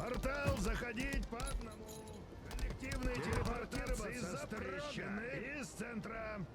Портал заходить по одному. Коллективные телепортации запрещены. Из центра.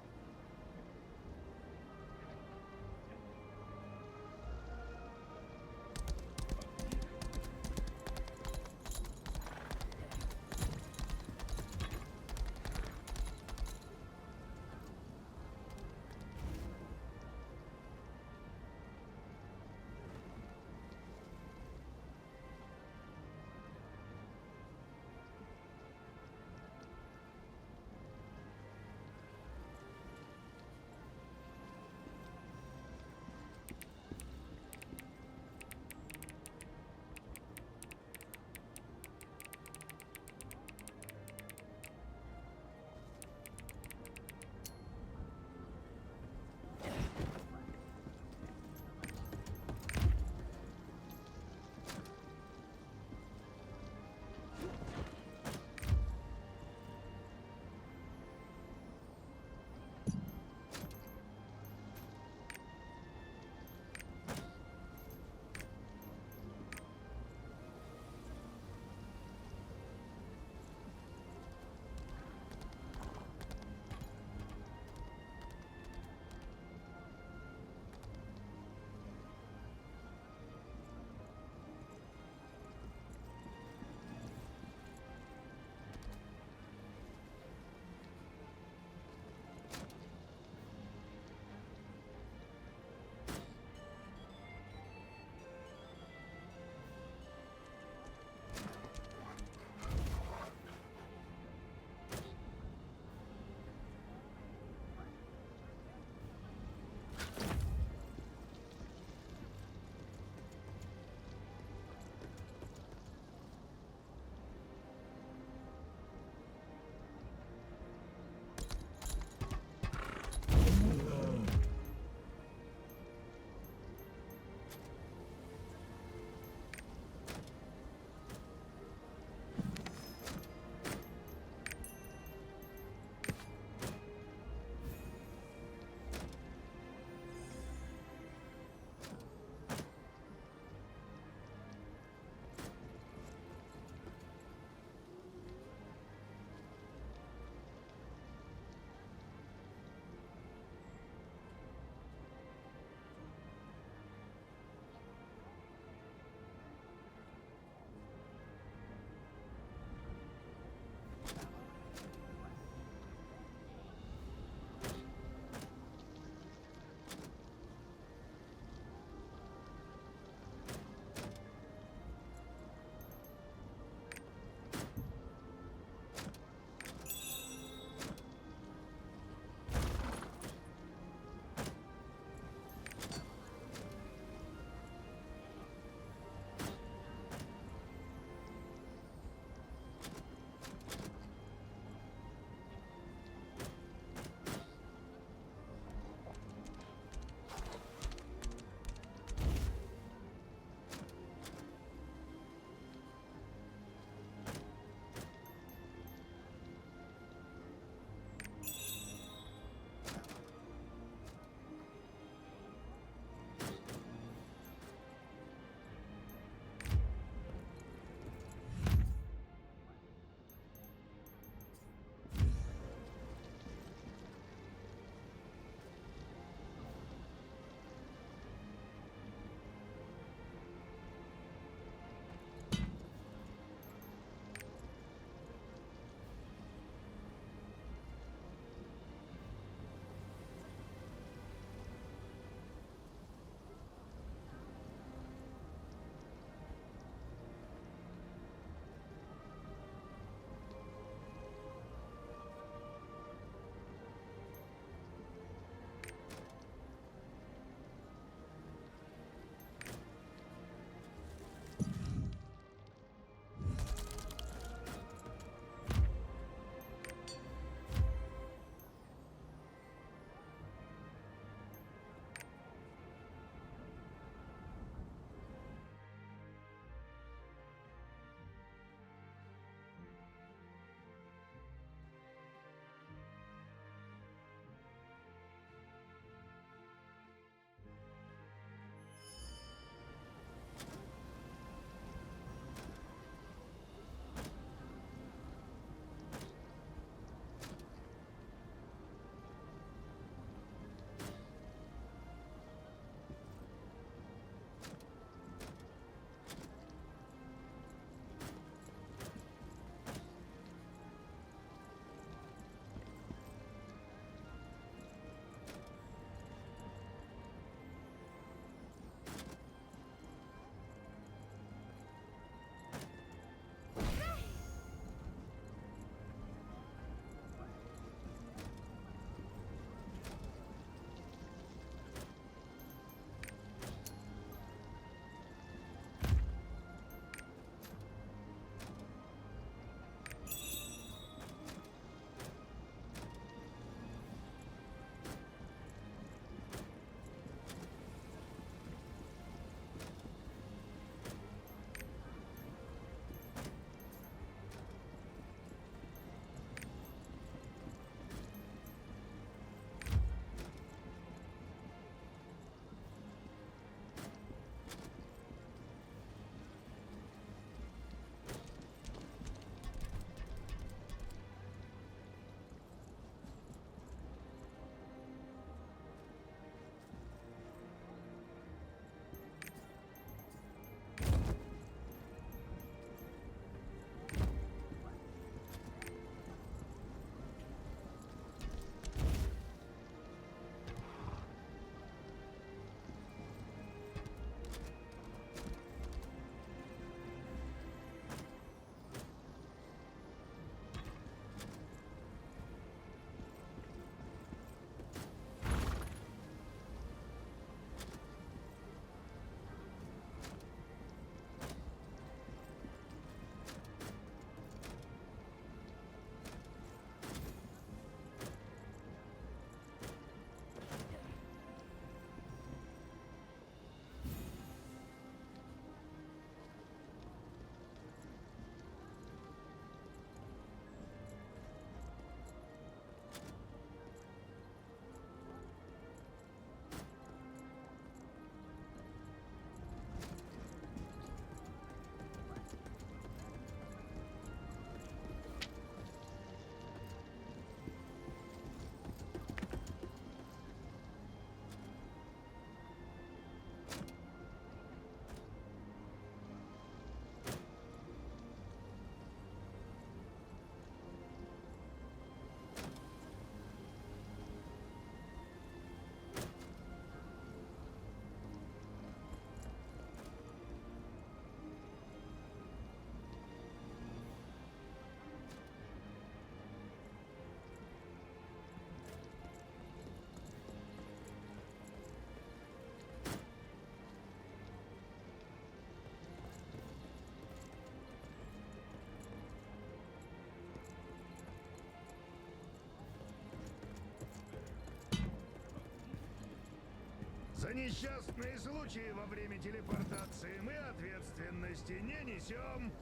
За несчастные случаи во время телепортации мы ответственности не несем.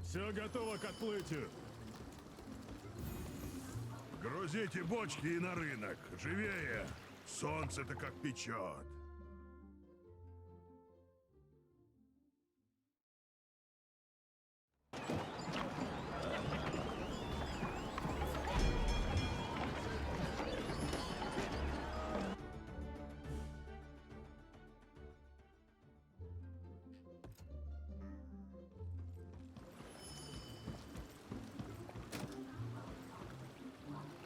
Все готово к отплытию. Грузите бочки и на рынок. Живее! Солнце-то как печет.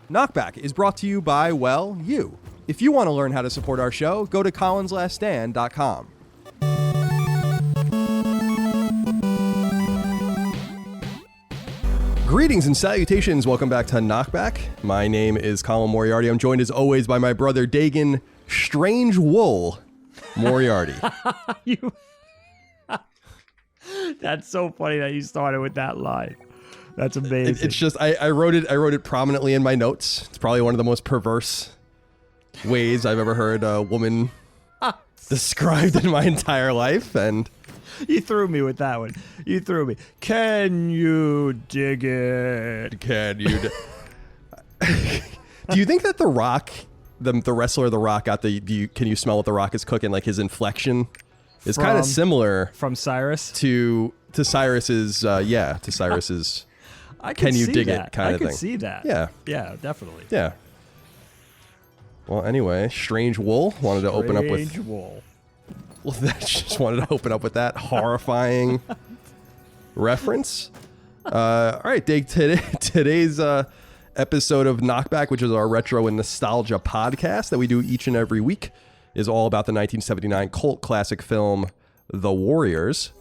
Knockback is brought to you by, well, you. If you want to learn how to support our show, go to colinslaststand.com. Greetings and salutations. Welcome back to Knockback. My name is Colin Moriarty. I'm joined as always by my brother Dagan Strange Wool Moriarty. That's so funny that you started with that line. That's amazing. It's just I wrote it prominently in my notes. It's probably one of the most perverse ways I've ever heard a woman described in my entire life, and you threw me with that one. You threw me. Can you dig it? Can you? Do you think that The Rock, the wrestler The Rock, got the? Can you smell what The Rock is cooking? Like his inflection is kind of similar from Cyrus to Cyrus's. To Cyrus's. Can you dig it? Kind of thing. I could see that. Yeah. Yeah, definitely. Yeah. Well, anyway, Strange Wool wanted to open up with. Strange Wool. Well, just wanted to open up with that horrifying reference. All right, Dig. Today's episode of Knockback, which is our retro and nostalgia podcast that we do each and every week, is all about the 1979 cult classic film, The Warriors.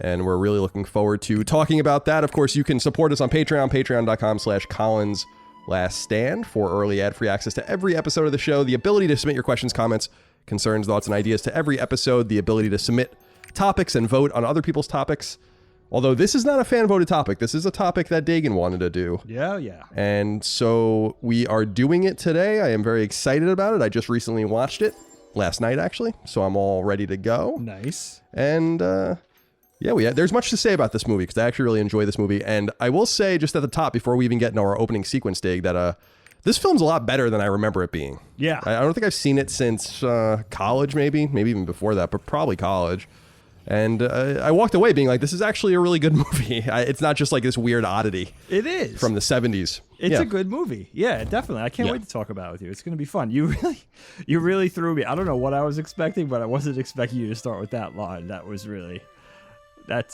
And we're really looking forward to talking about that. Of course, you can support us on Patreon, patreon.com/ColinsLastStand for early ad-free access to every episode of the show, the ability to submit your questions, comments, concerns, thoughts, and ideas to every episode, the ability to submit topics and vote on other people's topics. Although this is not a fan-voted topic. This is a topic that Dagan wanted to do. Yeah. And so we are doing it today. I am very excited about it. I just recently watched it last night, actually. So I'm all ready to go. Nice. And, there's much to say about this movie because I actually really enjoy this movie. And I will say just at the top, before we even get into our opening sequence, Dig, that this film's a lot better than I remember it being. Yeah. I don't think I've seen it since college, maybe even before that, but probably college. And I walked away being like, this is actually a really good movie. It's not just like this weird oddity. It is. From the 70s. It's a good movie. Yeah, definitely. I can't wait to talk about it with you. It's going to be fun. You really threw me. I don't know what I was expecting, but I wasn't expecting you to start with that line. That was really... That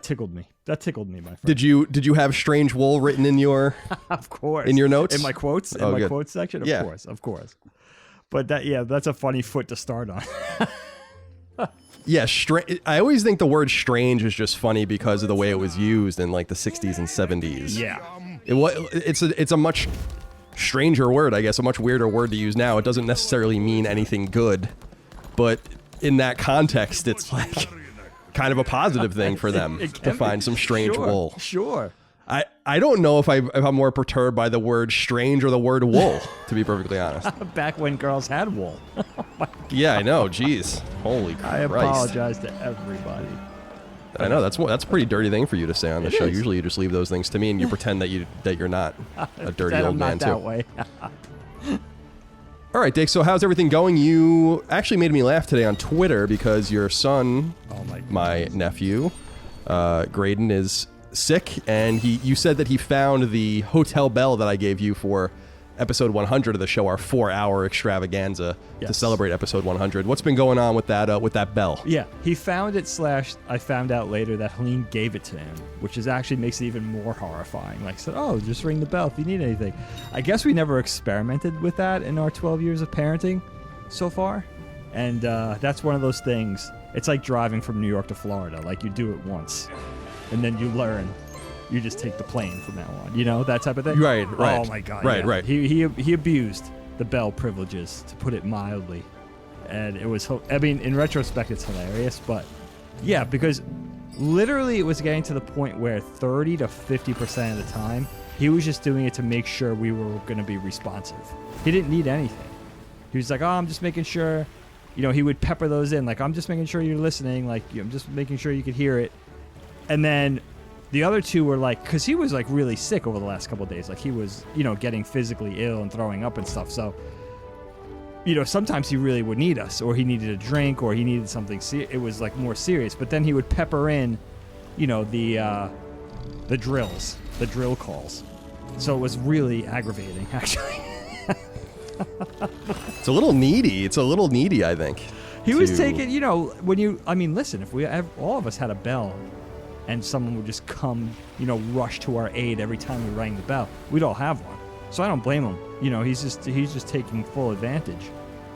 tickled me. That tickled me, my friend. Did you have Strange Wool written in your of course in your notes? In my quotes? In my quotes section? Of course. But that's a funny foot to start on. Yeah, I always think the word strange is just funny because of the way it was used in like the 60s and 70s. Yeah. It's a much stranger word, I guess, a much weirder word to use now. It doesn't necessarily mean anything good, but in that context, it's like kind of a positive thing for them to find some strange wool. Sure. I don't know if I'm more perturbed by the word strange or the word wool, to be perfectly honest. Back when girls had wool. Yeah, I know. Jeez. Holy Christ. I apologize to everybody. I know that's a pretty dirty thing for you to say on the show. is. Usually you just leave those things to me and you pretend that you're not a dirty That old I'm man not too. that way. All right, Dick. So how's everything going? You actually made me laugh today on Twitter because your son, Oh my my nephew, Graydon, is sick, and you said that he found the hotel bell that I gave you for episode 100 of the show, our 4-hour extravaganza to Yes. celebrate episode 100. What's been going on with that bell? Yeah, he found it / I found out later that Helene gave it to him, which is actually makes it even more horrifying. Like, said, oh, just ring the bell if you need anything. I guess we never experimented with that in our 12 years of parenting so far. And that's one of those things. It's like driving from New York to Florida. Like, you do it once, and then you learn. You just take the plane from now on. You know, that type of thing? Right. Oh, my God. Right, yeah. right. He abused the bell privileges, to put it mildly. And it was, I mean, in retrospect, it's hilarious. But, yeah, because literally it was getting to the point where 30 to 50% of the time, he was just doing it to make sure we were going to be responsive. He didn't need anything. He was like, oh, I'm just making sure. You know, he would pepper those in. Like, I'm just making sure you're listening. Like, I'm just making sure you could hear it. And then the other two were like, because he was like really sick over the last couple of days. Like, he was, you know, getting physically ill and throwing up and stuff. So, you know, sometimes he really would need us, or he needed a drink, or he needed something. It was like more serious. But then he would pepper in, you know, the drills, the drill calls. So it was really aggravating, actually. It's a little needy, I think. He was taking, you know, I mean, listen, if all of us had a bell and someone would just come, you know, rush to our aid every time we rang the bell, we'd all have one. So I don't blame him. You know, he's just taking full advantage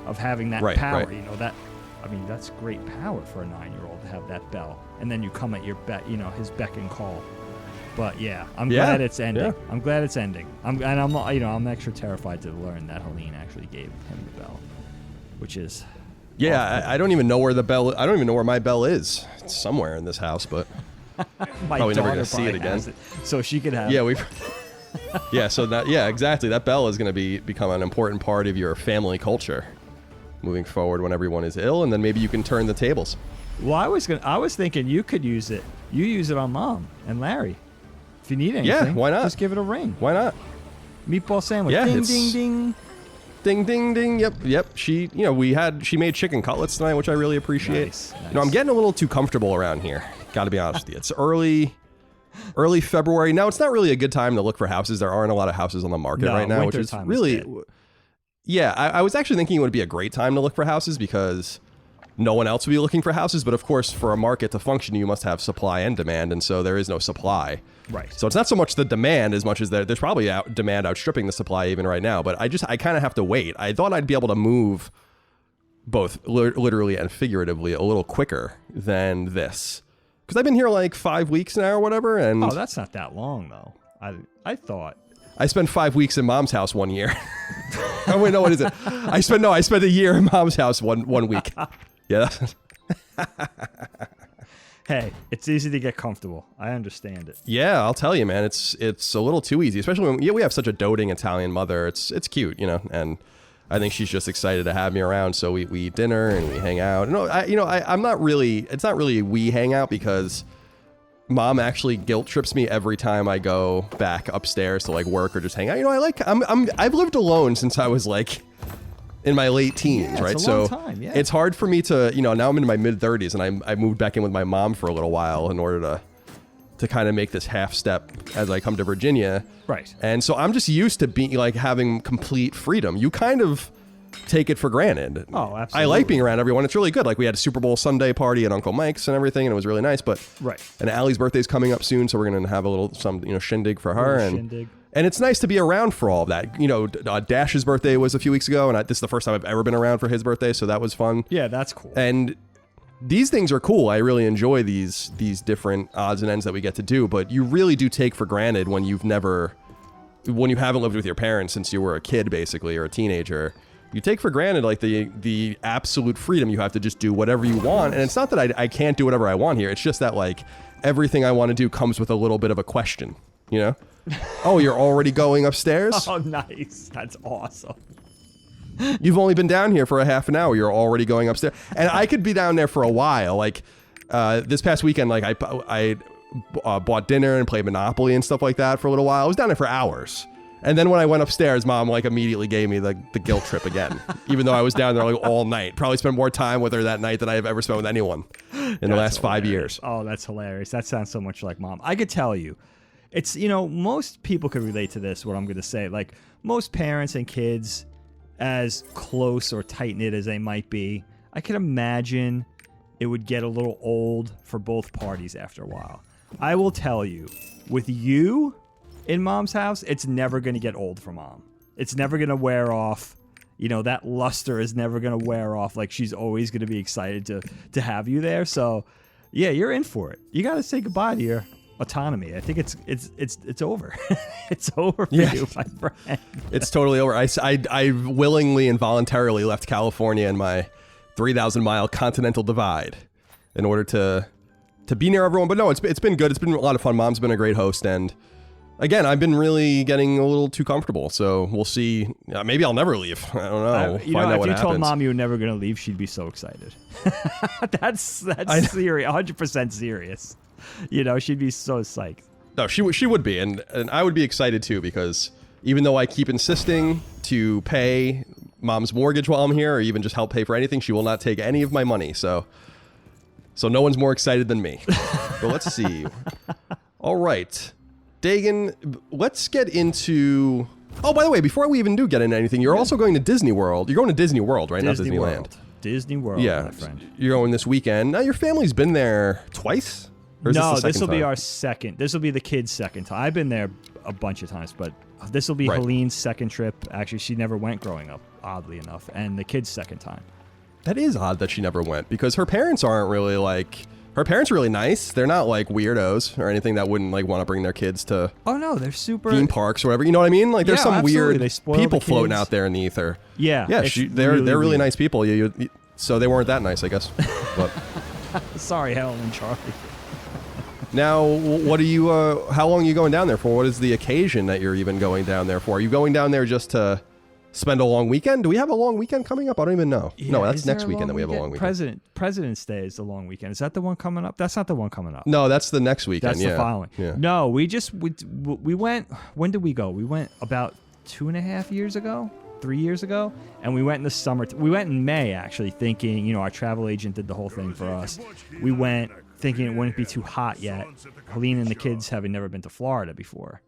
of having that power. Right. You know, I mean, that's great power for a 9-year-old to have that bell. And then you come at his beck and call. But yeah, I'm glad it's ending. Yeah. I'm glad it's ending. I'm extra terrified to learn that Helene actually gave him the bell, which is. Yeah, I don't even know where I don't even know where my bell is. It's somewhere in this house, but My probably never daughter gonna see it probably again. has it, so she could have. Yeah, yeah. So exactly. That bell is going to become an important part of your family culture moving forward when everyone is ill, and then maybe you can turn the tables. Well, I was thinking you could use it. You use it on Mom and Larry. If you need anything, Yeah, why not? Just give it a ring. Why not? Meatball sandwich. Yeah, ding, it's- ding, ding. Ding, ding, ding. Yep. She made chicken cutlets tonight, which I really appreciate. Nice. You know, I'm getting a little too comfortable around here. Got to be honest with you. It's early February. Now, it's not really a good time to look for houses. There aren't a lot of houses on the market right now, which is wintertime really, dead. yeah. I was actually thinking it would be a great time to look for houses because no one else would be looking for houses. But of course, for a market to function, you must have supply and demand, and so there is no supply. Right. So it's not so much the demand as much as there's probably demand outstripping the supply even right now. But I kind of have to wait. I thought I'd be able to move both literally and figuratively a little quicker than this. Because I've been here like 5 weeks now or whatever. And Oh, that's not that long though. I thought. I spent 5 weeks in Mom's house 1 year. Oh, wait, no, what is it? I spent a year in Mom's house one week. Yeah. Hey, it's easy to get comfortable. I understand it. Yeah, I'll tell you, man. It's a little too easy, especially when we have such a doting Italian mother. It's cute, you know, and I think she's just excited to have me around. So we eat dinner and we hang out. I'm not really. It's not really we hang out because Mom actually guilt trips me every time I go back upstairs to like work or just hang out. You know, I've lived alone since I was like in my late teens, Yeah, right? it's a So long time, yeah. it's hard for me to, you know, now I'm in my mid 30s and I moved back in with my mom for a little while in order to kind of make this half step as I come to Virginia. Right. And so I'm just used to being like having complete freedom. You kind of take it for granted. Oh, absolutely. I like being around everyone. It's really good. Like we had a Super Bowl Sunday party at Uncle Mike's and everything, and it was really nice. But Right. And Allie's birthday's coming up soon, so we're gonna have some shindig for her. Little And shindig. and it's nice to be around for all of that. You know, Dash's birthday was a few weeks ago, and this is the first time I've ever been around for his birthday, so that was fun. Yeah, that's cool. And these things are cool. I really enjoy these different odds and ends that we get to do, but you really do take for granted when you haven't lived with your parents since you were a kid, basically, or a teenager. You take for granted like the absolute freedom you have to just do whatever you want. And it's not that I can't do whatever I want here. It's just that like everything I want to do comes with a little bit of a question. You know? Oh, you're already going upstairs? Oh, nice. That's awesome. You've only been down here for a half an hour. You're already going upstairs. And I could be down there for a while. Like, this past weekend, like, I bought dinner and played Monopoly and stuff like that for a little while. I was down there for hours. And then when I went upstairs, Mom, like, immediately gave me the guilt trip again. Even though I was down there, like, all night. Probably spent more time with her that night than I have ever spent with anyone in the last 5 years. Oh, that's hilarious. That sounds so much like Mom. I could tell you. It's, you know, most people could relate to this, what I'm going to say. Like, most parents and kids, as close or tight-knit as they might be, I can imagine it would get a little old for both parties after a while. I will tell you, with you in Mom's house, it's never going to get old for Mom. It's never going to wear off. You know, that luster is never going to wear off. Like, she's always going to be excited to have you there. So, yeah, you're in for it. You got to say goodbye to your autonomy. I think it's over. It's over for you, my friend. It's totally over. I willingly and voluntarily left California in my 3,000-mile continental divide in order to be near everyone. But no, it's been good. It's been a lot of fun. Mom's been a great host, and again, I've been really getting a little too comfortable. So we'll see. Maybe I'll never leave. I don't know. We'll find out what if you told happens. Mom you were never going to leave, she'd be so excited. That's serious. 100% serious. You know, she'd be so psyched. No, she would be, and I would be excited too, because even though I keep insisting to pay Mom's mortgage while I'm here, or even just help pay for anything, she will not take any of my money. So no one's more excited than me. But let's see. All right, Dagan, let's get into. Oh, by the way, before we even do get into anything, you're also going to Disney World. You're going to Disney World, right? Not Disneyland. World. Disney World, yeah, my friend. You're going this weekend. Now, your family's been there twice? No, this will be our second. This will be the kids' second time. I've been there a bunch of times, but this will be Helene's second trip. Actually, she never went growing up, oddly enough, and the kids' second time. That is odd that she never went, because her parents aren't really like. Her parents are really nice. They're not like weirdos or anything that wouldn't like want to bring their kids to. Oh no, they're super theme parks or whatever. You know what I mean? Like there's some absolutely. weird people floating out there in the ether. Yeah, they're really weird. nice people. So they weren't that nice, I guess. But sorry, Helen and Charlie. now, what are you? How long are you going down there for? What is the occasion that you're even going down there for? Are you going down there just to spend a long weekend? Do we have a long weekend coming up? I don't even know. Yeah, no, that's next weekend that we have a long weekend. President's Day is the long weekend. Is that the one coming up? That's not the one coming up. No, that's the next weekend. That's the following. Yeah. No, we went. When did we go? We went about 2.5 years ago, 3 years ago, and we went in the summer. We went in May, actually, thinking, you know, our travel agent did the whole thing for us. We went thinking it wouldn't be too hot yet. Helene and the kids having never been to Florida before.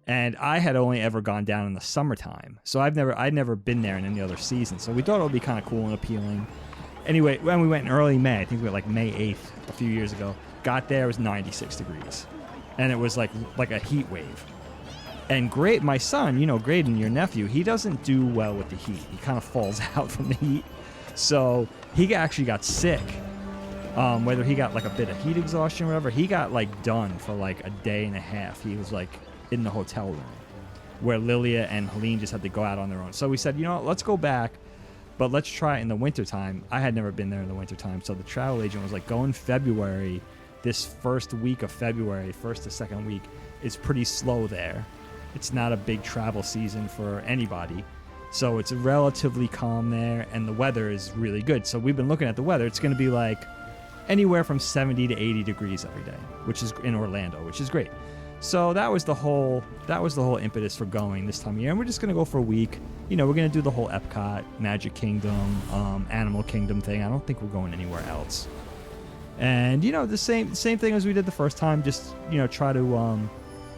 And I had only ever gone down in the summertime. So I'd never been there in any other season. So we thought it would be kind of cool and appealing. Anyway, when we went in early May, I think we went like May 8th a few years ago, got there, it was 96 degrees. And it was like a heat wave. And my son, you know, Graydon, your nephew, he doesn't do well with the heat. He kind of falls out from the heat. So he actually got sick. Whether he got like a bit of heat exhaustion or whatever, he got like done for like a day and a half. He was like in the hotel room where Lilia and Helene just had to go out on their own. So we said, you know what, let's go back, but let's try it in the wintertime. I had never been there in the wintertime. So the travel agent was like, go in February. This first week of February, first to second week, is pretty slow there. It's not a big travel season for anybody. So it's relatively calm there, and the weather is really good. So we've been looking at the weather. It's going to be like anywhere from 70 to 80 degrees every day, which is in Orlando, which is great. So that was the whole impetus for going this time of year. And we're just going to go for a week. You know, we're going to do the whole Epcot, Magic Kingdom, Animal Kingdom thing. I don't think we're going anywhere else. And, you know, the same thing as we did the first time, just, you know, try to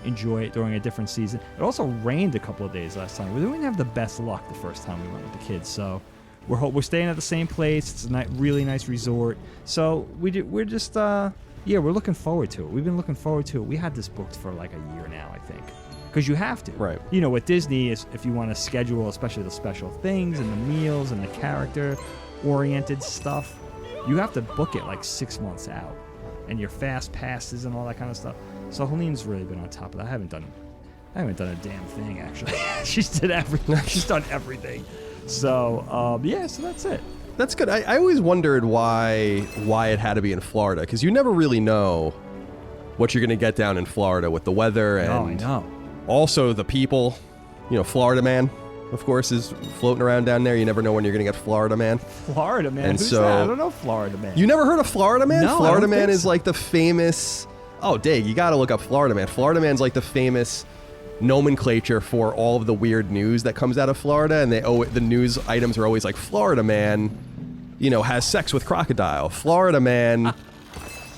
enjoy it during a different season. It also rained a couple of days last time. We didn't have the best luck the first time we went with the kids. So we're staying at the same place. It's a really nice resort. So we're just we're looking forward to it. We've been looking forward to it. We had this booked for like a year now, I think. Because you have to. Right. You know, with Disney, if you want to schedule, especially the special things and the meals and the character-oriented stuff, you have to book it like 6 months out. And your fast passes and all that kind of stuff. So Helene's really been on top of that. I haven't done a damn thing, actually. She's done everything. So, so that's it. That's good. I always wondered why it had to be in Florida, because you never really know what you're going to get down in Florida with the weather and Oh, I know. also the people. You know, Florida Man, of course, is floating around down there. You never know when you're going to get Florida Man. Florida Man. And Who's so- that? I don't know Florida Man. You never heard of Florida Man? No, I Florida don't Man think is so. like the famous. Oh, dang, you got to look up Florida Man. Florida Man's like the famous nomenclature for all of the weird news that comes out of Florida, and the news items are always like Florida Man, you know, has sex with crocodile. Florida Man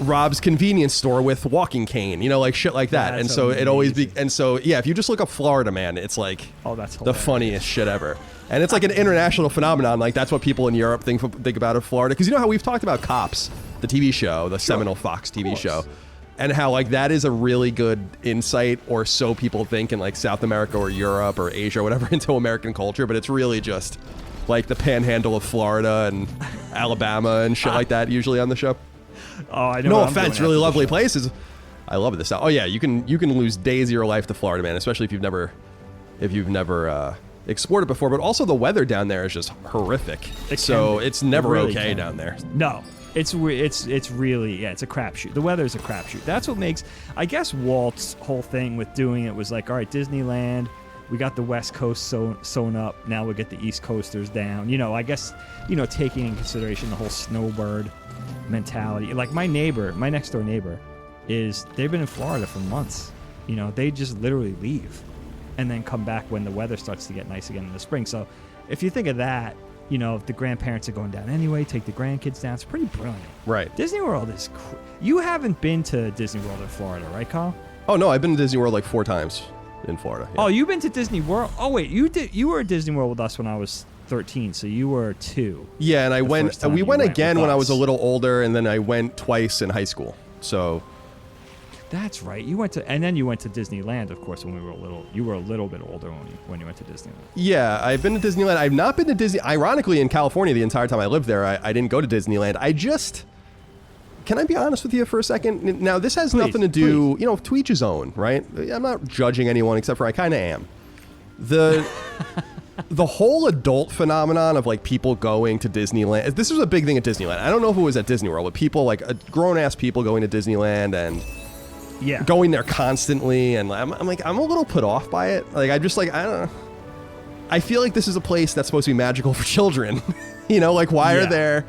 robs convenience store with walking cane, you know, like shit like that. That's And so it always be, amazing. and so yeah, if you just look up Florida Man, it's like Oh, that's the hilarious. funniest shit ever. And it's like an international phenomenon. Like that's what people in Europe think about of Florida. Because you know how we've talked about Cops, the TV show, the seminal Fox TV course. show, and how like that is a really good insight, or so people think, in like South America or Europe or Asia or whatever, into American culture. But it's really just like the panhandle of Florida and Alabama and shit like that usually on the show. Oh, I know. No what I'm offense, doing really after the lovely show. places. I love this. Oh yeah, you can lose days of your life to Florida Man, especially if you've never explored it before. But also the weather down there is just horrific. It So can be. it's never It really okay can. down there. No, it's really, yeah, it's a crapshoot. The weather's a crapshoot. That's what makes, I guess, Walt's whole thing with doing it was like, all right, Disneyland, we got the West Coast sewn up. Now we get the East Coasters down. You know, I guess, you know, taking in consideration the whole snowbird mentality. Like my next door neighbor, they've been in Florida for months. You know, they just literally leave and then come back when the weather starts to get nice again in the spring. So if you think of that, you know, if the grandparents are going down anyway, take the grandkids down. It's pretty brilliant. Right. Disney World is... You haven't been to Disney World in Florida, right, Kyle? Oh no, I've been to Disney World like 4 times in Florida. Yeah. Oh, you've been to Disney World? Oh, wait, you were at Disney World with us when I was 13, so you were 2. Yeah, and first time we you went went again with when I was a us. little older, and then I went twice in high school. So That's right. And then you went to Disneyland, of course, when we were little. You were a little bit older when you went to Disneyland. yeah, I've been to Disneyland. I've not been to Disney. Ironically, in California, the entire time I lived there, I didn't go to Disneyland. Can I be honest with you for a second? Now, this has nothing to do, you know, to each his own, right? I'm not judging anyone, except for I kind of am. The whole adult phenomenon of like people going to Disneyland. This was a big thing at Disneyland. I don't know if it was at Disney World, but people like grown ass people going to Disneyland and Yeah. going there constantly, and I'm a little put off by it. Like I don't know. I feel like this is a place that's supposed to be magical for children. You know, like why are Yeah. there?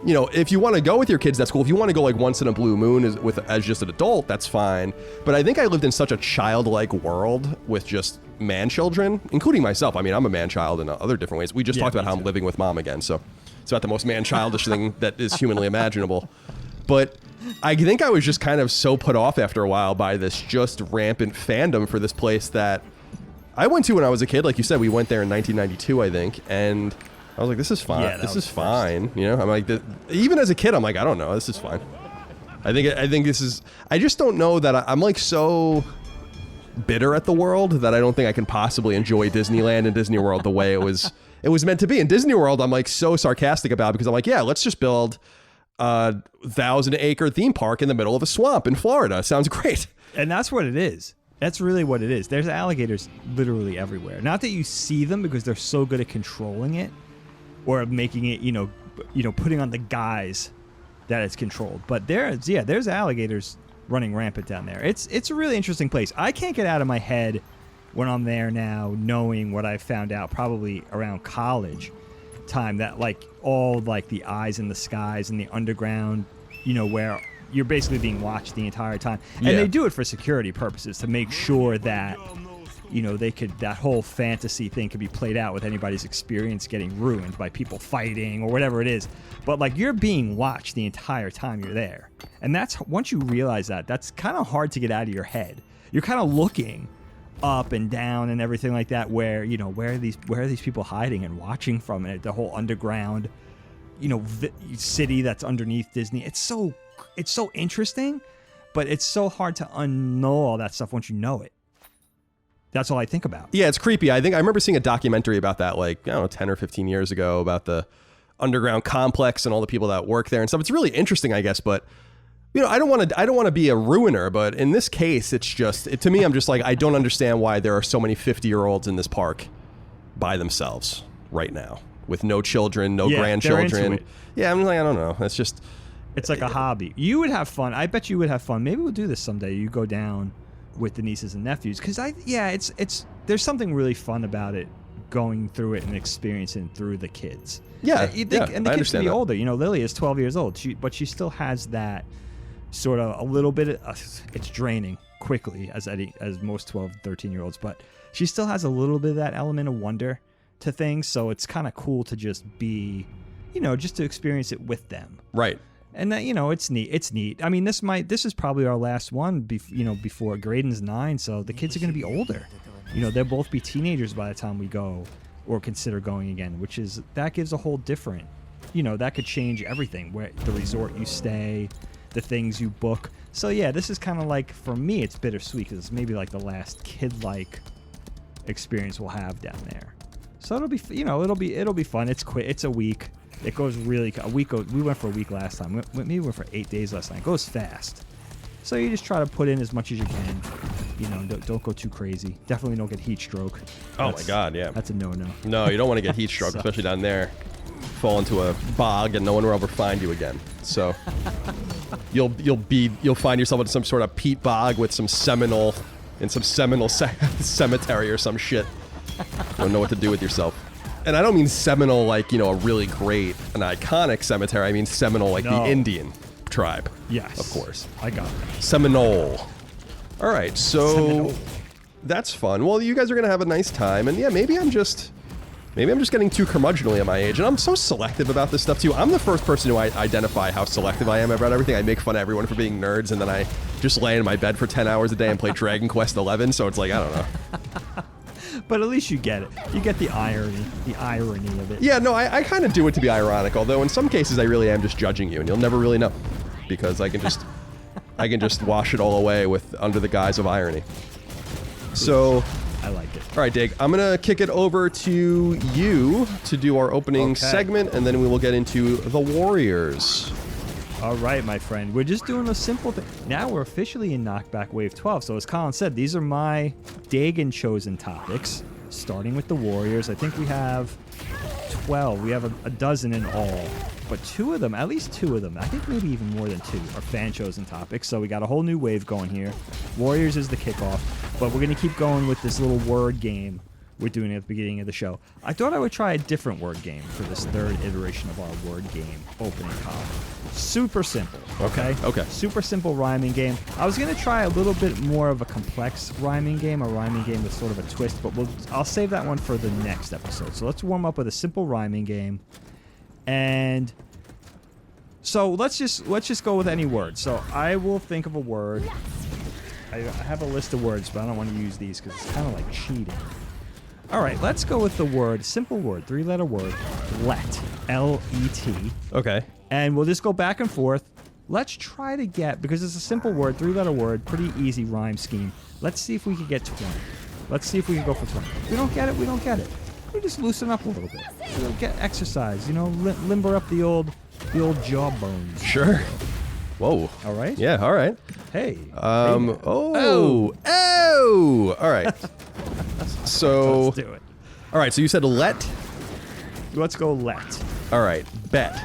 You know, if you want to go with your kids, that's cool. If you want to go like once in a blue moon as just an adult, that's fine. But I think I lived in such a childlike world with just man children, including myself. I mean, I'm a man child in other different ways. We just Yeah, talked about me how I'm too. living with mom again, so it's about the most man childish thing that is humanly imaginable. But I think I was just kind of so put off after a while by this just rampant fandom for this place that I went to when I was a kid. Like you said, we went there in 1992, I think, and I was like, this is fine. Yeah, that This was is the fine. You know, I'm like, even as a kid, I'm like, I don't know. This is fine. I think this is. I just don't know that I'm like so bitter at the world that I don't think I can possibly enjoy Disneyland and Disney World the way it was meant to be. In Disney World, I'm like so sarcastic about it because I'm like, yeah, let's just build a 1,000-acre theme park in the middle of a swamp in Florida. Sounds great. And that's what it is. That's really what it is. There's alligators literally everywhere. Not that you see them because they're so good at controlling it or making it, you know, putting on the guise that it's controlled. But there's alligators running rampant down there. It's a really interesting place. I can't get out of my head when I'm there now, knowing what I found out probably around college time, that like all like the eyes in the skies and the underground, you know, where you're basically being watched the entire time. And Yeah. they do it for security purposes to make sure that, you know, that whole fantasy thing could be played out with anybody's experience getting ruined by people fighting or whatever it is. But like you're being watched the entire time you're there. And that's, once you realize that, that's kind of hard to get out of your head. You're kind of looking up and down and everything like that, where, you know, where are these people hiding and watching from it? The whole underground, you know, city that's underneath Disney. It's so interesting, but it's so hard to unknow all that stuff once you know it. That's all I think about. Yeah, it's creepy. I remember seeing a documentary about that, like, I don't know, 10 or 15 years ago, about the underground complex and all the people that work there and stuff. It's really interesting, I guess, but you know, I don't want to be a ruiner, but in this case, it's just, to me, I'm just like, I don't understand why there are so many 50-year-olds in this park by themselves right now with no children, no Yeah, they're into grandchildren. it. Yeah, I'm like, I don't know. It's just, It's like a hobby. You would have fun. I bet you would have fun. Maybe we'll do this someday. You go down with the nieces and nephews, because it's there's something really fun about it, going through it and experiencing through the kids. Yeah, and the kids can be older. You know, Lily is 12 years old, but she still has that sort of a little bit. It's draining quickly as most 12, 13-year-olds, but she still has a little bit of that element of wonder to things. So it's kind of cool to just be, just to experience it with them. Right. And that, it's neat. It's neat. I mean, this is probably our last one. Before Graydon's 9, so the kids are going to be older. They'll both be teenagers by the time we go or consider going again, that gives a whole different, that could change everything. Where the resort you stay, the things you book. So yeah, this is kind of like, for me, it's bittersweet because it's maybe like the last kid-like experience we'll have down there. So it'll be, it'll be fun. It's a week. It goes really a week. We went for a week last time. We went for 8 days last time. It goes fast. So you just try to put in as much as you can. Don't go too crazy. Definitely don't get heat stroke. Oh my God, yeah. That's a no-no. No, you don't want to get heat stroke, especially down there. Fall into a bog and no one will ever find you again. So you'll find yourself in some sort of peat bog with some Seminole cemetery or some shit. Don't know what to do with yourself. And I don't mean Seminole like, a really great, an iconic cemetery. I mean Seminole like the Indian tribe. Yes. Of course. I got it. Seminole. All right, so Seminole. That's fun. Well, you guys are going to have a nice time. And yeah, maybe I'm just getting too curmudgeonly at my age. And I'm so selective about this stuff, too. I'm the first person to identify how selective I am about everything. I make fun of everyone for being nerds, and then I just lay in my bed for 10 hours a day and play Dragon Quest 11. So it's like, I don't know. But at least you get it. You get the irony of it. Yeah, no, I kind of do it to be ironic, although in some cases I really am just judging you, and you'll never really know, because I can just wash it all away under the guise of irony. So, I like it. All right, Dig, I'm gonna kick it over to you to do our opening segment, and then we will get into the Warriors. All right, my friend. We're just doing a simple thing. Now we're officially in Knockback Wave 12. So as Colin said, these are my Dagon chosen topics, starting with the Warriors. I think we have 12. We have a dozen in all. But at least two of them, I think maybe even more than 2, are fan chosen topics. So we got a whole new wave going here. Warriors is the kickoff. But we're going to keep going with this little word game we're doing at the beginning of the show. I thought I would try a different word game for this third iteration of our word game opening column. Super simple, okay? Okay. Super simple rhyming game. I was going to try a little bit more of a complex rhyming game, a rhyming game with sort of a twist, but I'll save that one for the next episode. So let's warm up with a simple rhyming game. And so let's just go with any word. So I will think of a word. I have a list of words, but I don't want to use these because it's kind of like cheating. All right, let's go with the word, simple word, 3-letter word, let, L-E-T. Okay. And we'll just go back and forth. Let's try to get, because it's a simple word, 3-letter word, pretty easy rhyme scheme. Let's see if we can get 20. Let's see if we can go for 20. If we don't get it, we don't get it. We just loosen up a little bit. We'll get exercise, limber up the old jawbones. Sure. Whoa. All right? Yeah, all right. Hey. Oh. All right. So. Let's do it. All right, so you said let. Let's go let. All right, bet.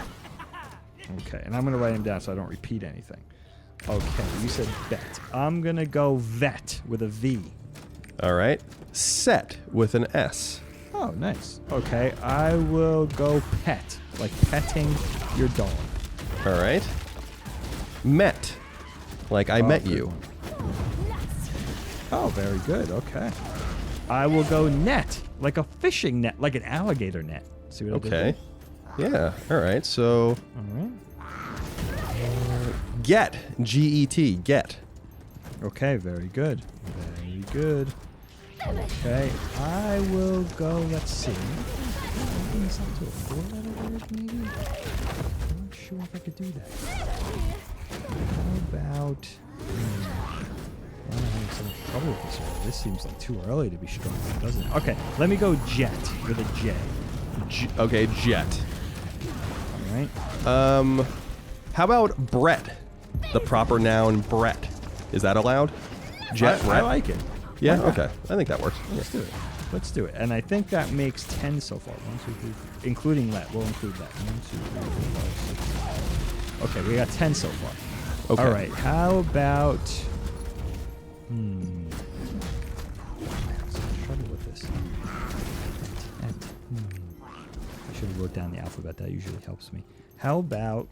Okay, and I'm going to write them down so I don't repeat anything. Okay, you said bet. I'm going to go vet with a V. All right. Set with an S. Oh, nice. Okay, I will go pet, like petting your dog. All right. Met, like I met you. Oh, very good. Okay. I will go net, like a fishing net, like an alligator net. See what I did there? Yeah. All right. So. All right. Get, G-E-T, get. Okay, very good. Very good. Okay, I will go, let's see. Maybe something to a 4-letter word, maybe? I'm not sure if I could do that. How about... I'm having so much trouble with this already. This seems like too early to be struggling, doesn't it? Okay, let me go jet with a J. Okay, jet. All right. How about Brett? The proper noun Brett. Is that allowed? Jet, I like it. Yeah, okay. I think that works. Let's do it. Let's do it. And I think that makes 10 so far. 1, 2, 3, 4. Including let. We'll include that. 1, 2, 3, 4, 5, 6. Okay, we got 10 so far. Okay. All right, how about... Trouble with this. I should have wrote down the alphabet. That usually helps me. How about...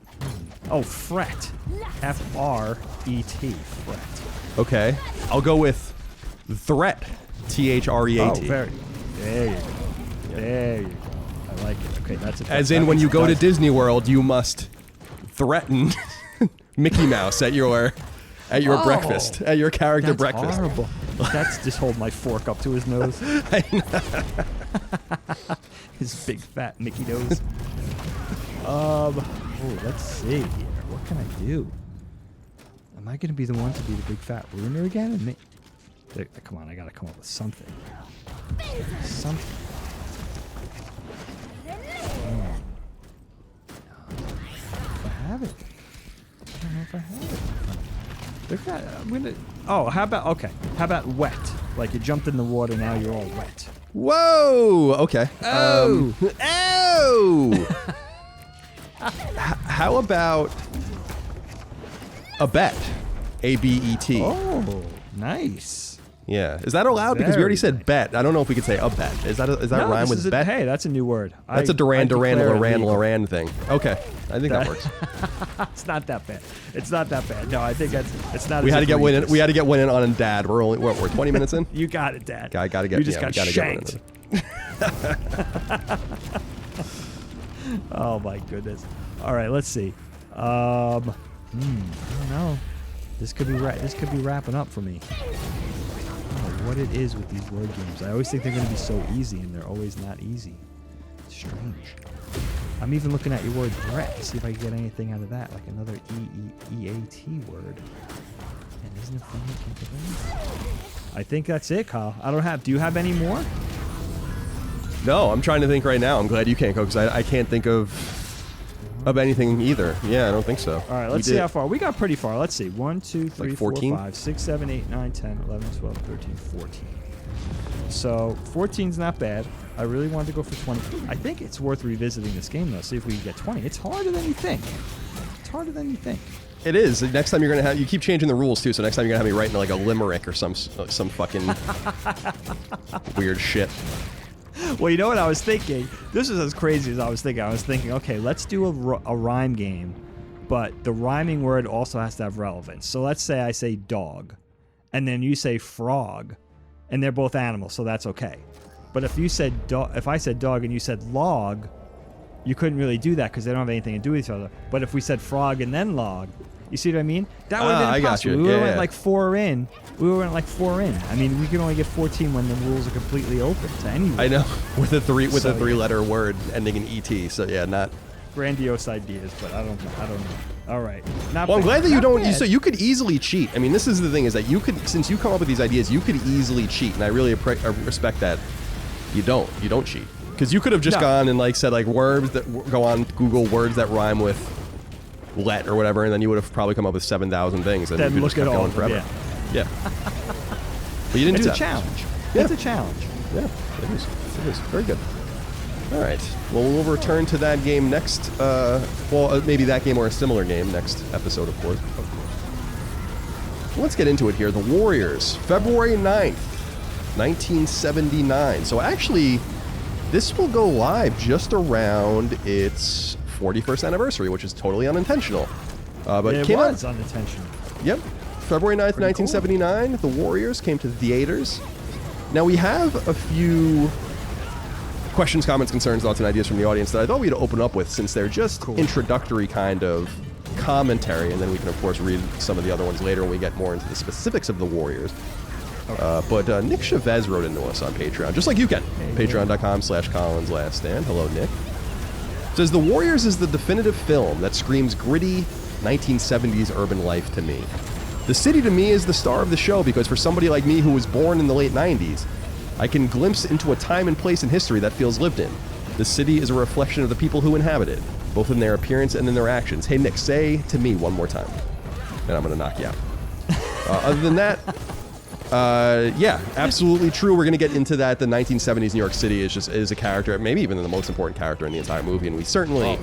Oh, fret. F-R-E-T. Fret. Okay. I'll go with threat. T-H-R-E-A-T. Oh, very... There you go. There you go. I like it. Okay, that's a... As in, when you go to Disney World, you must threaten Mickey Mouse at your breakfast, at your character breakfast. Horrible. That's just hold my fork up to his nose. His big fat Mickey nose. Oh, let's see here. What can I do? Am I gonna be the one to be the big fat ruiner again? And come on, I gotta come up with something. Something. If I have it. I don't know if I have it. Look at, I'm gonna. Oh, how about wet? Like you jumped in the water, now you're all wet. Whoa. Okay. Oh. Oh. How about a bet? A-B-E-T. Oh, nice. Yeah. Is that allowed? Because we already Very said bet. I don't know if we could say a bet. Is that No, rhyme this with is bet? Hey, that's a new word. That's a Duran I declare it illegal. Loran thing. Okay. I think that works. It's not that bad. It's not that bad. No, I think it's not. We as had to get egregious. one in on Dad. We're 20 minutes in? You got it, Dad. I gotta get. You just yeah, got we gotta shanked. Get Oh my goodness. All right, let's see. I don't know. This could be wrapping up for me. I don't know what it is with these word games. I always think they're going to be so easy, and they're always not easy. It's strange. I'm even looking at your word threat to see if I can get anything out of that, like another E-E-E-A-T word. And isn't it funny? I can't think of anything. I think that's it, Kyle. Do you have any more? No, I'm trying to think right now. I'm glad you can't go because I can't think of anything either. Yeah, I don't think so. All right, let's see how far. We got pretty far. Let's see. 1, 2, 3, Like 4, 14? 5, 6, 7, 8, 9, 10, 11, 12, 13, 14. So 14's not bad. I really wanted to go for 20. I think it's worth revisiting this game, though. See if we can get 20. It's harder than you think. It's harder than you think. It is. Next time you're gonna have you keep changing the rules too. So next time you're gonna have me writing like a limerick or some fucking weird shit. Well, you know what I was thinking? This is as crazy as I was thinking. I was thinking, okay, let's do a rhyme game, but the rhyming word also has to have relevance. So let's say I say dog, and then you say frog, and they're both animals, so that's okay. But if you said if I said dog and you said log, you couldn't really do that because they don't have anything to do with each other. But if we said frog and then log, you see what I mean? That would have been I got impossible. you. We Yeah, went yeah. like 4 in. We went like 4 in. I mean, we can only get 14 when the rules are completely open to anyone. I know with a three So, letter word ending in et. So yeah, not. Grandiose ideas, but I don't know. All right. Not Well, I'm bad. glad that you Not don't. bad. So you could easily cheat. I mean, this is the thing is that you could, since you come up with these ideas, you could easily cheat, and I really respect that. You don't cheat because you could have just No. gone and like said like words that go on Google words that rhyme with let or whatever, and then you would have probably come up with 7,000 things, and Then you could look just keep at all going of them, forever. Yeah. But you didn't It's do a that. challenge. Yeah. It's a challenge. Yeah, it is. It is very good. All right. Well, we'll return to that game next. Maybe that game or a similar game next episode, of course. Let's get into it here. The Warriors, February 9th, 1979. So actually, this will go live just around its 41st anniversary, which is totally unintentional. But It came out. was unintentional. Yep. February 9th, Pretty cool. 1979, The Warriors came to theaters. Now, we have a few questions, comments, concerns, thoughts, and ideas from the audience that I thought we'd open up with since they're just introductory kind of commentary, and then we can, of course, read some of the other ones later when we get more into the specifics of The Warriors. But Nick Chavez wrote into us on Patreon, just like you can. Patreon.com/CollinsLastStand. Hello, Nick. Says, The Warriors is the definitive film that screams gritty 1970s urban life to me. The city to me is the star of the show because for somebody like me who was born in the late 90s, I can glimpse into a time and place in history that feels lived in. The city is a reflection of the people who inhabit it, both in their appearance and in their actions. Hey, Nick, say to me one more time, and I'm going to knock you out. Other than that, yeah, absolutely true. We're going to get into that. The 1970s New York City is a character, maybe even the most important character in the entire movie, and we certainly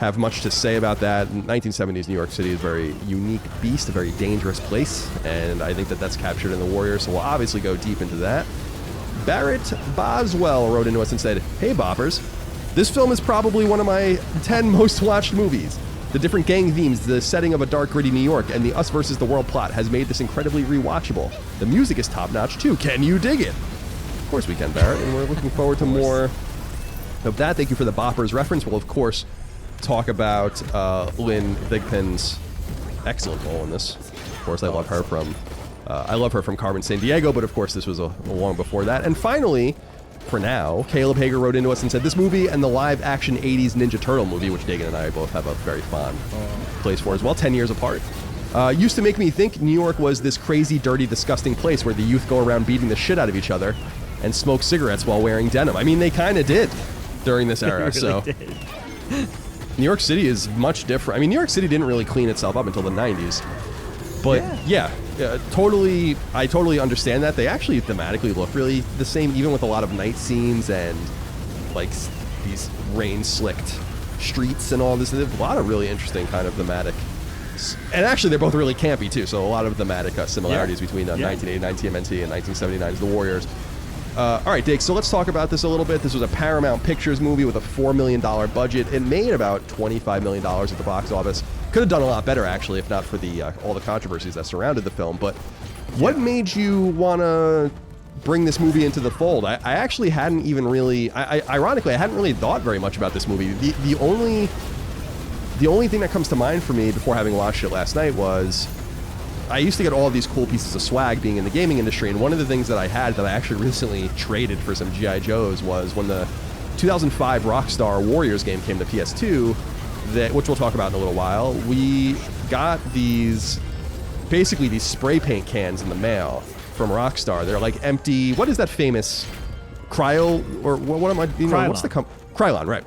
have much to say about that. 1970s New York City is a very unique beast, a very dangerous place, and I think that that's captured in The Warriors, so we'll obviously go deep into that. Barrett Boswell wrote into us and said, "Hey Boppers, this film is probably one of my 10 most watched movies. The different gang themes, the setting of a dark, gritty New York, and the us versus the world plot has made this incredibly rewatchable. The music is top-notch too. Can you dig it?" Of course we can, Barrett, and we're looking forward to more of that. Thank you for the Boppers reference. We'll, of course, talk about Lynn Thigpen's excellent role in this. Of course, I love her from Carmen Sandiego, but of course this was a long before that. And finally, for now, Caleb Hager wrote into us and said, "This movie and the live-action 80s Ninja Turtle movie," which Dagan and I both have a very fond place for as well, 10 years apart, used to make me think New York was this crazy, dirty, disgusting place where the youth go around beating the shit out of each other and smoke cigarettes while wearing denim. I mean, they kind of did during this era, really so... did. New York City is much different. I mean, New York City didn't really clean itself up until the 90s. But totally, I totally understand that. They actually thematically look really the same, even with a lot of night scenes and like these rain-slicked streets and all this. There's a lot of really interesting kind of thematic. And actually, they're both really campy too. So a lot of thematic similarities between 1989 TMNT and 1979's The Warriors. All right, Dake, so let's talk about this a little bit. This was a Paramount Pictures movie with a $4 million budget. It made about $25 million at the box office. Could have done a lot better, actually, if not for the all the controversies that surrounded the film. But what made you want to bring this movie into the fold? I actually hadn't even really... ironically, I hadn't really thought very much about this movie. The only thing that comes to mind for me before having watched it last night was... I used to get all of these cool pieces of swag being in the gaming industry, and one of the things that I had that I actually recently traded for some G.I. Joes was when the 2005 Rockstar Warriors game came to PS2, which we'll talk about in a little while. We got basically these spray paint cans in the mail from Rockstar. They're like empty, what is that famous Cryo, or what am I, Krylon. What's the Krylon, right.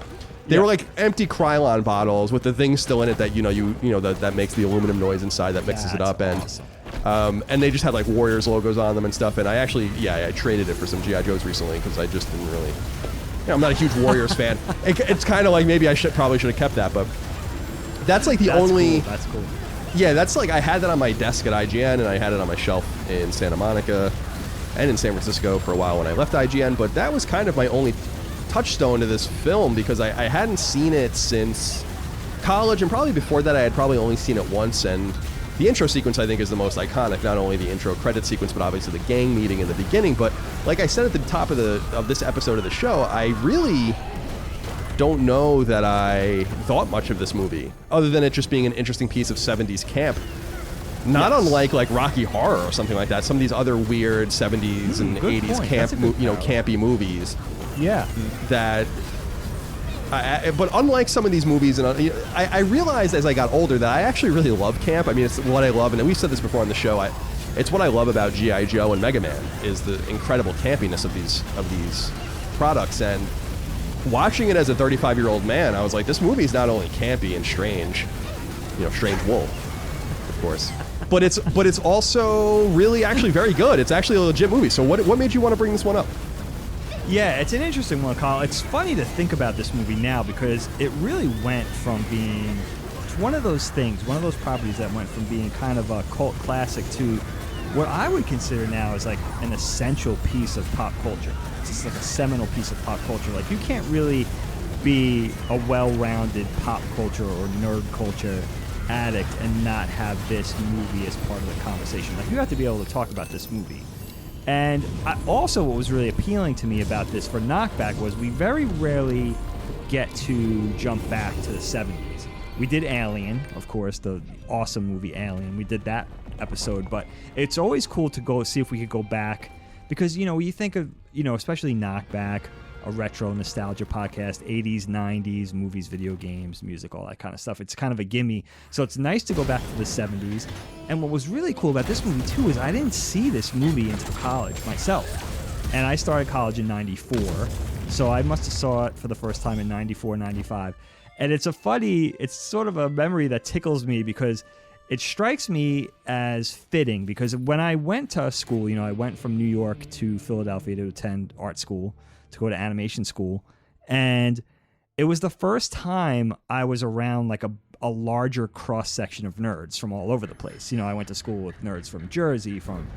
They were like empty Krylon bottles with the thing still in it that that makes the aluminum noise inside that mixes it up, awesome. And they just had like Warriors logos on them and stuff. And I actually, I traded it for some GI Joes recently because I just didn't really. I'm not a huge Warriors fan. It's kind of like maybe I probably should have kept that, but that's like that's only. Cool. That's cool. Yeah, that's like I had that on my desk at IGN, and I had it on my shelf in Santa Monica and in San Francisco for a while when I left IGN. But that was kind of my only touchstone to this film because I hadn't seen it since college, and probably before that I had probably only seen it once. And the intro sequence I think is the most iconic, not only the intro credit sequence but obviously the gang meeting in the beginning. But like I said at the top of this episode of the show, I really don't know that I thought much of this movie other than it just being an interesting piece of 70s camp, not unlike like Rocky Horror or something like that, some of these other weird 70s and 80s camp campy movies. Yeah. That, but unlike some of these movies, and I realized as I got older that I actually really love camp. I mean, it's what I love, and we've said this before on the show. It's what I love about G.I. Joe and Mega Man is the incredible campiness of these products. And watching it as a 35-year-old man, I was like, this movie is not only campy and strange, strange wool, of course, but it's also really actually very good. It's actually a legit movie. So what made you want to bring this one up? Yeah, it's an interesting one, Colin. It's funny to think about this movie now because it really went from being one of those properties that went from being kind of a cult classic to what I would consider now is like an essential piece of pop culture. It's just like a seminal piece of pop culture. Like you can't really be a well-rounded pop culture or nerd culture addict and not have this movie as part of the conversation. Like you have to be able to talk about this movie. And also what was really appealing to me about this for Knockback was we very rarely get to jump back to the 70s. We did Alien, of course, the awesome movie Alien. We did that episode, but it's always cool to go see if we could go back because, you think of, especially Knockback, a retro nostalgia podcast, 80s, 90s, movies, video games, music, all that kind of stuff. It's kind of a gimme. So it's nice to go back to the 70s. And what was really cool about this movie, too, is I didn't see this movie until college myself. And I started college in 94. So I must have saw it for the first time in 94, 95. And it's sort of a memory that tickles me because it strikes me as fitting because when I went to school, I went from New York to Philadelphia to attend art school, to go to animation school. And it was the first time I was around like a larger cross section of nerds from all over the place. You know, I went to school with nerds from Jersey, from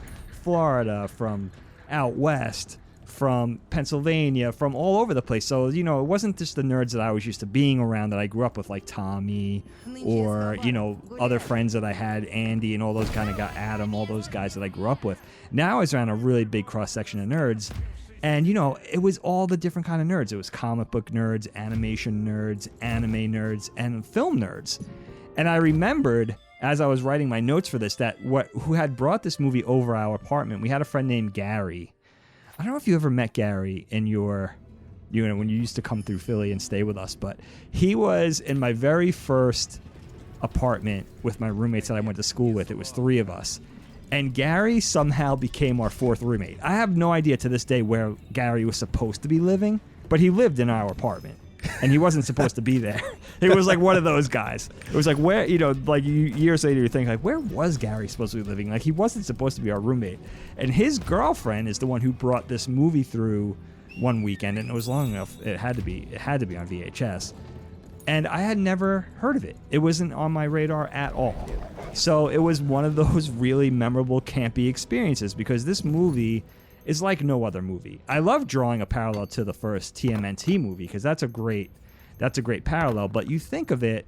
Florida, from out west, from Pennsylvania, from all over the place. So, you know, it wasn't just the nerds that I was used to being around that I grew up with, like Tommy or, you know, other friends that I had, Andy and all those kind of guys, Adam, all those guys that I grew up with. Now I was around a really big cross-section of nerds. And, you know, it was all the different kind of nerds. It was comic book nerds, animation nerds, anime nerds, and film nerds. And I remembered, as I was writing my notes for this, that who had brought this movie over our apartment, we had a friend named Gary. I don't know if you ever met Gary in your, you know, when you used to come through Philly and stay with us, but he was in my very first apartment with my roommates that I went to school with. It was 3 of us. And Gary somehow became our 4th roommate. I have no idea to this day where Gary was supposed to be living, but he lived in our apartment. And he wasn't supposed to be there. It was like one of those guys. It was like, where, you know, like years later you think, like, where was Gary supposed to be living? Like, he wasn't supposed to be our roommate. And his girlfriend is the one who brought this movie through one weekend, and it was long enough. It had to be on VHS. And I had never heard of it. It wasn't on my radar at all. So it was one of those really memorable, campy experiences, because this movie is like no other movie. I love drawing a parallel to the first TMNT movie, because that's a great parallel. But you think of it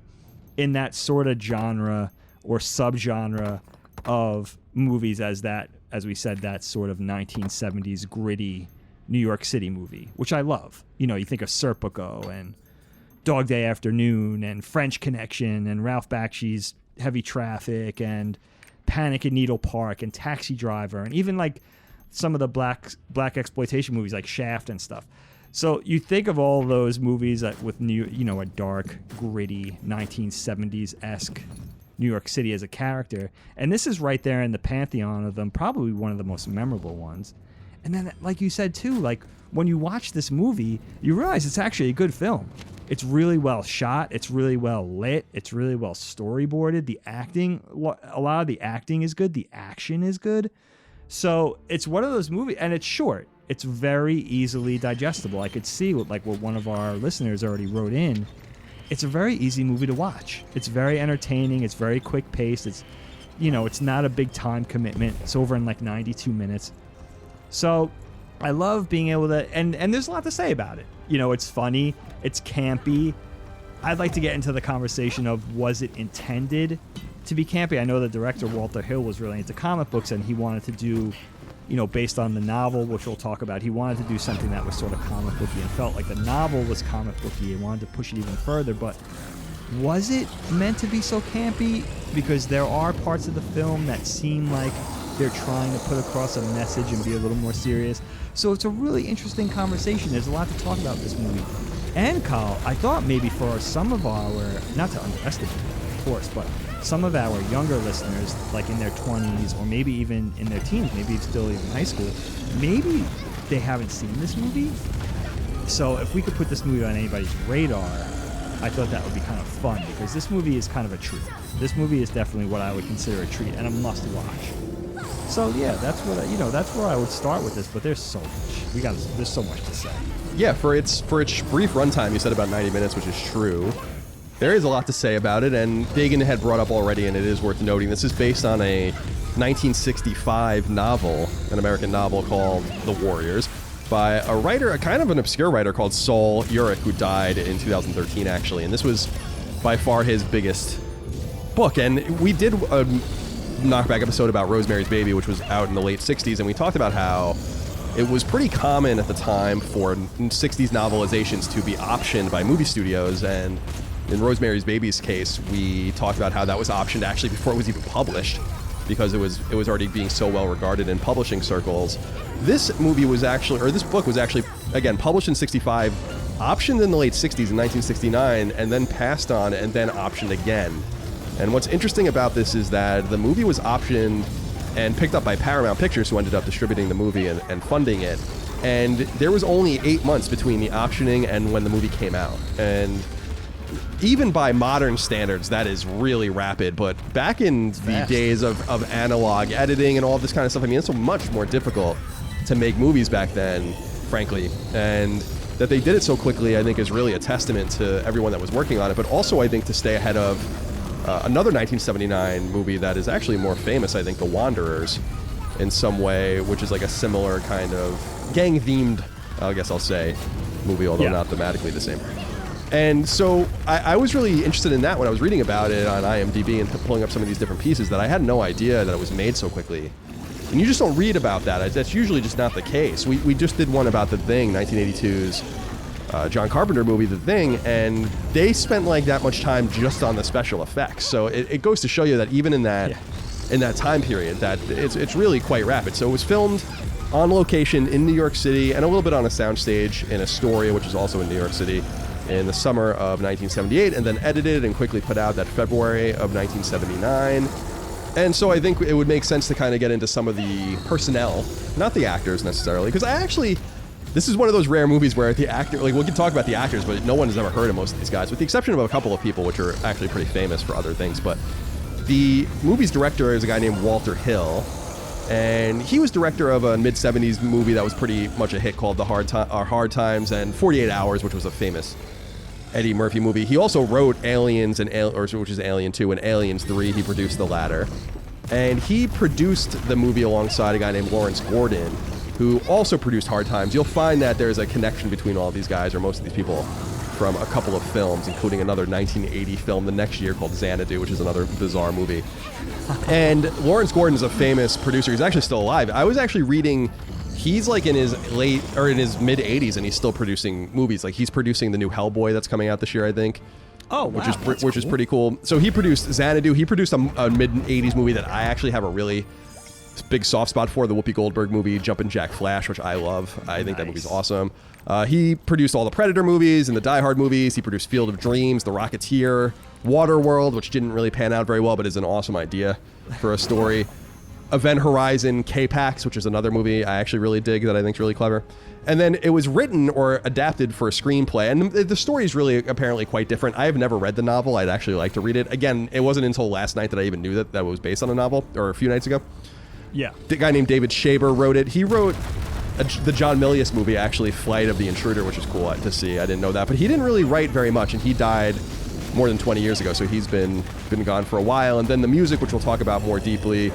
in that sort of genre or subgenre of movies as we said, that sort of 1970s gritty New York City movie, which I love. You know, you think of Serpico and Dog Day Afternoon and French Connection and Ralph Bakshi's Heavy Traffic and Panic at Needle Park and Taxi Driver, and even like some of the black exploitation movies like Shaft and stuff. So you think of all those movies that with a dark, gritty 1970s-esque New York City as a character, and this is right there in the pantheon of them, probably one of the most memorable ones. And then, like you said too, like when you watch this movie, you realize it's actually a good film. It's really well shot. It's really well lit. It's really well storyboarded. The acting, a lot of the acting is good. The action is good. So it's one of those movies, and it's short. It's very easily digestible. I could see what one of our listeners already wrote in. It's a very easy movie to watch. It's very entertaining. It's very quick paced. It's, you know, it's not a big time commitment. It's over in like 92 minutes. So I love being able to, and there's a lot to say about it. You know, it's funny. It's campy. I'd like to get into the conversation of, was it intended to be campy? I know the director, Walter Hill, was really into comic books, and he wanted to do, you know, based on the novel, which we'll talk about, he wanted to do something that was sort of comic booky and felt like the novel was comic booky and wanted to push it even further. But was it meant to be so campy? Because there are parts of the film that seem like they're trying to put across a message and be a little more serious. So it's a really interesting conversation. There's a lot to talk about this movie. And Kyle, I thought maybe for some of our, not to underestimate them, of course, but some of our younger listeners, like in their 20s or maybe even in their teens, maybe still even high school, maybe they haven't seen this movie. So if we could put this movie on anybody's radar, I thought that would be kind of fun, because this movie is kind of a treat. This movie is definitely what I would consider a treat and a must watch. So yeah, that's what that's where I would start with this. But there's so much. There's so much to say. Yeah, for its brief runtime, you said about 90 minutes, which is true. There is a lot to say about it, and Dagan had brought up already, and it is worth noting, this is based on a 1965 novel, an American novel called The Warriors, by a writer, a kind of an obscure writer called Saul Urich, who died in 2013, actually. And this was by far his biggest book. And we did a knockback episode about Rosemary's Baby, which was out in the late 60s, and we talked about how it was pretty common at the time for 60s novelizations to be optioned by movie studios. And in Rosemary's Baby's case, we talked about how that was optioned actually before it was even published, because it was already being so well regarded in publishing circles. This movie was actually, or this book was actually, again, published in 65, optioned in the late 60s in 1969, and then passed on and then optioned again. And what's interesting about this is that the movie was optioned and picked up by Paramount Pictures, who ended up distributing the movie and funding it. And there was only 8 months between the optioning and when the movie came out. And even by modern standards, that is really rapid. But back in the days of analog editing and all this kind of stuff, I mean, it's so much more difficult to make movies back then, frankly. And that they did it so quickly, I think, is really a testament to everyone that was working on it, but also I think to stay ahead of another 1979 movie that is actually more famous, I think, The Wanderers, in some way, which is like a similar kind of gang-themed, I guess I'll say, movie, although not thematically the same. And so I was really interested in that when I was reading about it on IMDb and pulling up some of these different pieces, that I had no idea that it was made so quickly. And you just don't read about that. That's usually just not the case. We just did one about The Thing, 1982's John Carpenter movie, The Thing, and they spent like that much time just on the special effects. So it goes to show you that even in that time period, that it's really quite rapid. So it was filmed on location in New York City and a little bit on a soundstage in Astoria, which is also in New York City, in the summer of 1978, and then edited and quickly put out that February of 1979. And so I think it would make sense to kind of get into some of the personnel, not the actors necessarily, because this is one of those rare movies where the actor, like, we can talk about the actors, but no one has ever heard of most of these guys, with the exception of a couple of people, which are actually pretty famous for other things. But the movie's director is a guy named Walter Hill, and he was director of a mid-70s movie that was pretty much a hit called Hard Times, and 48 Hours, which was a famous Eddie Murphy movie. He also wrote Aliens, which is Alien 2, and Aliens 3. He produced the latter. And he produced the movie alongside a guy named Lawrence Gordon, who also produced Hard Times. You'll find that there's a connection between all of these guys, or most of these people, from a couple of films, including another 1980 film the next year called Xanadu, which is another bizarre movie. And Lawrence Gordon is a famous producer. He's actually still alive. I was actually reading... He's like in his mid 80s, and he's still producing movies. Like, he's producing the new Hellboy that's coming out this year, I think. Oh, wow, which is pretty cool. So he produced Xanadu. He produced a mid 80s movie that I actually have a really big soft spot for, the Whoopi Goldberg movie Jumpin' Jack Flash, which I love. I think that movie's awesome. He produced all the Predator movies and the Die Hard movies. He produced Field of Dreams, The Rocketeer, Waterworld, which didn't really pan out very well, but is an awesome idea for a story. Event Horizon, K-Pax, which is another movie I actually really dig that I think is really clever. And then it was written or adapted for a screenplay, and the story is really apparently quite different. I have never read the novel. I'd actually like to read it. Again, it wasn't until last night that I even knew that it was based on a novel, or a few nights ago. Yeah. The guy named David Shaber wrote it. He wrote the John Milius movie, actually, Flight of the Intruder, which is cool to see. I didn't know that. But he didn't really write very much, and he died more than 20 years ago, so he's been gone for a while. And then the music, which we'll talk about more deeply,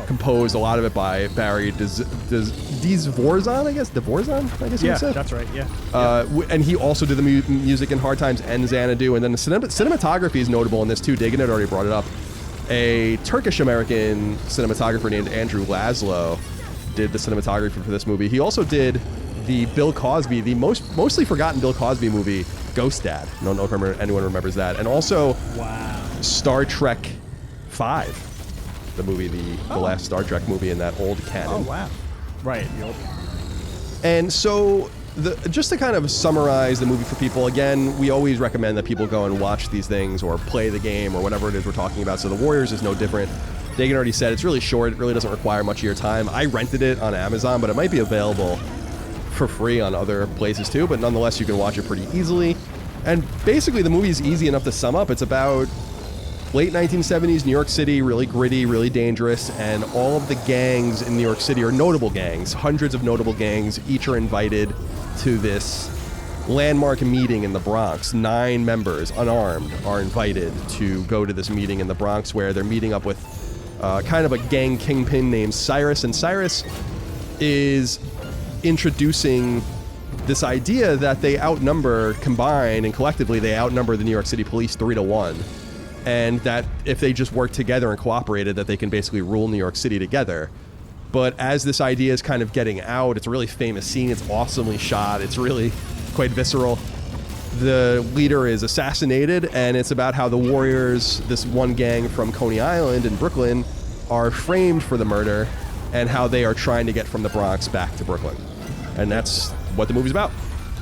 composed, a lot of it by Barry Dvorzan, I guess? Dvorzan, I guess you would say? Yeah, that's right, yeah. And he also did the music in Hard Times and Xanadu. And then the cinematography is notable in this, too. Dagan had already brought it up. A Turkish-American cinematographer named Andrew Laszlo did the cinematography for this movie. He also did the Bill Cosby, the mostly forgotten Bill Cosby movie, Ghost Dad. I don't know if anyone remembers that. And also Star Trek V. The movie, the last Star Trek movie in that old canon. Oh, wow. Right. And so, just to kind of summarize the movie for people, again, we always recommend that people go and watch these things or play the game or whatever it is we're talking about. So The Warriors is no different. Dagan already said it's really short. It really doesn't require much of your time. I rented it on Amazon, but it might be available for free on other places too. But nonetheless, you can watch it pretty easily. And basically, the movie is easy enough to sum up. It's about late 1970s New York City, really gritty, really dangerous, and all of the gangs in New York City are notable gangs, hundreds of notable gangs. Each are invited to this landmark meeting in the Bronx. 9 members, unarmed, are invited to go to this meeting in the Bronx, where they're meeting up with kind of a gang kingpin named Cyrus. And Cyrus is introducing this idea that they outnumber, combined and collectively, they outnumber the New York City police 3-1. And that if they just work together and cooperated, that they can basically rule New York City together. But as this idea is kind of getting out, it's a really famous scene. It's awesomely shot. It's really quite visceral. The leader is assassinated, and it's about how the Warriors, this one gang from Coney Island in Brooklyn, are framed for the murder, and how they are trying to get from the Bronx back to Brooklyn. And that's what the movie's about.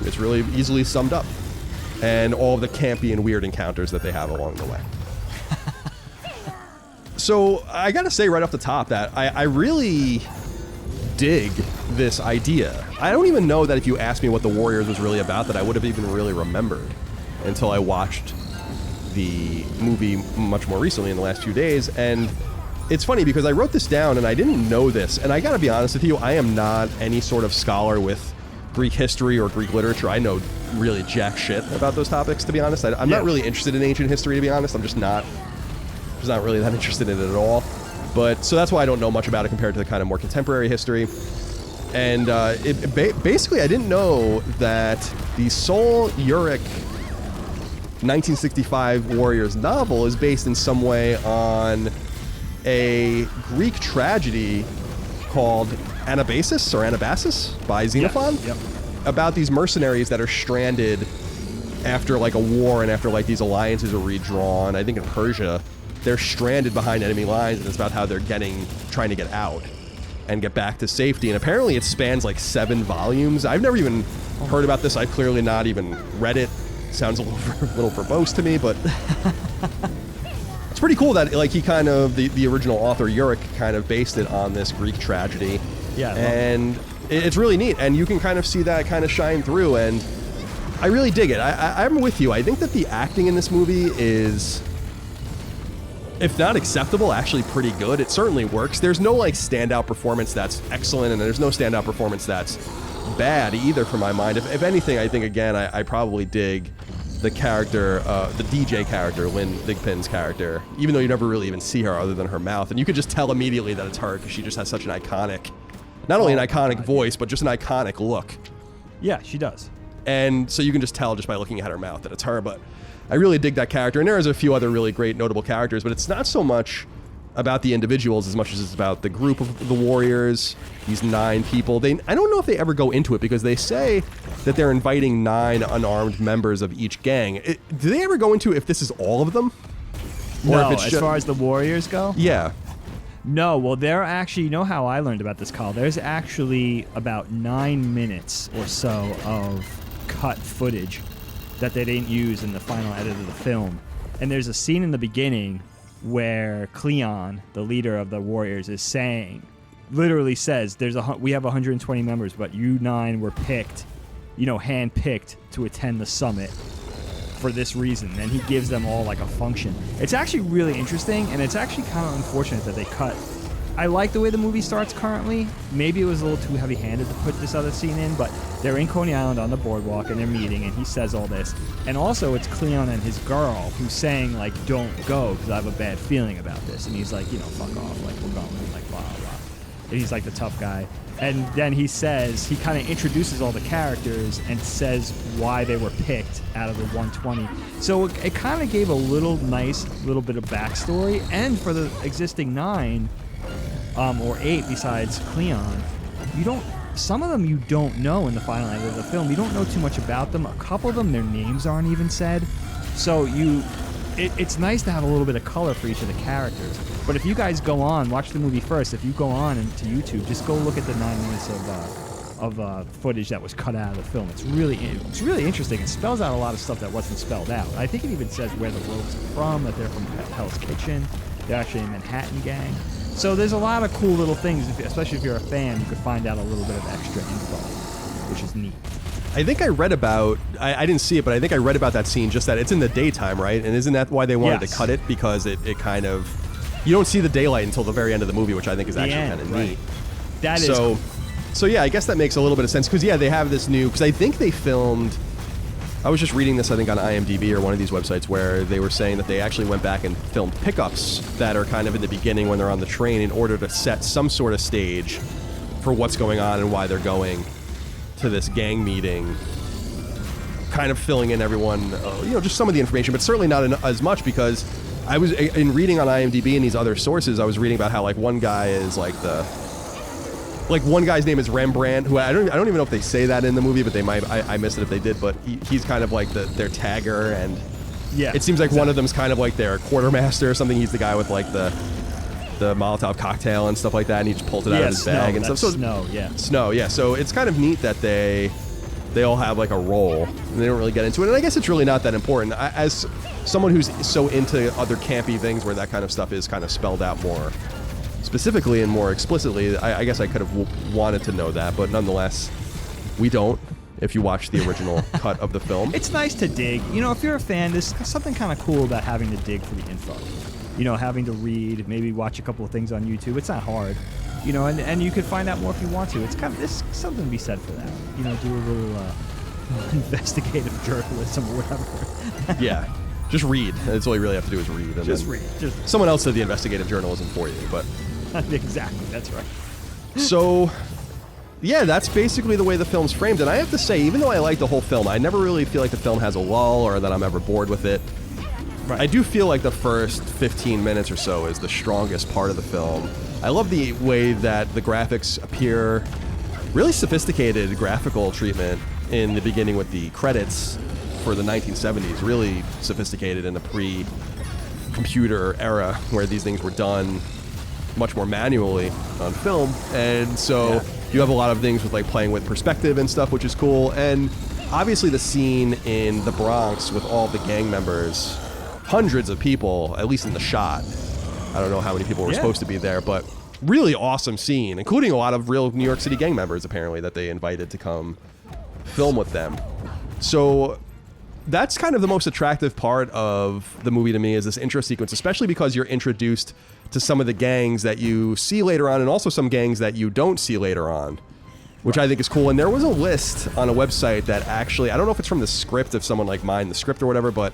It's really easily summed up. And all of the campy and weird encounters that they have along the way. So I gotta say right off the top that I really dig this idea. I don't even know that if you asked me what The Warriors was really about, that I would have even really remembered until I watched the movie much more recently in the last few days. And it's funny because I wrote this down and I didn't know this. And I gotta be honest with you, I am not any sort of scholar with Greek history or Greek literature. I know really jack shit about those topics, to be honest. I'm not really interested in ancient history, to be honest. I'm just not really that interested in it at all. But so that's why I don't know much about it compared to the kind of more contemporary history. And basically, I didn't know that the Sol Uric 1965 Warriors novel is based in some way on a Greek tragedy called Anabasis by Xenophon. Yep. About these mercenaries that are stranded after like a war and after like these alliances are redrawn. I think in Persia, they're stranded behind enemy lines, and it's about how they're trying to get out and get back to safety. And apparently it spans like 7 volumes. I've never even heard about this. I've clearly not even read it. Sounds a little verbose to me, but it's pretty cool that like he kind of the original author Uric kind of based it on this Greek tragedy. Yeah, and it's really neat, and you can kind of see that kind of shine through, and I really dig it. I'm with you. I think that the acting in this movie is, if not acceptable, actually pretty good. It certainly works. There's no like standout performance that's excellent, and there's no standout performance that's bad either for my mind. If anything, I think again I probably dig the character, the DJ character, Lynn Thigpen's character, even though you never really even see her other than her mouth, and you could just tell immediately that it's her because she just has such an iconic, not only an iconic voice, but just an iconic look. Yeah, she does. And so you can just tell just by looking at her mouth that it's her. But I really dig that character, and there's a few other really great notable characters, but it's not so much about the individuals as much as it's about the group of the warriors, these 9 people. I don't know if they ever go into it because they say that they're inviting 9 unarmed members of each gang. Do they ever go into if this is all of them? No, as far as the warriors go? Yeah. No, well, they're actually, you know how I learned about this, Kyle? There's actually about 9 minutes or so of cut footage that they didn't use in the final edit of the film. And there's a scene in the beginning where Cleon, the leader of the warriors, is saying, literally says, we have 120 members, but you 9 were picked, hand-picked to attend the summit for this reason. And he gives them all like a function. It's actually really interesting, and it's actually kind of unfortunate that they cut. I like the way the movie starts currently. Maybe it was a little too heavy-handed to put this other scene in, but they're in Coney Island on the boardwalk, and they're meeting, and he says all this. And also, it's Cleon and his girl who's saying, like, don't go, because I have a bad feeling about this. And he's like, fuck off, like, we're going, like, blah, blah. And he's like the tough guy. And then he kind of introduces all the characters and says why they were picked out of the 120. So it kind of gave a nice little bit of backstory. And for the existing 9, or 8 besides Cleon, some of them you don't know in the final edit of the film. You don't know too much about them. A couple of them, their names aren't even said. So it's nice to have a little bit of color for each of the characters. But if you guys go on, watch the movie first. If you go on into YouTube, just go look at the 9 minutes of footage that was cut out of the film. It's really interesting. It spells out a lot of stuff that wasn't spelled out. I think it even says where the Rogues are from, that they're from Hell's Kitchen. They're actually a Manhattan gang. So there's a lot of cool little things, especially if you're a fan, you could find out a little bit of extra info, which is neat. I think I read about, I didn't see it, but I think I read about that scene, just that it's in the daytime, right? And isn't that why they wanted to cut it? Because it kind of, you don't see the daylight until the very end of the movie, which I think is actually kind of neat. That is cool. So yeah, I guess that makes a little bit of sense, because they have this new, because I think they filmed, I was just reading this, I think, on IMDb or one of these websites where they were saying that they actually went back and filmed pickups that are kind of in the beginning when they're on the train in order to set some sort of stage for what's going on and why they're going to this gang meeting, kind of filling in everyone, just some of the information, but certainly not as much, because I was, in reading on IMDb and these other sources, I was reading about how, like, one guy is, one guy's name is Rembrandt, who I don't even know if they say that in the movie, but they might. I missed it if they did. But he's kind of like their tagger, and it seems like one of them's kind of like their quartermaster or something. He's the guy with like the Molotov cocktail and stuff like that, and he just pulls it out of his bag and stuff. So Snow, yeah. So it's kind of neat that they all have like a role, and they don't really get into it. And I guess it's really not that important. As someone who's so into other campy things where that kind of stuff is kind of spelled out more specifically and more explicitly, I guess I could have wanted to know that, but nonetheless, we don't. If you watch the original cut of the film, it's nice to dig. If you're a fan, there's something kind of cool about having to dig for the info. Having to read, maybe watch a couple of things on YouTube. It's not hard. You know, and you could find out more if you want to. It's kind of, there's something to be said for that. You know, do a little investigative journalism or whatever. Yeah. Just read. That's all you really have to do is read. And Just then read. Just someone else did the investigative journalism for you, but exactly. That's right. so yeah, that's basically the way the film's framed. And I have to say, even though I like the whole film, I never really feel like the film has a lull or that I'm ever bored with it. Right. I do feel like the first 15 minutes or so is the strongest part of the film. I love the way that the graphics appear, really sophisticated graphical treatment in the beginning with the credits for the 1970s, really sophisticated in the pre-computer era where these things were done much more manually on film. And so you have a lot of things with like playing with perspective and stuff, which is cool. And obviously the scene in the Bronx with all the gang members, hundreds of people, at least in the shot. I don't know how many people were supposed to be there, but really awesome scene, including a lot of real New York City gang members, apparently, that they invited to come film with them. So that's kind of the most attractive part of the movie to me, is this intro sequence, especially because you're introduced to some of the gangs that you see later on and also some gangs that you don't see later on, which I think is cool. And there was a list on a website that actually, I don't know if it's from the script, if someone like mined the script or whatever, but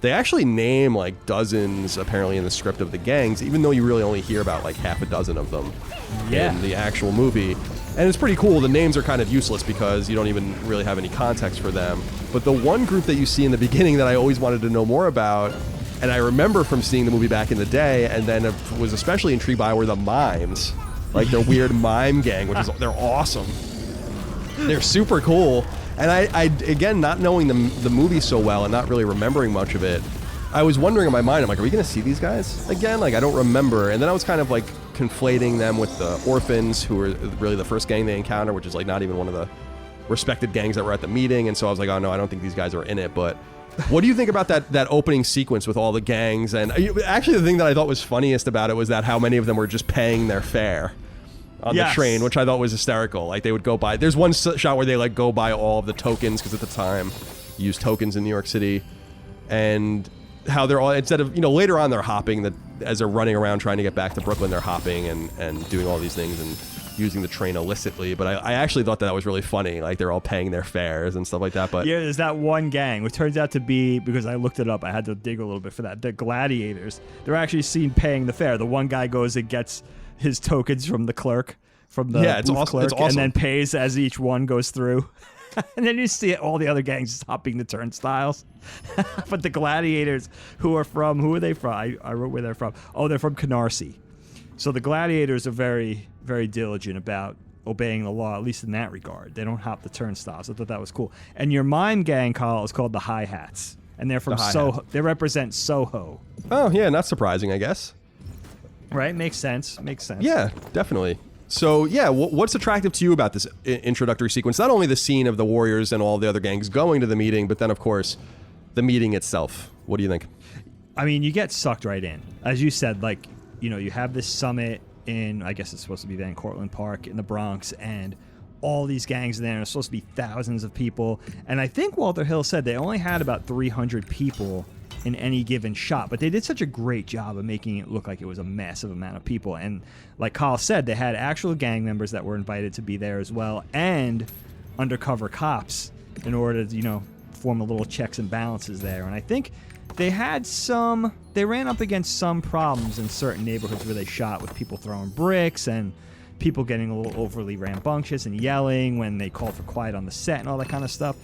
they actually name like dozens apparently in the script of the gangs, even though you really only hear about like half a dozen of them in the actual movie. And it's pretty cool. The names are kind of useless because you don't even really have any context for them. But the one group that you see in the beginning that I always wanted to know more about, and I remember from seeing the movie back in the day, and then was especially intrigued by, were the mimes. Like their weird mime gang, which is, they're awesome. They're super cool. And I again, not knowing the movie so well and not really remembering much of it, I was wondering in my mind, I'm like, are we going to see these guys again? Like, I don't remember. And then I was kind of like conflating them with the orphans, who were really the first gang they encounter, which is like not even one of the respected gangs that were at the meeting. And so I was like, oh no, I don't think these guys are in it. But what do you think about that opening sequence with all the gangs? And actually, the thing that I thought was funniest about it was that how many of them were just paying their fare on the train, which I thought was hysterical. Like they would go buy, there's one shot where they like go buy all of the tokens, because at the time you used tokens in New York City, and how they're all, instead of, later on they're hopping, as they're running around trying to get back to Brooklyn, they're hopping and doing all these things and using the train illicitly. But I actually thought that was really funny. Like they're all paying their fares and stuff like that. But yeah, there's that one gang, which turns out to be, because I looked it up, I had to dig a little bit for that, the Gladiators. They're actually seen paying the fare. The one guy goes and gets his tokens from the clerk, from the booth clerk, and then pays as each one goes through. And then you see all the other gangs just hopping the turnstiles. But the Gladiators, who are they from? I wrote where they're from. Oh, they're from Canarsie. So the Gladiators are very, very diligent about obeying the law, at least in that regard. They don't hop the turnstiles. I thought that was cool. And your mime gang, Kyle, is called the Hi-Hats. And they're from Soho. They represent Soho. Oh, yeah, not surprising, I guess. Right? Makes sense. Yeah, definitely. So, yeah, what's attractive to you about this introductory sequence? Not only the scene of the Warriors and all the other gangs going to the meeting, but then, of course, the meeting itself. What do you think? I mean, you get sucked right in. As you said, like, you have this summit in, I guess it's supposed to be Van Cortlandt Park in the Bronx, and all these gangs there, and it's supposed to be thousands of people. And I think Walter Hill said they only had about 300 people in any given shot, but they did such a great job of making it look like it was a massive amount of people. And like Kyle said, they had actual gang members that were invited to be there as well, and undercover cops in order to, form a little checks and balances there. And I think they ran up against some problems in certain neighborhoods where they shot, with people throwing bricks and people getting a little overly rambunctious and yelling when they called for quiet on the set and all that kind of stuff.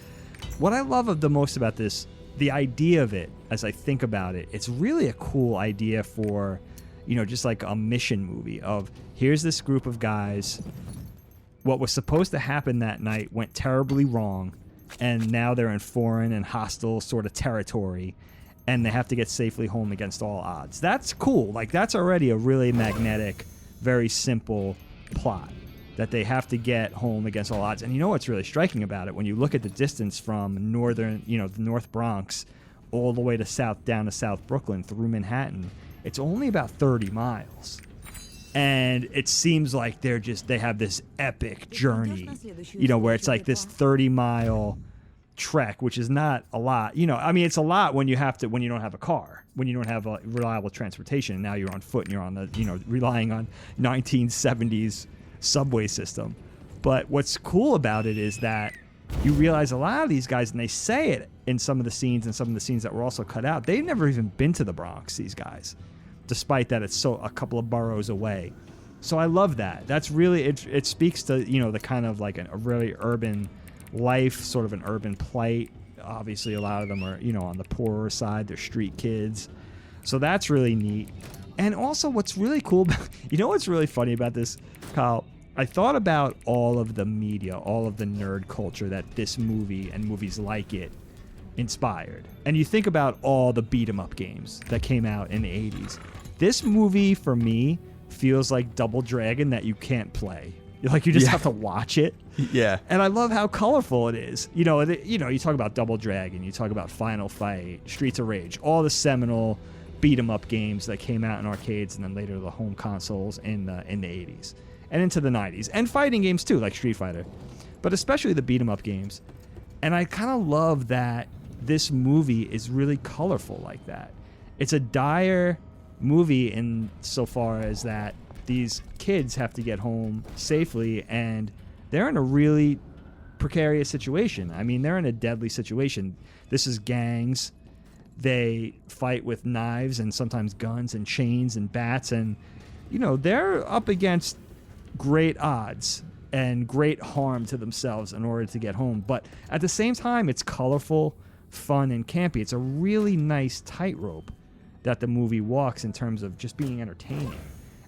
What I love the most about this, the idea of it, as I think about it, it's really a cool idea for, just like a mission movie of, here's this group of guys, what was supposed to happen that night went terribly wrong, and now they're in foreign and hostile sort of territory, and they have to get safely home against all odds. That's cool. Like, that's already a really magnetic, very simple plot, that they have to get home against all odds. And what's really striking about it, when you look at the distance from northern, the North Bronx all the way to down to South Brooklyn through Manhattan, it's only about 30 miles. And it seems like they have this epic journey, where it's like this 30-mile trek, which is not a lot. I mean, it's a lot when you don't have a car, when you don't have a reliable transportation. And now you're on foot and you're on relying on 1970s subway system. But what's cool about it is that you realize a lot of these guys, and they say it in some of the scenes that were also cut out, they've never even been to the Bronx, these guys, despite that it's a couple of boroughs away. So I love that. That's really, it speaks to, the kind of like a really urban life, sort of an urban plight. Obviously, a lot of them are, on the poorer side. They're street kids. So that's really neat. And also what's really cool, what's really funny about this, Kyle? I thought about all of the media, all of the nerd culture that this movie and movies like it inspired. And you think about all the beat-em-up games that came out in the 80s. This movie, for me, feels like Double Dragon that you can't play. Like, you just have to watch it. Yeah. And I love how colorful it is. You talk about Double Dragon, you talk about Final Fight, Streets of Rage, all the seminal beat-em-up games that came out in arcades and then later the home consoles in the 80s. And into the 90s. And fighting games, too, like Street Fighter. But especially the beat-em-up games. And I kind of love that this movie is really colorful like that. It's a dire movie in so far as that these kids have to get home safely, and they're in a really precarious situation. I mean, they're in a deadly situation. This is gangs. They fight with knives and sometimes guns and chains and bats. And, they're up against great odds and great harm to themselves in order to get home. But at the same time, it's colorful, fun, and campy. It's a really nice tightrope that the movie walks in terms of just being entertaining.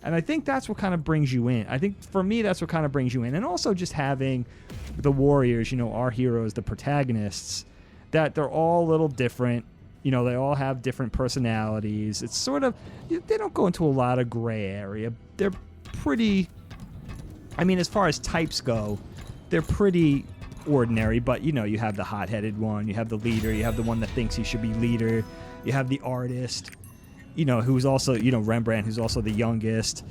And I think that's what kind of brings you in. I think for me, that's what kind of brings you in. And also just having the warriors, our heroes, the protagonists, that they're all a little different. They all have different personalities. It's sort of, they don't go into a lot of gray area. They're pretty, as far as types go, they're pretty ordinary. But, you have the hot-headed one. You have the leader. You have the one that thinks he should be leader. You have the artist, who's also, Rembrandt, who's also the youngest.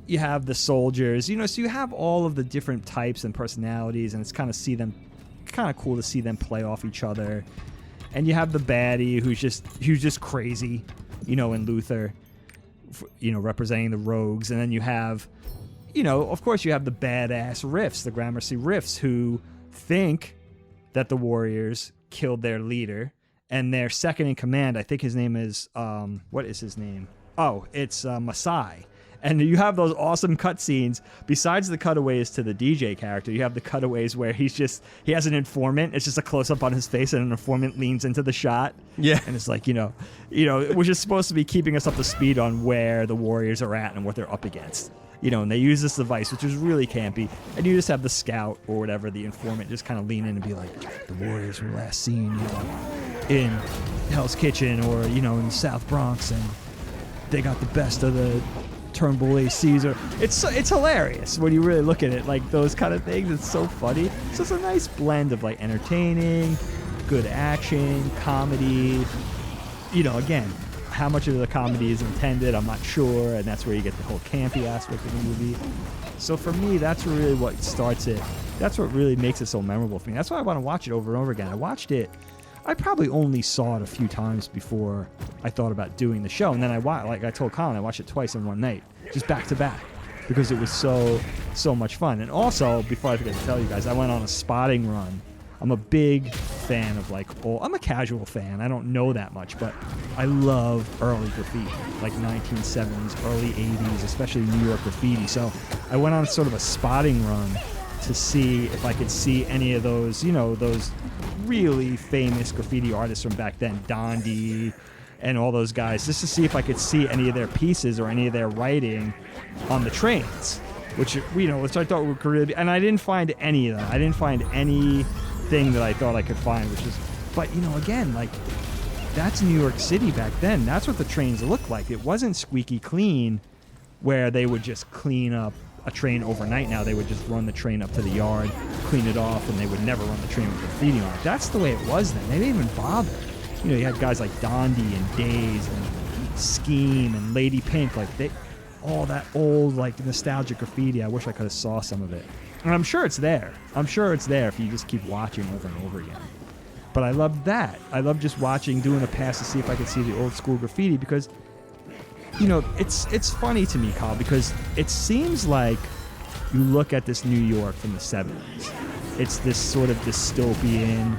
You have the soldiers, so you have all of the different types and personalities, and it's kind of cool to see them play off each other. And you have the baddie who's just crazy, in Luther, representing the rogues. And then you have, of course you have the badass Riffs, the Gramercy Riffs, who think that the warriors killed their leader. And their second in command, I think his name is, what is his name? Oh, it's Masai. And you have those awesome cutscenes. Besides the cutaways to the DJ character, you have the cutaways where he has an informant. It's just a close-up on his face, and an informant leans into the shot. Yeah. And it's like, which is supposed to be keeping us up to speed on where the warriors are at and what they're up against. And they use this device, which is really campy. And you just have the scout or whatever, the informant, just kind of lean in and be like, the warriors were last seen, in Hell's Kitchen or, in the South Bronx, and they got the best of the Turnbull ACs. Or it's hilarious when you really look at it, like those kind of things. It's so funny. So it's a nice blend of like entertaining, good action, comedy. Again, how much of the comedy is intended, I'm not sure, and that's where you get the whole campy aspect of the movie. So for me, that's really what starts it. That's what really makes it so memorable for me. That's why I want to watch it over and over again. I probably only saw it a few times before I thought about doing the show, and then like I told Colin, I watched it twice in one night, just back to back, because it was so much fun. And also, before I forget to tell you guys, I went on a spotting run. I'm a big fan of I'm a casual fan. I don't know that much, but I love early graffiti, like 1970s, early 80s, especially New York graffiti. So I went on sort of a spotting run to see if I could see any of those, those really famous graffiti artists from back then, Dondi and all those guys, just to see if I could see any of their pieces or any of their writing on the trains, which I thought were really, and I didn't find any of that. I didn't find anything that I thought I could find, but again, like, that's New York City back then. That's what the trains looked like. It wasn't squeaky clean where they would just clean up a train overnight. Now they would just run the train up to the yard, clean it off, and they would never run the train with graffiti on it. That's the way it was then. They didn't even bother. You had guys like Dondi and Days and Scheme and Lady Pink, all that old, nostalgic graffiti. I wish I could have saw some of it. And I'm sure it's there. I'm sure it's there if you just keep watching over and over again. But I love that. I love just doing a pass to see if I could see the old school graffiti because, it's funny to me, Kyle, because it seems like you look at this New York from the 70s. It's this sort of dystopian,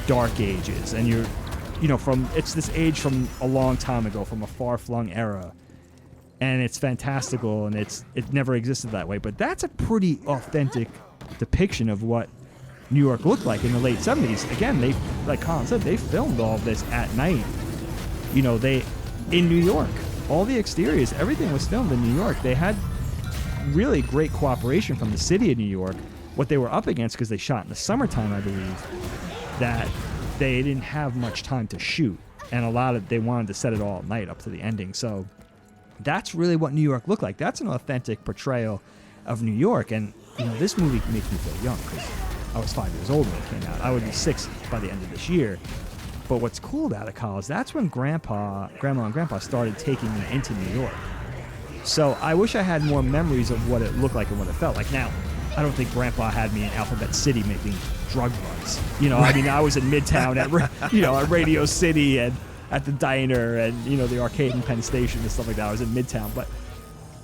dark ages, and it's this age from a long time ago, from a far-flung era, and it's fantastical, and it never existed that way. But that's a pretty authentic depiction of what New York looked like in the late 70s. Again, like Colin said, they filmed all of this at night. In New York, all the exteriors, everything was filmed in New York. They had really great cooperation from the city of New York. What they were up against, because they shot in the summertime, I believe, that they didn't have much time to shoot, and they wanted to set it all at night up to the ending. So that's really what New York looked like. That's an authentic portrayal of New York. And this movie makes me feel young because I was 5 years old when it came out. I would be 6 by the end of this year. But what's cool about it, Kyle, is that's when Grandma and Grandpa started taking me into New York. So I wish I had more memories of what it looked like and what it felt like. Now, I don't think Grandpa had me in Alphabet City making drug runs. I mean, I was in Midtown at Radio City and at the diner and, the arcade in Penn Station and stuff like that. I was in Midtown. But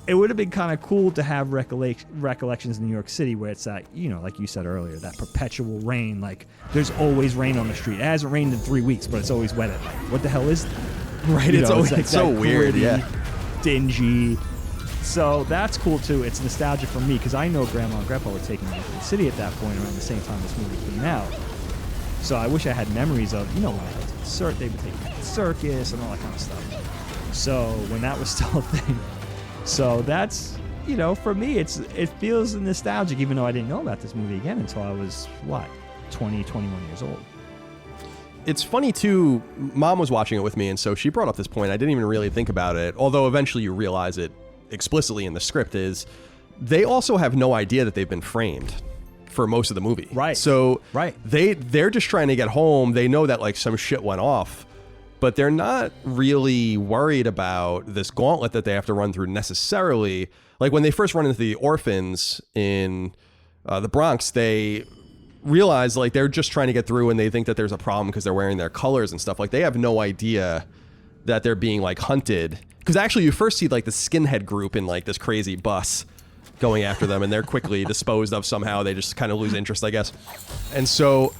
it would have been kind of cool to have recollections in New York City where it's that, like you said earlier, that perpetual rain. Like, there's always rain on the street. It hasn't rained in 3 weeks, but it's always wet at night. What the hell is that? Right, it's so weird, gritty, dingy. So that's cool too. It's nostalgic for me because I know Grandma and Grandpa were taking me to the city at that point around the same time this movie came out. So I wish I had memories of, when I was at they would take me to the circus and all that kind of stuff. So when that was still a thing. So that's, for me, it feels nostalgic, even though I didn't know about this movie again until I was, 20, 21 years old. It's funny, too, Mom was watching it with me, and so she brought up this point. I didn't even really think about it, although eventually you realize it explicitly in the script, is they also have no idea that they've been framed for most of the movie. Right. So right. They're just trying to get home. They know that, some shit went off, but they're not really worried about this gauntlet that they have to run through necessarily. Like, when they first run into the orphans in the Bronx, they realize, they're just trying to get through, and they think that there's a problem because they're wearing their colors and stuff. They have no idea that they're being, hunted. Because actually, you first see, the skinhead group in, this crazy bus going after them, and they're quickly disposed of somehow. They just kind of lose interest, I guess. And so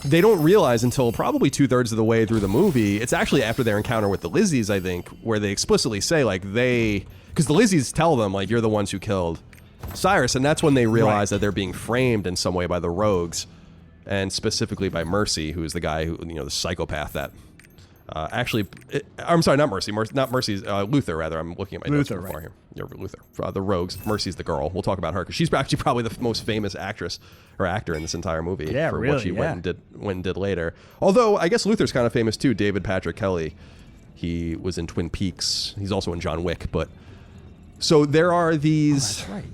they don't realize until probably 2/3 of the way through the movie, it's actually after their encounter with the Lizzies, I think, where they explicitly say, because the Lizzies tell them, you're the ones who killed Cyrus, and that's when they realize that they're being framed in some way by the rogues, and specifically by Mercy, who is the guy who, the psychopath that I'm sorry, not Mercy. Not Mercy's Luther, rather. I'm looking at my notes before here. Yeah, Luther. The rogues. Mercy's the girl. We'll talk about her because she's actually probably the most famous actress or actor in this entire movie for what she went and did later. Although I guess Luther's kind of famous too. David Patrick Kelly. He was in Twin Peaks. He's also in John Wick. But so there are these. Oh, that's right.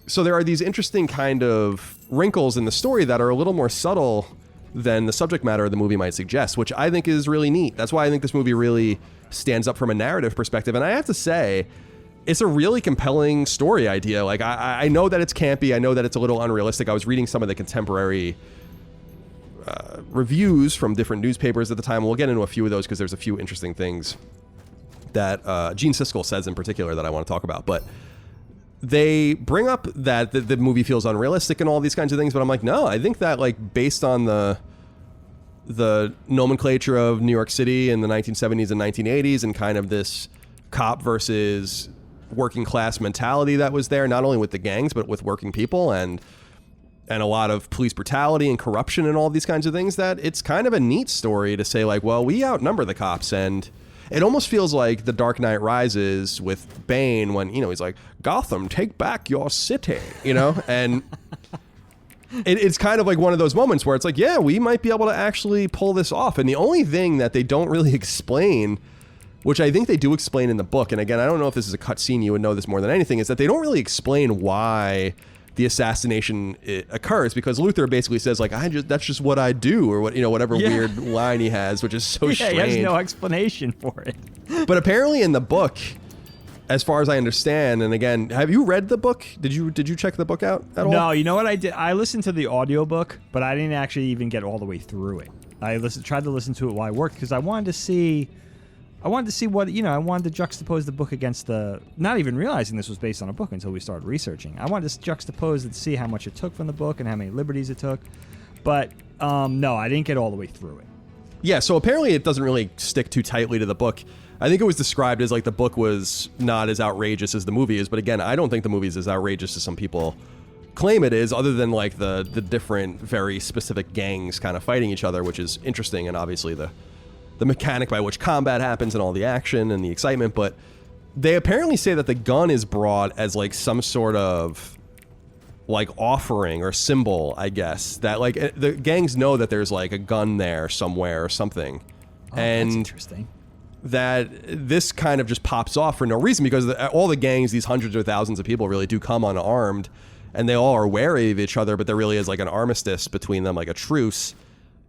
So there are these interesting kind of wrinkles in the story that are a little more subtle than the subject matter of the movie might suggest, which I think is really neat. That's why I think this movie really stands up from a narrative perspective. And I have to say, it's a really compelling story idea. I know that it's campy. I know that it's a little unrealistic. I was reading some of the contemporary reviews from different newspapers at the time. We'll get into a few of those because there's a few interesting things that Gene Siskel says in particular that I want to talk about. But they bring up that the movie feels unrealistic and all these kinds of things, but I'm like, no, I think that based on the nomenclature of New York City in the 1970s and 1980s and kind of this cop versus working class mentality that was there, not only with the gangs, but with working people and a lot of police brutality and corruption and all these kinds of things, that it's kind of a neat story to say well, we outnumber the cops. And it almost feels like The Dark Knight Rises with Bane when, he's like, Gotham, take back your city, and it's kind of like one of those moments where it's like, yeah, we might be able to actually pull this off. And the only thing that they don't really explain, which I think they do explain in the book, and again, I don't know if this is a cut scene, you would know this more than anything, is that they don't really explain why the assassination occurs, because Luther basically says that's just what I do, or whatever weird line he has, which is so strange. He has no explanation for it. But apparently in the book, as far as I understand, and again, have you read the book? Did you check the book out at all? No, you know what I did? I listened to the audiobook, but I didn't actually even get all the way through it. I tried to listen to it while I worked because I wanted to see what, I wanted to juxtapose the book against not even realizing this was based on a book until we started researching. I wanted to juxtapose it to see how much it took from the book and how many liberties it took. But no, I didn't get all the way through it. Yeah, so apparently it doesn't really stick too tightly to the book. I think it was described as like the book was not as outrageous as the movie is, but again, I don't think the movie is as outrageous as some people claim it is, other than like the different, very specific gangs kind of fighting each other, which is interesting, and obviously the mechanic by which combat happens and all the action and the excitement. But they apparently say that the gun is brought as like some sort of like offering or symbol, I guess, that like the gangs know that there's like a gun there somewhere or something. Oh, and that's interesting. That this kind of just pops off for no reason, because all the gangs, these hundreds or thousands of people, really do come unarmed, and they all are wary of each other, but there really is like an armistice between them, like a truce.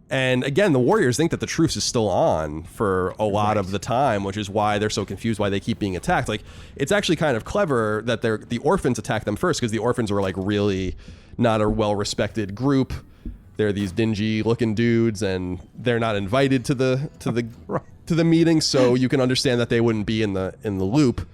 And again, the Warriors think that the truce is still on for a lot of the time, which is why they're so confused why they keep being attacked. Like, it's actually kind of clever that the orphans attack them first, because the orphans were like really not a well-respected group. They're these dingy looking dudes, and they're not invited to the meeting, so you can understand that they wouldn't be in the loop,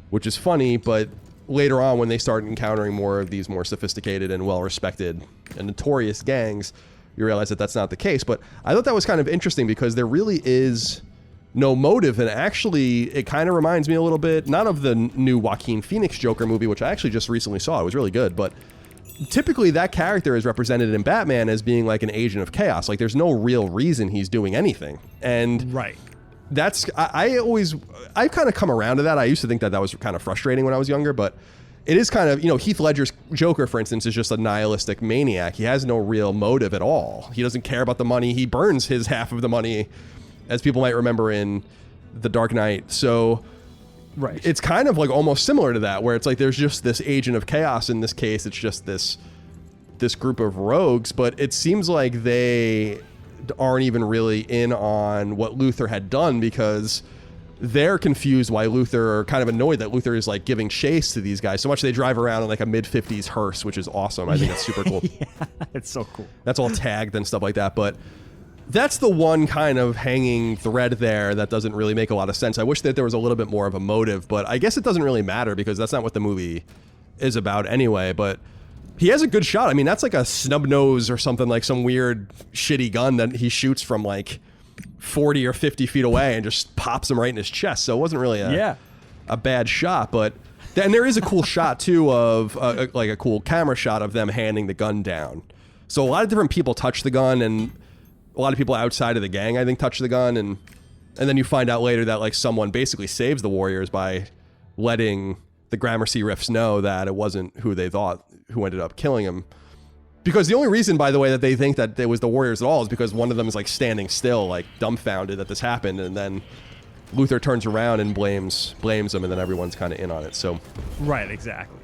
which is funny. But later on, when they start encountering more of these more sophisticated and well-respected and notorious gangs, you realize that that's not the case. But I thought that was kind of interesting, because there really is no motive, and actually it kind of reminds me a little bit, not of the new Joaquin Phoenix Joker movie, which I actually just recently saw. It was really good, but typically that character is represented in Batman as being like an agent of chaos. Like, there's no real reason he's doing anything. And right. That's, I've kind of come around to that. I used to think that was kind of frustrating when I was younger, but it is kind of, Heath Ledger's Joker, for instance, is just a nihilistic maniac. He has no real motive at all. He doesn't care about the money. He burns his half of the money, as people might remember in The Dark Knight. So right, it's kind of like almost similar to that, where it's like there's just this agent of chaos. In this case, it's just this group of rogues, but it seems like they aren't even really in on what Luthor had done, because they're confused why Luthor, are kind of annoyed that Luthor is like giving chase to these guys so much. They drive around in like a mid-50s hearse, which is awesome. I think that's super cool. Yeah, it's so cool. That's all tagged and stuff like that. But that's the one kind of hanging thread there that doesn't really make a lot of sense. I wish that there was a little bit more of a motive, but I guess it doesn't really matter, because that's not what the movie is about anyway. But he has a good shot. I mean, that's like a snub nose or something, like some weird shitty gun that he shoots from like 40 or 50 feet away and just pops him right in his chest. So it wasn't really a bad shot. But then there is a cool shot too of like a cool camera shot of them handing the gun down. So a lot of different people touch the gun, and a lot of people outside of the gang, I think, touch the gun. And then you find out later that like someone basically saves the Warriors by letting the Gramercy riffs know that it wasn't who they thought who ended up killing him. Because the only reason, by the way, that they think that it was the Warriors at all is because one of them is like standing still, like dumbfounded that this happened, and then Luthor turns around and blames them, and then everyone's kind of in on it. So right, exactly,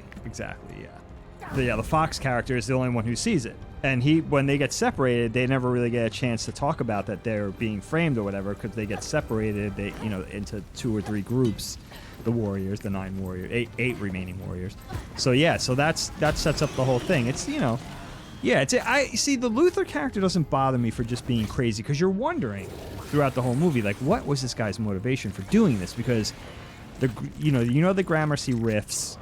yeah. The Fox character is the only one who sees it, and when they get separated, they never really get a chance to talk about that they're being framed or whatever, because they get separated, into 2 or 3 groups. The Warriors, the 9 Warriors, 8 remaining Warriors. So yeah, that sets up the whole thing. It's I see the Luthor character doesn't bother me for just being crazy, because you're wondering throughout the whole movie, like, what was this guy's motivation for doing this? Because the Gramercy Riffs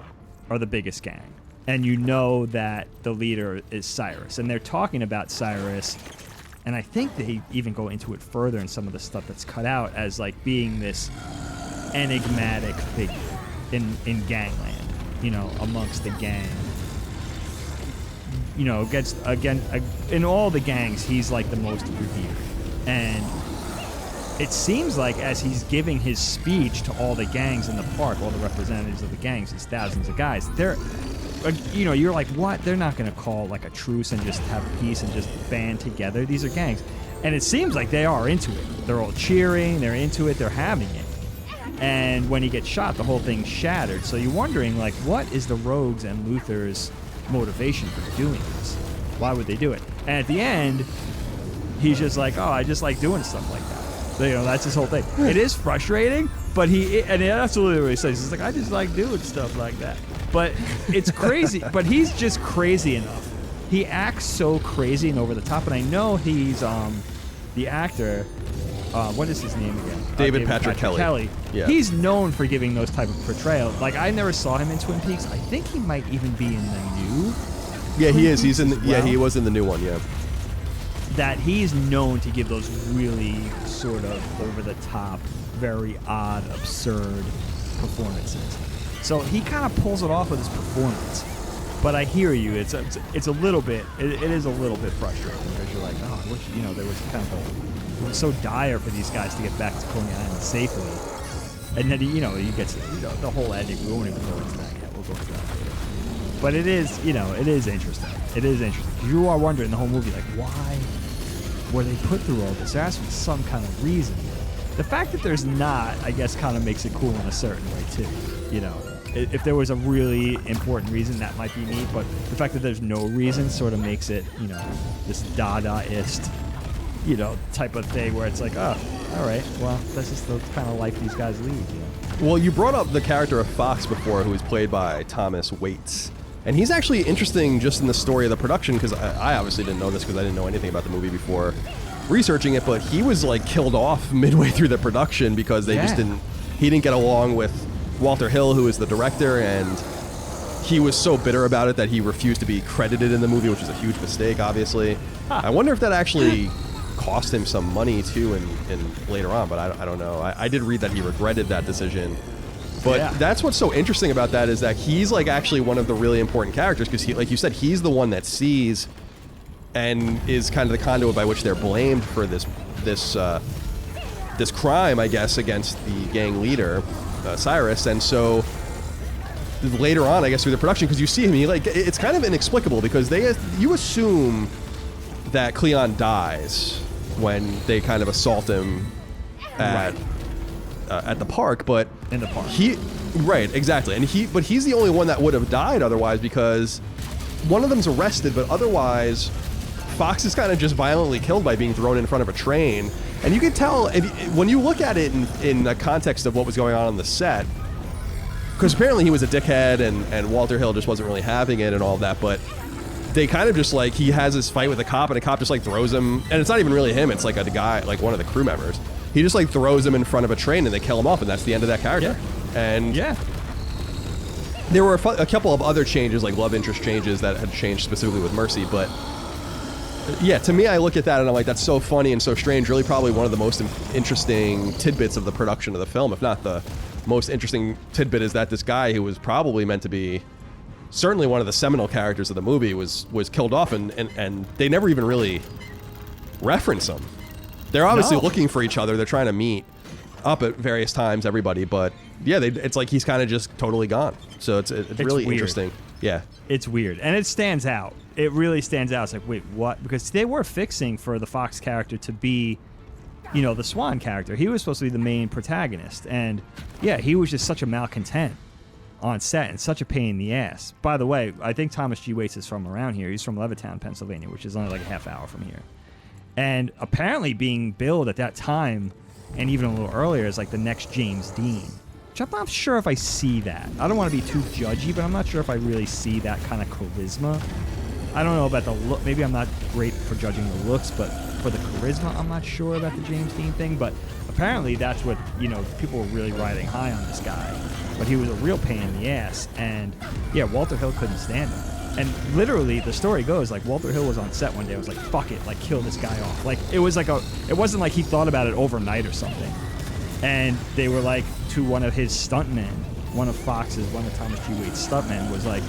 are the biggest gang, and you know that the leader is Cyrus, and they're talking about Cyrus, and I think they even go into it further in some of the stuff that's cut out as like being this enigmatic figure in gangland, amongst the gang. In all the gangs, he's like the most revered. And it seems like as he's giving his speech to all the gangs in the park, all the representatives of the gangs, these thousands of guys, you're like, what? They're not going to call like a truce and just have peace and just band together. These are gangs. And it seems like they are into it. They're all cheering, they're into it, they're having it. And when he gets shot, the whole thing's shattered. So you're wondering, like, what is the Rogues and Luthor's motivation for doing this? Why would they do it? And at the end, he's just like, oh, I just like doing stuff like that. That's his whole thing. It is frustrating, but and that's literally what he says. He's like, I just like doing stuff like that. But it's crazy. But he's just crazy enough. He acts so crazy and over the top. And I know he's the actor. What is his name again? David Patrick Kelly. Yeah. He's known for giving those type of portrayals. Like, I never saw him in Twin Peaks. I think he might even be in the new. Yeah, Twin he is. Peaks He's in. well. He was in the new one. Yeah. That he's known to give those really sort of over the top, very odd, absurd performances. So he kind of pulls it off with his performance. But I hear you. It's a little bit. It is a little bit frustrating because you're like, oh, I wish there was kind of it was so dire for these guys to get back to Coney Island safely, and then you get to, the whole ending. We won't even go into that yet. We'll go into that later. But it is it is interesting. It is interesting. You are wondering the whole movie, like, why were they put through all this? There has to be some kind of reason. The fact that there's not, I guess, kind of makes it cool in a certain way too. If there was a really important reason, that might be neat. But the fact that there's no reason sort of makes it, this Dadaist, type of thing where it's like, oh, all right, well, this is the kind of life these guys lead. Well, you brought up the character of Fox before, who is played by Thomas Waits. And he's actually interesting just in the story of the production, because I obviously didn't know this because I didn't know anything about the movie before researching it, but he was like killed off midway through the production because he didn't get along with Walter Hill, who is the director, and he was so bitter about it that he refused to be credited in the movie, which is a huge mistake, obviously. I wonder if that actually cost him some money too and later on, but I don't know. I did read that he regretted that decision. But that's what's so interesting about that is that he's like actually one of the really important characters because he, like you said, he's the one that sees and is kind of the conduit by which they're blamed for this crime, I guess, against the gang leader, Cyrus. And so later on, I guess, through the production, because you see him, it's kind of inexplicable because you assume that Cleon dies when they kind of assault him at the park, but in the park, exactly, and he's the only one that would have died otherwise because one of them's arrested, but otherwise Fox is kind of just violently killed by being thrown in front of a train, and you can tell when you look at it in the context of what was going on the set, because apparently he was a dickhead and Walter Hill just wasn't really having it and all of that, but they kind of just like he has this fight with a cop and a cop just like throws him, and it's not even really him, it's like a guy, like one of the crew members. He just like throws him in front of a train and they kill him off, and that's the end of that character. And there were a couple of other changes, like love interest changes that had changed specifically with Mercy, but yeah, to me, I look at that and I'm like, that's so funny and so strange. Really, probably one of the most interesting tidbits of the production of the film, if not the most interesting tidbit, is that this guy who was probably meant to be certainly one of the seminal characters of the movie was killed off, and they never even really reference him. They're obviously looking for each other. They're trying to meet up at various times, everybody, but yeah, it's like he's kind of just totally gone. So it's really weird. Interesting. Yeah. It's weird. And it stands out. It really stands out. It's like, wait, what? Because they were fixing for the Fox character to be, the Swan character. He was supposed to be the main protagonist. And yeah, he was just such a malcontent on set and such a pain in the ass. By the way, I think Thomas G. Waits is from around here. He's from Levittown, Pennsylvania, which is only like a half hour from here. And apparently being billed at that time, and even a little earlier, as like the next James Dean. Which I'm not sure if I see that. I don't want to be too judgy, but I'm not sure if I really see that kind of charisma. I don't know about the look. Maybe I'm not great for judging the looks, but for the charisma, I'm not sure about the James Dean thing. But apparently that's what, people were really riding high on this guy. But he was a real pain in the ass. And yeah, Walter Hill couldn't stand him. And literally, the story goes, like, Walter Hill was on set one day and was like, fuck it, like, kill this guy off. Like, it wasn't like he thought about it overnight or something. And they were like, to one of his stuntmen, one of Thomas G. Waits' stuntmen was like,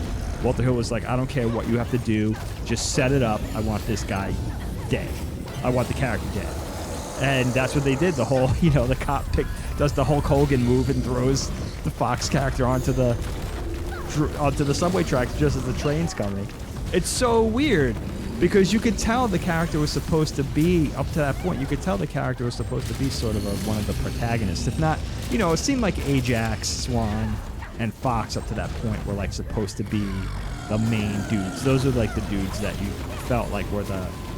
Walter Hill was like, I don't care what you have to do, just set it up, I want this guy dead. I want the character dead. And that's what they did. The whole, the cop does the Hulk Hogan move and throws the Fox character onto the subway tracks just as the train's coming. It's so weird because you could tell the character was supposed to be, up to that point, you could tell the character was supposed to be sort of one of the protagonists. If not, it seemed like Ajax, Swan, and Fox up to that point were like supposed to be the main dudes. Those are like the dudes that you felt like were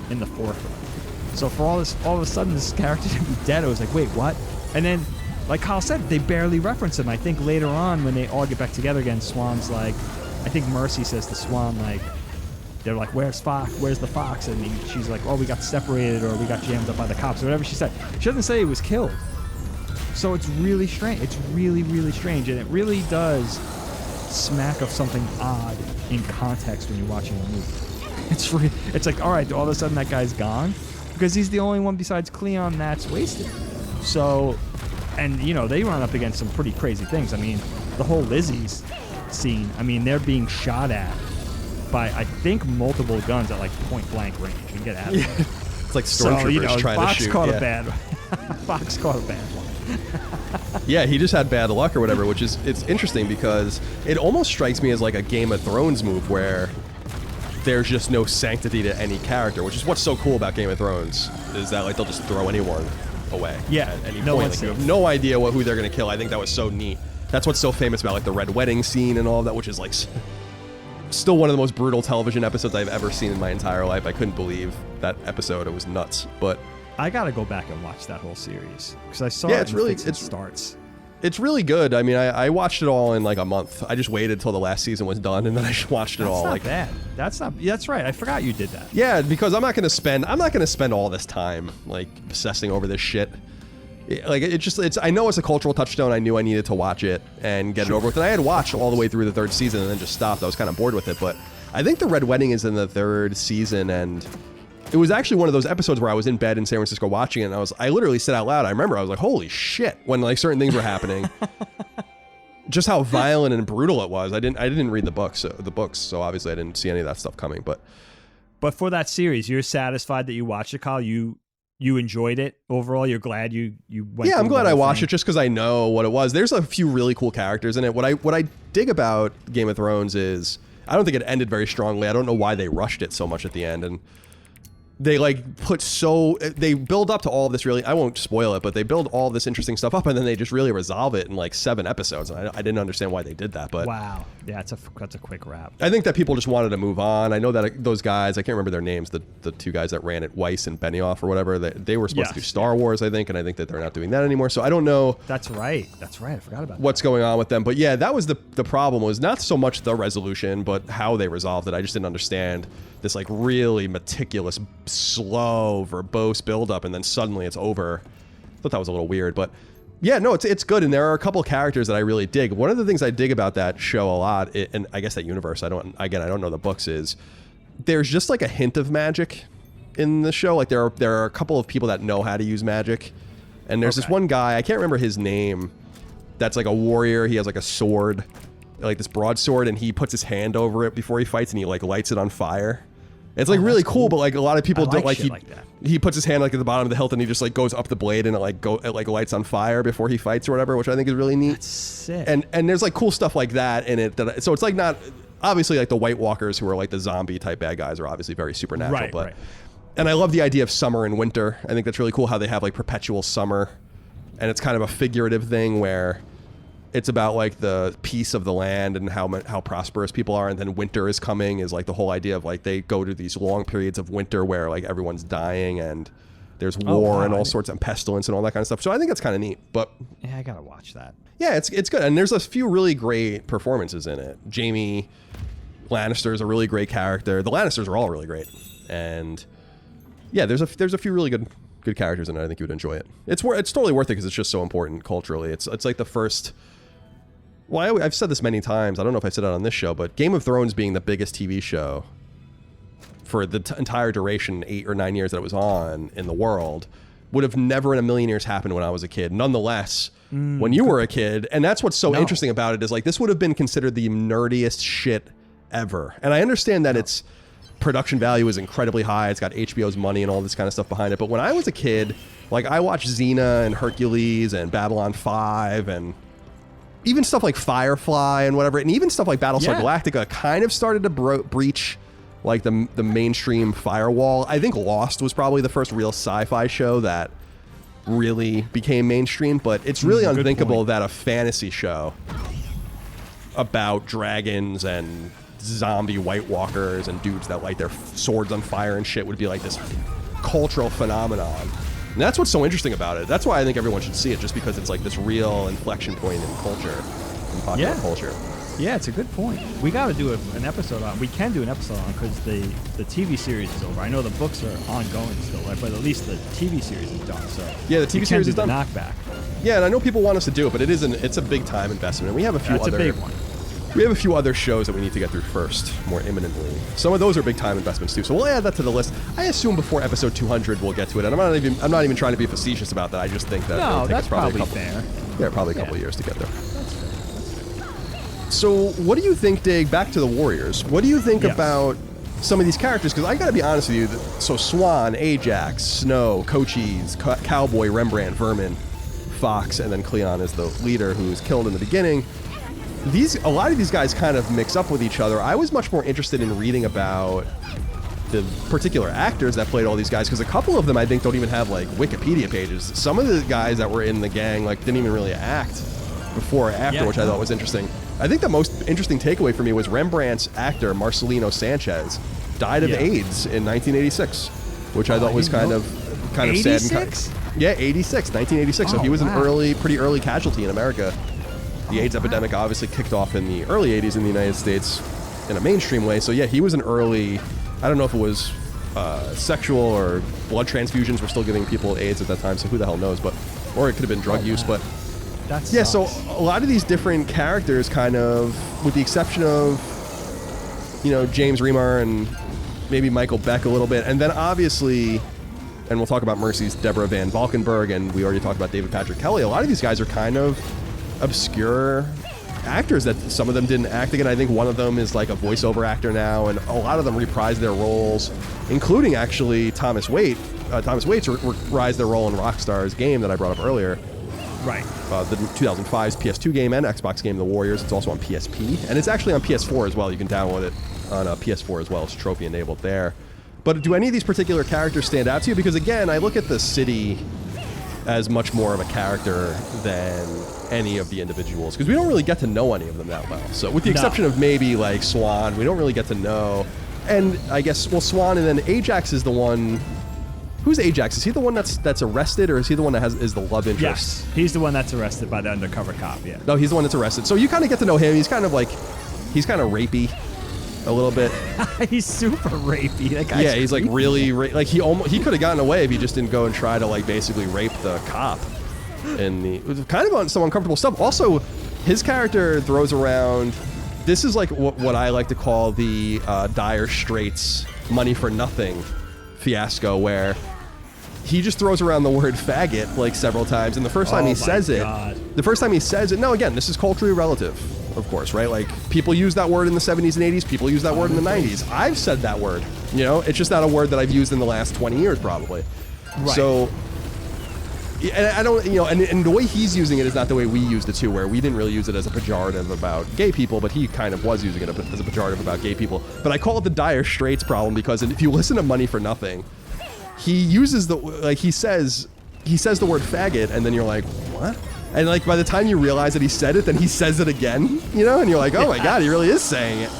in the forefront. So for all of a sudden this character to be dead, I was like, wait, what? And then, like Kyle said, they barely reference him. I think later on when they all get back together again, Swan's like, I think Mercy says to Swan, like, they're like, where's the fox? And she's like, oh, we got separated or we got jammed up by the cops or whatever she said. She doesn't say he was killed. So it's really strange. It's really, really strange. And it really does smack of something odd in context when you're watching the movie. It's like, all right, all of a sudden that guy's gone because he's the only one besides Cleon that's wasted. So, and, you know, they run up against some pretty crazy things. I mean, the whole Lizzie's scene, I mean, they're being shot at by, I think, multiple guns at, like, point-blank range and get out of there. It's like stormtroopers trying to shoot. Fox caught a bad one. Yeah, he just had bad luck or whatever, which is, it's interesting because it almost strikes me as like a Game of Thrones move where there's just no sanctity to any character, which is what's so cool about Game of Thrones, is that like they'll just throw anyone away. Yeah, at any no point. one's Like, you have safe. no idea who they're going to kill. I think that was so neat. That's what's so famous about like the Red Wedding scene and all of that, which is like still one of the most brutal television episodes I've ever seen in my entire life. I couldn't believe that episode. It was nuts. But I gotta go back and watch that whole series because I saw it's really it starts. It's really good. I mean, I watched it all in like a month. I just waited till the last season was done and then I just watched it all. That's not like bad. That's right. I forgot you did that. Yeah, because I'm not gonna spend all this time like obsessing over this shit. Like I know it's a cultural touchstone. I knew I needed to watch it and get it over with. And I had watched all the way through the third season and then just stopped. I was kind of bored with it. But I think the Red Wedding is in the third season, and it was actually one of those episodes where I was in bed in San Francisco watching it, and I literally said out loud, I remember I was like, holy shit, when like certain things were happening. Just how violent and brutal it was. I didn't read the books, so obviously I didn't see any of that stuff coming. But for that series, you're satisfied that you watched it, Kyle? You enjoyed it overall? You're glad you went? Yeah, I'm through glad the I whole watched thing? it just because I know what it was. There's a few really cool characters in it. What I dig about Game of Thrones is I don't think it ended very strongly. I don't know why they rushed it so much at the end, and they like they build up to all of this really, I won't spoil it, but they build all this interesting stuff up and then they just really resolve it in like 7 episodes. And I didn't understand why they did that, but wow, yeah, that's a quick wrap. I think that people just wanted to move on. I know that those guys, I can't remember their names, the 2 guys that ran it, Weiss and Benioff or whatever, they were supposed to do Star Wars, I think, and I think that they're not doing that anymore. So I don't know. That's right. I forgot about what's going on with them. But yeah, that was the problem, was not so much the resolution, but how they resolved it. I just didn't understand this like really meticulous, slow, verbose buildup, and then suddenly it's over. I thought that was a little weird, but yeah, no, it's good, and there are a couple characters that I really dig. One of the things I dig about that show a lot, and I guess that universe, I don't know the books, is there's just like a hint of magic in the show. Like there are a couple of people that know how to use magic, and there's this one guy, I can't remember his name, that's like a warrior. He has like a sword, like this broadsword, and he puts his hand over it before he fights, and he like lights it on fire. It's like really cool, but like a lot of people don't like he puts his hand like at the bottom of the hilt and he just like goes up the blade and it lights on fire before he fights or whatever, which I think is really neat. That's sick. And there's like cool stuff like that in it. So it's like not obviously like the White Walkers, who are like the zombie type bad guys, are obviously very supernatural, right. And I love the idea of summer and winter. I think that's really cool how they have like perpetual summer, and it's kind of a figurative thing where it's about like the peace of the land and how prosperous people are, and then winter is coming is like the whole idea of like they go to these long periods of winter where like everyone's dying and there's war and all sorts of pestilence and all that kind of stuff. So I think it's kind of neat. But yeah, I gotta watch that. Yeah, it's good, and there's a few really great performances in it. Jaime Lannister is a really great character. The Lannisters are all really great, and yeah, there's a few really good characters in it. I think you would enjoy it. It's totally worth it because it's just so important culturally. It's like the first. Well, I've said this many times. I don't know if I said it on this show, but Game of Thrones being the biggest TV show for the entire duration, 8 or 9 years that it was on in the world, would have never in a million years happened when I was a kid. Nonetheless, when you were a kid, and that's what's so interesting about it, is like this would have been considered the nerdiest shit ever. And I understand that its production value is incredibly high. It's got HBO's money and all this kind of stuff behind it. But when I was a kid, like I watched Xena and Hercules and Babylon 5 and even stuff like Firefly and whatever, and even stuff like Battlestar Galactica kind of started to breach like the mainstream firewall. I think Lost was probably the first real sci-fi show that really became mainstream, but it's really unthinkable that a fantasy show about dragons and zombie White Walkers and dudes that light their swords on fire and shit would be like this cultural phenomenon. And that's what's so interesting about it. That's why I think everyone should see it, just because it's like this real inflection point in culture, in popular culture. Yeah, it's a good point. We got to do an episode on. We can do an episode on because the TV series is over. I know the books are ongoing still, right? But at least the TV series is done. So yeah, the TV series is done. Knockback. Yeah, and I know people want us to do it, but it's a big time investment. And we have a few That's other. a big one. We have a few other shows that we need to get through first, more imminently. Some of those are big time investments too, so we'll add that to the list. I assume before episode 200 we'll get to it, and I'm not even trying to be facetious about that. I just think that it'll take that's us probably fair. Yeah, probably a couple of years to get there. So, what do you think, Dig? Back to the Warriors. What do you think about some of these characters? Because I got to be honest with you. So, Swan, Ajax, Snow, Cochise, Cowboy, Rembrandt, Vermin, Fox, and then Cleon is the leader who's killed in the beginning. A lot of these guys kind of mix up with each other. I was much more interested in reading about the particular actors that played all these guys, because a couple of them I think don't even have like Wikipedia pages. Some of the guys that were in the gang like didn't even really act before or after, which I thought was interesting. I think the most interesting takeaway for me was Rembrandt's actor Marcelino Sanchez died of AIDS in 1986, which I thought was kind of sad. 86? Yeah, 1986. So he was an pretty early casualty in America. The AIDS epidemic obviously kicked off in the early 80s in the United States in a mainstream way. So yeah, he was an early, I don't know if it was sexual or blood transfusions were still giving people AIDS at that time, so who the hell knows, or it could have been drug use, but yeah, so a lot of these different characters kind of, with the exception of, James Remar and maybe Michael Beck a little bit, and then obviously, and we'll talk about Mercy's Deborah Van Valkenburg, and we already talked about David Patrick Kelly, a lot of these guys are kind of obscure actors that some of them didn't act again. I think one of them is like a voiceover actor now, and a lot of them reprised their roles, including actually Thomas Waite. Thomas Waite's reprised their role in Rockstar's game that I brought up earlier. Right. The 2005's PS2 game and Xbox game, The Warriors. It's also on PSP, and it's actually on PS4 as well. You can download it on PS4 as well. It's trophy enabled there. But do any of these particular characters stand out to you? Because again, I look at the city as much more of a character than any of the individuals, because we don't really get to know any of them that well. So with the exception of maybe like Swan, we don't really get to know. And I guess, well, Swan, and then Ajax is the one. Who's Ajax? Is he the one that's arrested, or is he the one that is the love interest? Yes, he's the one that's arrested by the undercover cop. Yeah. No, he's the one that's arrested. So you kind of get to know him. He's kind of rapey, a little bit. He's super rapey. That guy's he's like really like he could have gotten away if he just didn't go and try to like basically rape the cop. And it was kind of on some uncomfortable stuff. Also, his character throws around. This is like what I like to call the Dire Straits money for nothing fiasco, where he just throws around the word faggot like several times, and the first time he says it, no, again, this is culturally relative, of course, right? Like, people use that word in the 70s and 80s, people use that word in the 90s. I've said that word, it's just not a word that I've used in the last 20 years, probably. Right. So, and I don't, and the way he's using it is not the way we used it too, where we didn't really use it as a pejorative about gay people, but he kind of was using it as a pejorative about gay people. But I call it the Dire Straits problem, because if you listen to Money for Nothing, he uses he says the word faggot, and then you're like, what? And like by the time you realize that he said it, then he says it again, and you're like, oh my God, he really is saying it.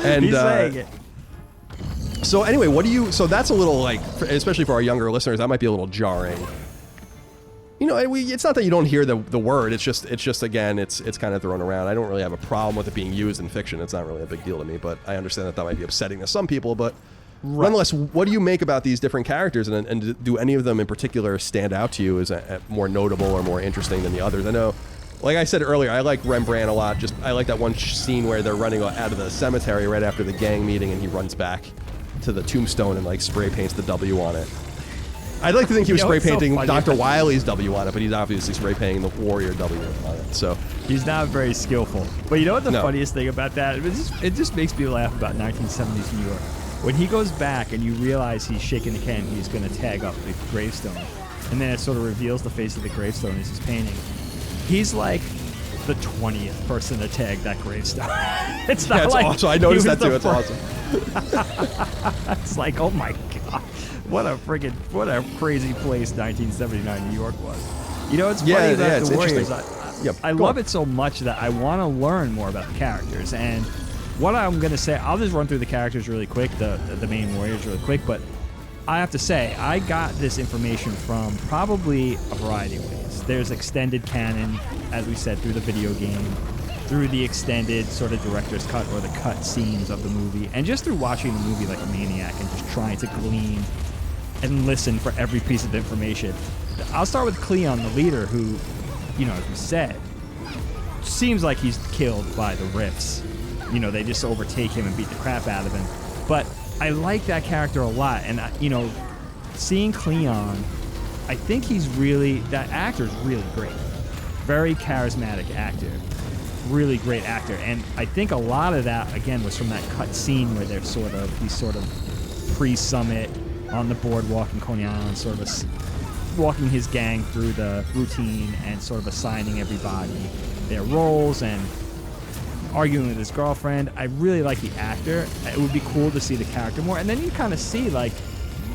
And he's saying it. So anyway, so that's a little like, especially for our younger listeners, that might be a little jarring. It's not that you don't hear the word. It's just again, it's kind of thrown around. I don't really have a problem with it being used in fiction. It's not really a big deal to me, but I understand that might be upsetting to some people. But nonetheless, what do you make about these different characters, and do any of them in particular stand out to you as more notable or more interesting than the others? I know, like I said earlier, I like Rembrandt a lot. I like that one scene where they're running out of the cemetery right after the gang meeting, and he runs back to the tombstone and like spray paints the W on it. I'd like to think he was spray painting Dr. Wiley's W on it, but he's obviously spray painting the Warrior W on it. So he's not very skillful. But you know what the funniest thing about that? It just makes me laugh about 1970s New York. When he goes back and you realize he's shaking the can, he's going to tag up the gravestone, and then it sort of reveals the face of the gravestone as he's painting. He's like the 20th person to tag that gravestone. It's not like awesome. I noticed that too. It's awesome. It's like, oh my God. What a crazy place 1979 New York was. It's funny about the Warriors. I love it so much that I want to learn more about the characters. And what I'm going to say, I'll just run through the characters really quick, the main Warriors really quick. But I have to say, I got this information from probably a variety of ways. There's extended canon, as we said, through the video game, through the extended sort of director's cut or the cut scenes of the movie, and just through watching the movie like a maniac and just trying to glean and listen for every piece of information. I'll start with Cleon, the leader, who, you know, as we said, seems like he's killed by the Rifts. You know, they just overtake him and beat the crap out of him. But I like that character a lot, and you know, seeing Cleon, I think that actor's really great. Very charismatic actor. Really great actor. And I think a lot of that, again, was from that cut scene where he's sort of pre-summit on the boardwalk in Coney Island, sort of walking his gang through the routine and sort of assigning everybody their roles and arguing with his girlfriend. I really like the actor. It would be cool to see the character more. And then you kind of see, like,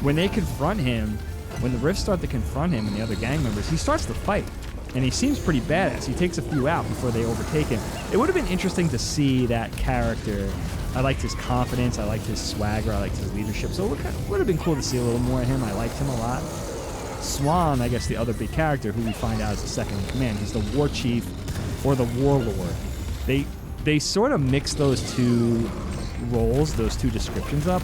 when they confront him, when the Rifts start to confront him and the other gang members, he starts to fight. And he seems pretty badass. He takes a few out before they overtake him. It would have been interesting to see that character. I liked his confidence. I liked his swagger. I liked his leadership. So it would have been cool to see a little more of him. I liked him a lot. Swan, I guess the other big character who we find out is the second in command. He's the war chief or the warlord. They sort of mix those two roles, those two descriptions up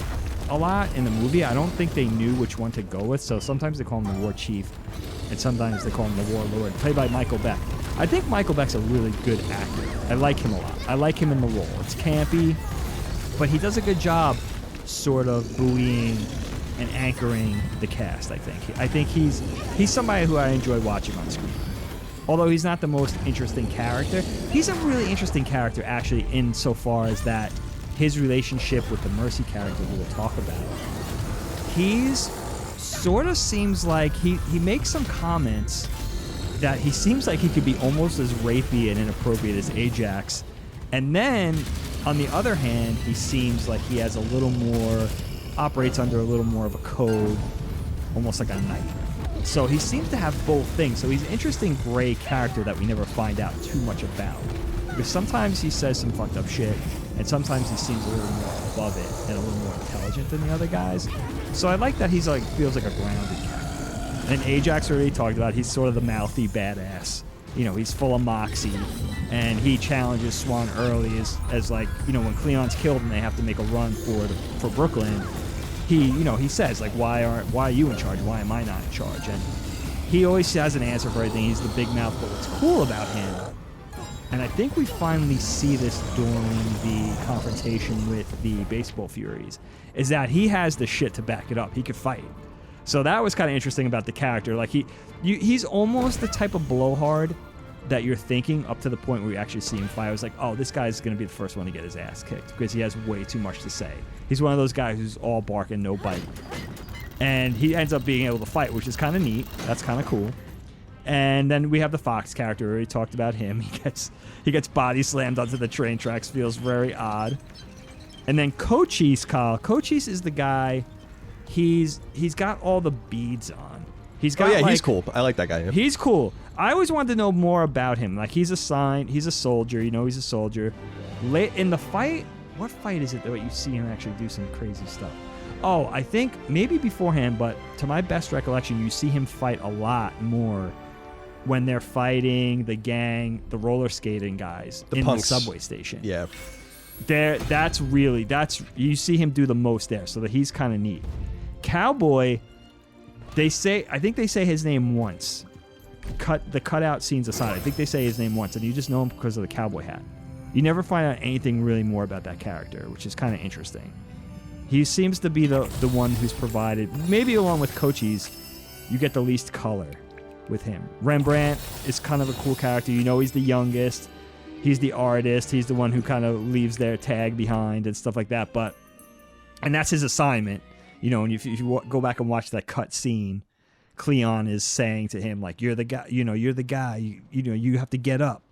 a lot in the movie. I don't think they knew which one to go with, so sometimes they call him the war chief, and sometimes they call him the warlord, played by Michael Beck. I think Michael Beck's a really good actor. I like him a lot. I like him in the role. It's campy, but he does a good job sort of buoying and anchoring the cast, I think. I think he's somebody who I enjoy watching on screen. Although he's not the most interesting character, he's a really interesting character, actually, insofar as that his relationship with the Mercy character we will talk about. He's sort of seems like he makes some comments that he seems like he could be almost as rapey and inappropriate as Ajax. And then, on the other hand, he seems like he has a little more, operates under a little more of a code, almost like a knight. So he seems to have both things. So he's an interesting gray character that we never find out too much about. Because sometimes he says some fucked up shit, and sometimes he seems a little more above it and a little more intelligent than the other guys. So I like that he's like feels like a grounded character. And Ajax already talked about, he's sort of the mouthy badass. You know, he's full of moxie, and he challenges Swan early as like, you know, when Cleon's killed and they have to make a run for Brooklyn. He says, like, why are you in charge? Why am I not in charge? And he always has an answer for everything. He's the big mouth. But what's cool about him, and I think we finally see this during the confrontation with the Baseball Furies, is that he has the shit to back it up. He could fight. So that was kind of interesting about the character. Like, he's almost the type of blowhard that you're thinking up to the point where you actually see him fight. I was like, oh, this guy's going to be the first one to get his ass kicked because he has way too much to say. He's one of those guys who's all bark and no bite. And he ends up being able to fight, which is kind of neat. That's kind of cool. And then we have the Fox character. We already talked about him. He gets body slammed onto the train tracks. Feels very odd. And then Cochise, Kyle. Cochise is the guy. He's got all the beads on. He's got he's cool. I like that guy. Yeah. He's cool. I always wanted to know more about him. Like, he's a soldier. You know he's a soldier. Late in the fight, what fight is it that you see him actually do some crazy stuff? Oh, I think maybe beforehand, but to my best recollection, you see him fight a lot more when they're fighting the gang, the roller skating guys in punks. The subway station. Yeah. You see him do the most there, so that he's kind of neat. Cowboy, I think they say his name once. The cutout scenes aside, I think they say his name once, and you just know him because of the cowboy hat. You never find out anything really more about that character, which is kind of interesting. He seems to be the one who's provided, maybe along with Cochise, you get the least color with him. Rembrandt is kind of a cool character. You know he's the youngest. He's the artist. He's the one who kind of leaves their tag behind and stuff like that. And that's his assignment. You know, and if you go back and watch that cut scene, Cleon is saying to him, like, you're the guy, you're the guy, you have to get up.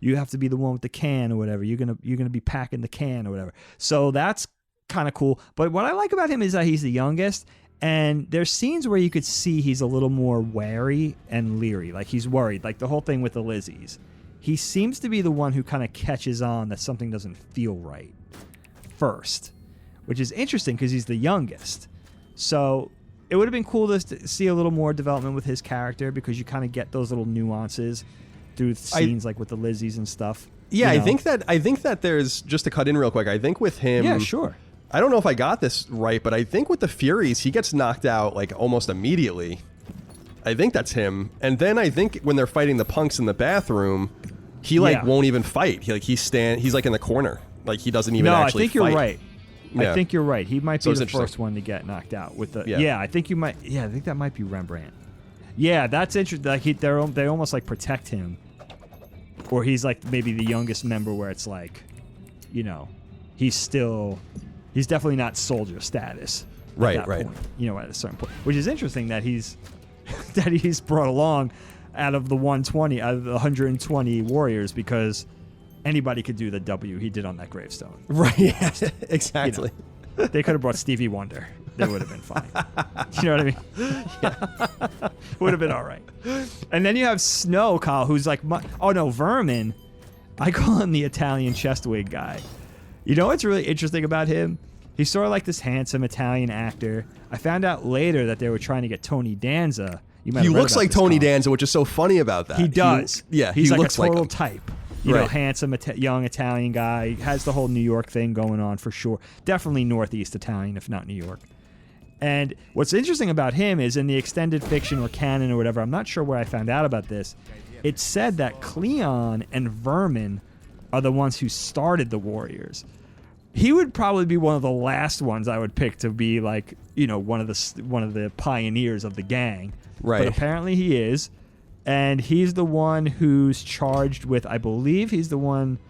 You have to be the one with the can or whatever. You're gonna be packing the can or whatever. So that's kind of cool. But what I like about him is that he's the youngest, and there's scenes where you could see he's a little more wary and leery. Like, he's worried. Like the whole thing with the Lizzies. He seems to be the one who kind of catches on that something doesn't feel right first, which is interesting because he's the youngest. So it would have been cool to see a little more development with his character, because you kind of get those little nuances through scenes like with the Lizzies and stuff. Yeah, you know? I think that there's, just to cut in real quick, I think with him, Yeah, sure. I don't know if I got this right, but I think with the Furies, he gets knocked out like almost immediately. I think that's him. And then I think when they're fighting the punks in the bathroom, he like won't even fight. He's like in the corner. Like he doesn't even actually fight. No, I think you're right. Yeah. I think you're right. He might be the first one to get knocked out with the. Yeah, I think you might. Yeah, I think that might be Rembrandt. Yeah, that's interesting. Like they almost like protect him, or he's like maybe the youngest member, where it's like, you know, he's definitely not soldier status. Right. Point, you know, at a certain point, which is interesting that he's brought along out of the 120 warriors, because anybody could do the W he did on that gravestone. Right. Yeah, exactly. You know, they could have brought Stevie Wonder. They would have been fine. You know what I mean? Yeah. Would have been all right. And then you have Snow, Kyle, who's like, Vermin. I call him the Italian chestwig guy. You know what's really interesting about him? He's sort of like this handsome Italian actor. I found out later that they were trying to get Tony Danza. He looks like Tony Danza, which is so funny about that. He does. He's like looks a total like type. You know, handsome, young Italian guy. Has the whole New York thing going on for sure. Definitely Northeast Italian, if not New York. And what's interesting about him is in the extended fiction or canon or whatever, I'm not sure where I found out about this, it said that Cleon and Vermin are the ones who started the Warriors. He would probably be one of the last ones I would pick to be like, you know, one of the pioneers of the gang. Right. But apparently he is. And he's the one who's charged with, I believe he's the one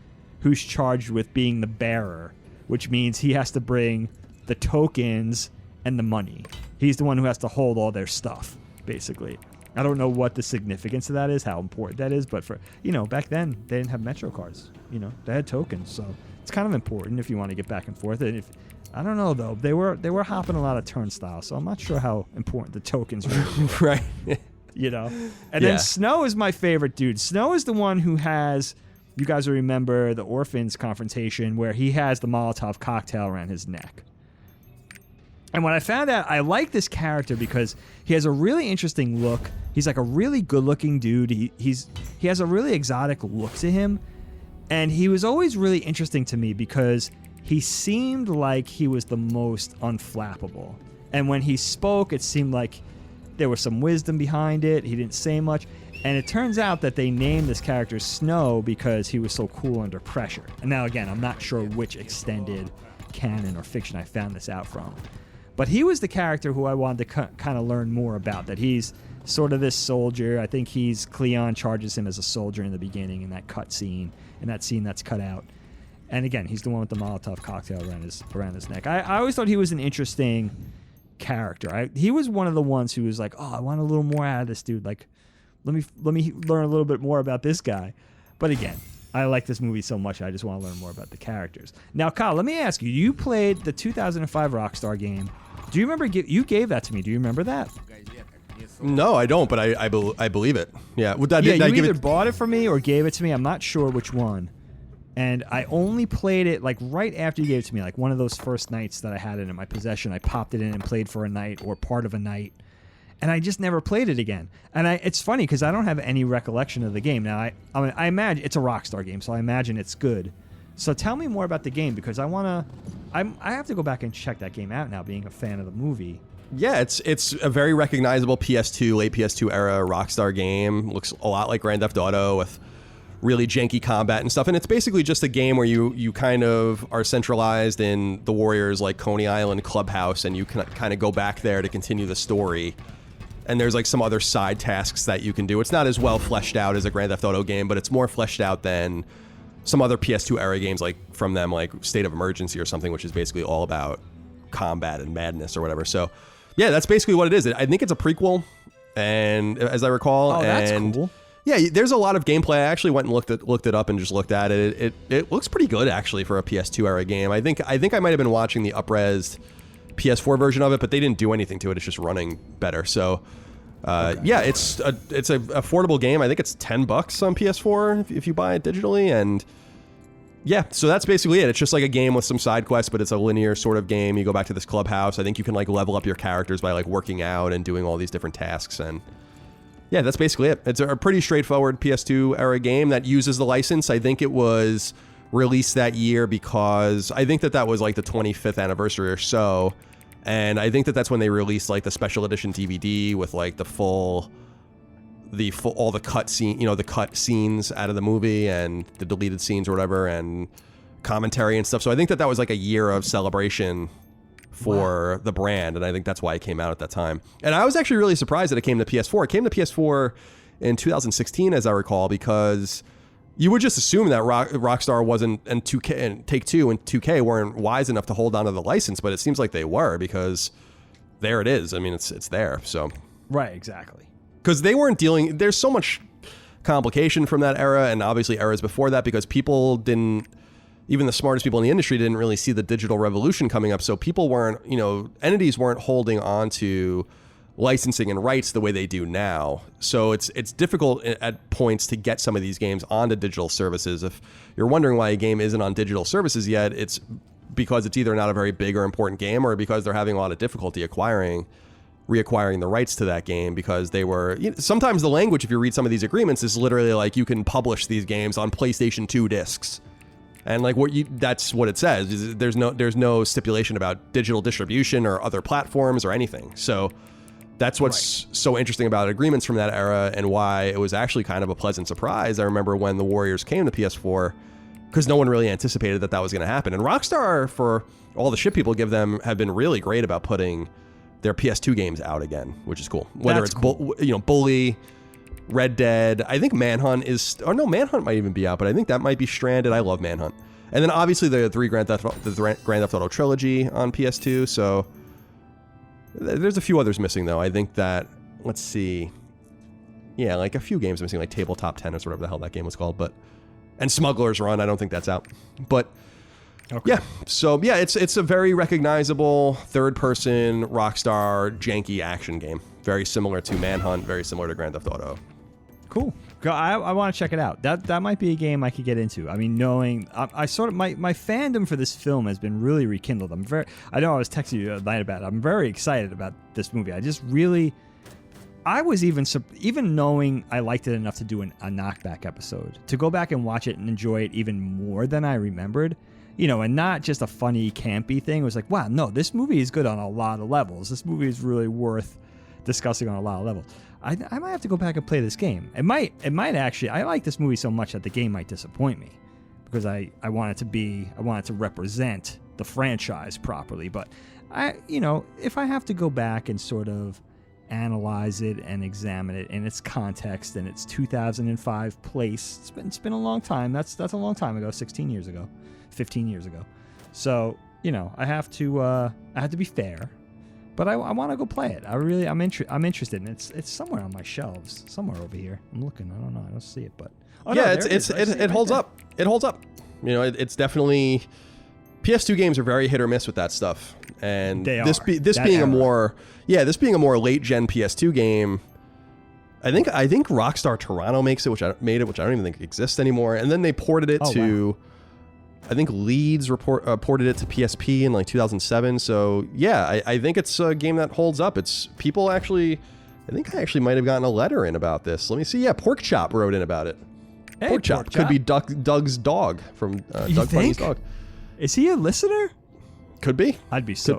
who's charged with being the bearer, which means he has to bring the tokens and the money. He's the one who has to hold all their stuff, basically. I don't know what the significance of that is, how important that is, but for, you know, back then they didn't have Metro cards. You know, they had tokens, so it's kind of important if you want to get back and forth. And if I don't know though, they were hopping a lot of turnstiles, so I'm not sure how important the tokens were. Right. You know? And then Snow is my favorite dude. Snow is the one who has, you guys will remember the orphans confrontation where he has the Molotov cocktail around his neck. And when I found out, I like this character because he has a really interesting look. He's like a really good-looking dude. He has a really exotic look to him. And he was always really interesting to me because he seemed like he was the most unflappable. And when he spoke, it seemed like there was some wisdom behind it. He didn't say much. And it turns out that they named this character Snow because he was so cool under pressure. And now, again, I'm not sure which extended canon or fiction I found this out from. But he was the character who I wanted to kind of learn more about, that he's sort of this soldier. I think Cleon charges him as a soldier in the beginning in that cut scene, in that scene that's cut out. And again, he's the one with the Molotov cocktail around his neck. I always thought he was an interesting character. He was one of the ones who was like, oh, I want a little more out of this dude. Like, let me learn a little bit more about this guy. But again, I like this movie so much, I just want to learn more about the characters. Now, Kyle, let me ask you. You played the 2005 Rockstar game. Do you remember? You gave that to me. Do you remember that? No, I don't, but I believe it. Yeah. You either bought it for me or gave it to me. I'm not sure which one. And I only played it like right after you gave it to me, like one of those first nights that I had it in my possession. I popped it in and played for a night or part of a night. And I just never played it again. And it's funny because I don't have any recollection of the game. Now, I imagine it's a Rockstar game, so I imagine it's good. So tell me more about the game, because I have to go back and check that game out now, being a fan of the movie. Yeah, it's a very recognizable PS2, late PS2 era Rockstar game. Looks a lot like Grand Theft Auto with really janky combat and stuff. And it's basically just a game where you kind of are centralized in the Warriors, like Coney Island clubhouse, and you can kind of go back there to continue the story. And there's like some other side tasks that you can do. It's not as well fleshed out as a Grand Theft Auto game, but it's more fleshed out than some other PS2 era games like from them, like State of Emergency or something, which is basically all about combat and madness or whatever. So yeah, that's basically what it is. I think it's a prequel, and as I recall, that's cool. Yeah, there's a lot of gameplay. I actually went and looked it up and just looked at it. It looks pretty good actually for a PS2 era game. I think I might have been watching the up-resed PS4 version of it, but they didn't do anything to it. It's just running better. So yeah, it's an affordable game. I think it's $10 on PS4 if you buy it digitally, and Yeah, so that's basically it. It's just like a game with some side quests, but it's a linear sort of game. You go back to this clubhouse. I think you can like level up your characters by like working out and doing all these different tasks. And yeah, that's basically it. It's a pretty straightforward PS2 era game that uses the license. I think it was released that year because I think that was like the 25th anniversary or so. And I think that's when they released like the special edition DVD with like the full all the cut scene, the cut scenes out of the movie and the deleted scenes or whatever, and commentary and stuff. So I think that was like a year of celebration for the brand, and I think that's why it came out at that time. And I was actually really surprised that it came to PS4. It came to PS4 in 2016, as I recall, because you would just assume that Rockstar wasn't, and 2K and Take-Two and 2K weren't wise enough to hold on to the license, but it seems like they were, because there it is. I mean, it's there. So right, exactly. Because they weren't dealing, there's so much complication from that era, and obviously eras before that, because people didn't, even the smartest people in the industry didn't really see the digital revolution coming up. So people weren't, entities weren't holding on to licensing and rights the way they do now. So it's difficult at points to get some of these games onto digital services. If you're wondering why a game isn't on digital services yet, it's because it's either not a very big or important game, or because they're having a lot of difficulty reacquiring the rights to that game, because they were, sometimes the language, if you read some of these agreements, is literally like you can publish these games on PlayStation 2 discs. And like that's what it says. Is there's no stipulation about digital distribution or other platforms or anything. So that's what's so interesting about agreements from that era, and why it was actually kind of a pleasant surprise. I remember when the Warriors came to PS4, because no one really anticipated that was going to happen. And Rockstar, for all the shit people give them, have been really great about putting their PS2 games out again, which is cool. Whether it's Bully, Red Dead, I think Manhunt Manhunt might even be out, but I think that might be Stranded. I love Manhunt. And then obviously the Grand Theft Auto trilogy on PS2. So there's a few others missing though. I think that, let's see, yeah, like a few games missing, like Tabletop Tennis or whatever the hell that game was called, and Smuggler's Run. I don't think that's out, but. Okay. Yeah, so yeah, it's a very recognizable third-person Rockstar janky action game. Very similar to Manhunt, very similar to Grand Theft Auto. Cool. I want to check it out. That might be a game I could get into. I mean, knowing I sort of my fandom for this film has been really rekindled. I know I was texting you at night about it. I'm very excited about this movie. I was even knowing I liked it enough to do a knockback episode, to go back and watch it and enjoy it even more than I remembered. And not just a funny, campy thing. It was like, wow, no, this movie is good on a lot of levels. This movie is really worth discussing on a lot of levels. I might have to go back and play this game. It might actually, I like this movie so much that the game might disappoint me, because I want it to represent the franchise properly. But if I have to go back and sort of analyze it and examine it in its context and its 2005 place, it's been a long time. That's a long time ago, 16 years ago. 15 years ago. So, I have to be fair, but I want to go play it. I'm interested, and it's somewhere on my shelves, somewhere over here. I'm looking. I don't know. I don't see it, but it holds up. It holds up. It's definitely, PS2 games are very hit or miss with that stuff. And this being a more late gen PS2 game, I think Rockstar Toronto makes it, which I don't even think exists anymore. And then they ported it to. Wow. I think Leeds ported it to PSP in like 2007. So yeah, I think it's a game that holds up. It's people actually, I think I actually might have gotten a letter in about this. Let me see. Yeah, Pork Chop wrote in about it. Hey, Pork Chop could be Doug's dog from Doug Funny's dog. Is he a listener? Could be. I'd be so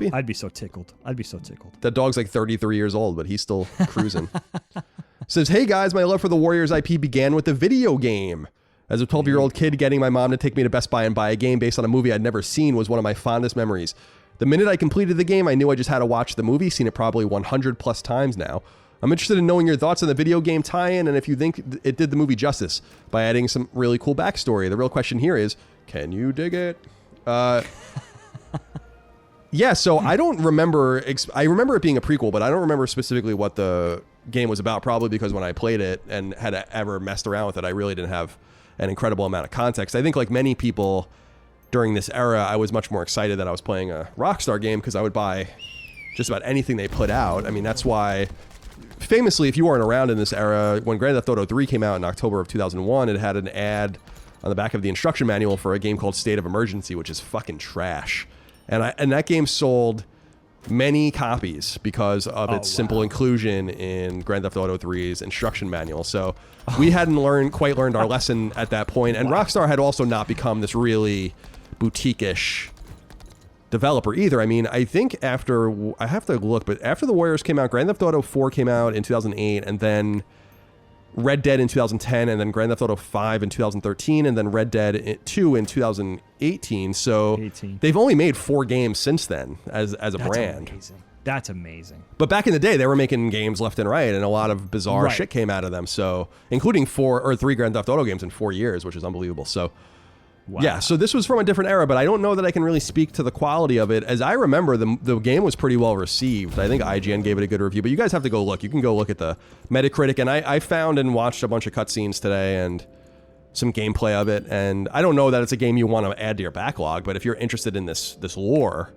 tickled. That dog's like 33 years old, but he's still cruising. Says, hey guys, my love for the Warriors IP began with the video game. As a 12-year-old kid, getting my mom to take me to Best Buy and buy a game based on a movie I'd never seen was one of my fondest memories. The minute I completed the game, I knew I just had to watch the movie, seen it probably 100 plus times now. I'm interested in knowing your thoughts on the video game tie-in, and if you think it did the movie justice by adding some really cool backstory. The real question here is, can you dig it? Yeah, so I don't remember, I remember it being a prequel, but I don't remember specifically what the game was about, probably because when I played it and had ever messed around with it, I really didn't have an incredible amount of context. I think like many people during this era, I was much more excited that I was playing a Rockstar game, because I would buy just about anything they put out. I mean, that's why, famously, if you weren't around in this era, when Grand Theft Auto 3 came out in October of 2001, it had an ad on the back of the instruction manual for a game called State of Emergency, which is fucking trash. And that game sold many copies because of its simple inclusion in Grand Theft Auto 3's instruction manual. So we hadn't quite learned our lesson at that point, and Rockstar had also not become this really boutique-ish developer either. I mean, I think I have to look, but after the Warriors came out, Grand Theft Auto 4 came out in 2008, and then Red Dead in 2010, and then Grand Theft Auto 5 in 2013, and then Red Dead 2 in 2018. So they've only made 4 games since then as a brand. Amazing. That's amazing. But back in the day, they were making games left and right, and a lot of bizarre shit came out of them. So, including 3 Grand Theft Auto games in 4 years, which is unbelievable. So, yeah, so this was from a different era, but I don't know that I can really speak to the quality of it. As I remember, the game was pretty well received. I think IGN gave it a good review, but you guys have to go look. You can go look at the Metacritic, and I found and watched a bunch of cutscenes today and some gameplay of it, and I don't know that it's a game you want to add to your backlog, but if you're interested in this lore,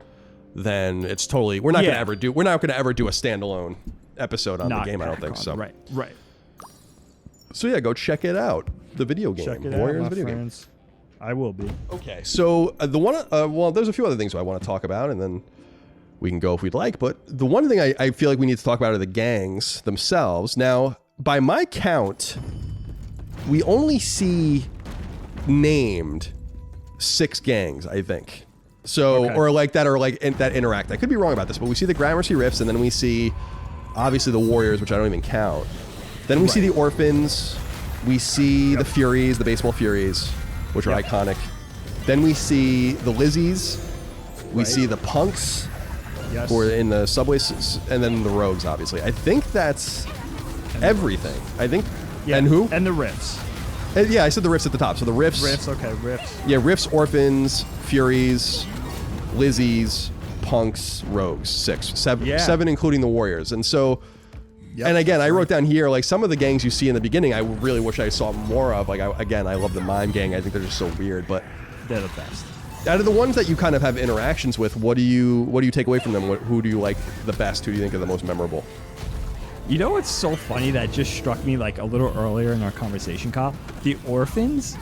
then it's totally... We're not going to ever do a standalone episode on the game, I don't think so. Right. So yeah, go check it out. The video game. Check it Warriors out, my video friends. game. I will be. Okay, so the one, well, there's a few other things I want to talk about, and then we can go if we'd like. But the one thing I feel like we need to talk about are the gangs themselves. Now, by my count, we only see named 6 gangs, I think. So, or that interact. I could be wrong about this, but we see the Gramercy Rifts, and then we see, obviously, the Warriors, which I don't even count. Then we see the Orphans. We see the Furies, the Baseball Furies, which are iconic. Then we see the Lizzies. We see the Punks, or in the subways, and then the Rogues, obviously. I think that's everything. I think, and who? And the Rifts. Yeah, I said the Rifts at the top. So the Rifts. Rifts. Yeah, Rifts, Orphans, Furies, Lizzies, Punks, Rogues. 7 including the Warriors. And so... and again, I wrote down here, like, some of the gangs you see in the beginning, I really wish I saw more of. Like, I love the Mime Gang. I think they're just so weird, but... They're the best. Out of the ones that you kind of have interactions with, what do you take away from them? Who do you like the best? Who do you think are the most memorable? You know what's so funny that just struck me, like, a little earlier in our conversation, Kyle? The Orphans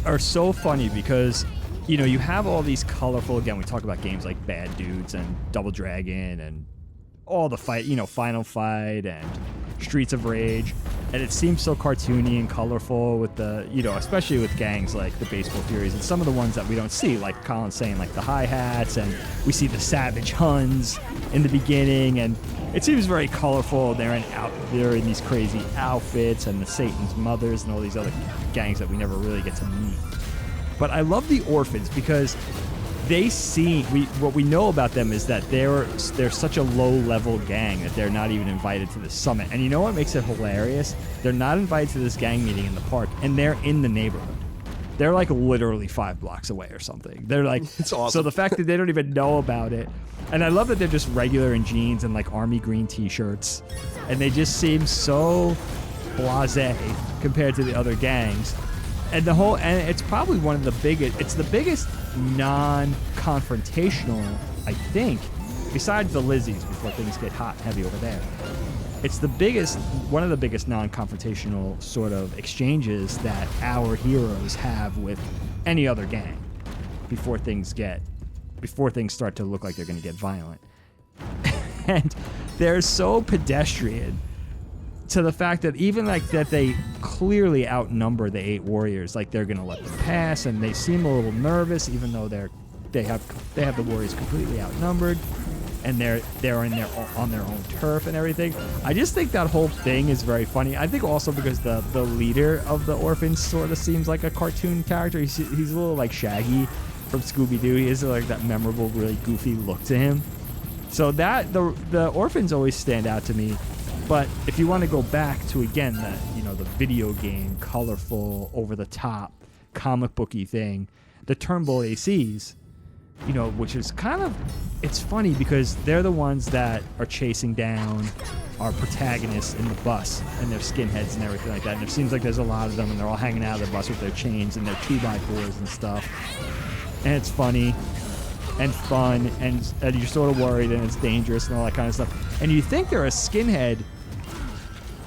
are so funny because, you know, you have all these colorful... Again, we talk about games like Bad Dudes and Double Dragon and... all the Final Fight and Streets of Rage, and it seems so cartoony and colorful with the, especially with gangs like the Baseball Furies and some of the ones that we don't see, like Colin's saying, like the Hi-Hats, and we see the Savage Huns in the beginning, and it seems very colorful. They're in these crazy outfits, and the Satan's Mothers and all these other gangs that we never really get to meet. But I love the Orphans because what we know about them is that they're such a low-level gang that they're not even invited to the summit. And you know what makes it hilarious? They're not invited to this gang meeting in the park, and they're in the neighborhood. They're like literally 5 blocks away or something. They're like, it's awesome. So the fact that they don't even know about it, and I love that they're just regular in jeans and like army green t-shirts, and they just seem so blasé compared to the other gangs. And it's probably one of the biggest. It's the biggest non-confrontational, I think, besides the Lizzies before things get hot and heavy over there. It's one of the biggest non-confrontational sort of exchanges that our heroes have with any other gang before things start to look like they're going to get violent. And they're so pedestrian. To the fact that even like that they clearly outnumber the 8 Warriors, like they're gonna let them pass, and they seem a little nervous, even though they have the Warriors completely outnumbered, and they're on their own turf and everything. I just think that whole thing is very funny. I think also because the leader of the Orphans sort of seems like a cartoon character. He's a little like Shaggy from Scooby-Doo. He has like that memorable, really goofy look to him. So that the Orphans always stand out to me. But if you want to go back to, again, the video game, colorful, over-the-top, comic booky thing, the Turnbull ACs, which is kind of... It's funny because they're the ones that are chasing down our protagonists in the bus, and they're skinheads and everything like that. And it seems like there's a lot of them, and they're all hanging out of the bus with their chains and their 2x4s and stuff. And it's funny and fun, and you're sort of worried, and it's dangerous and all that kind of stuff. And you think they're a skinhead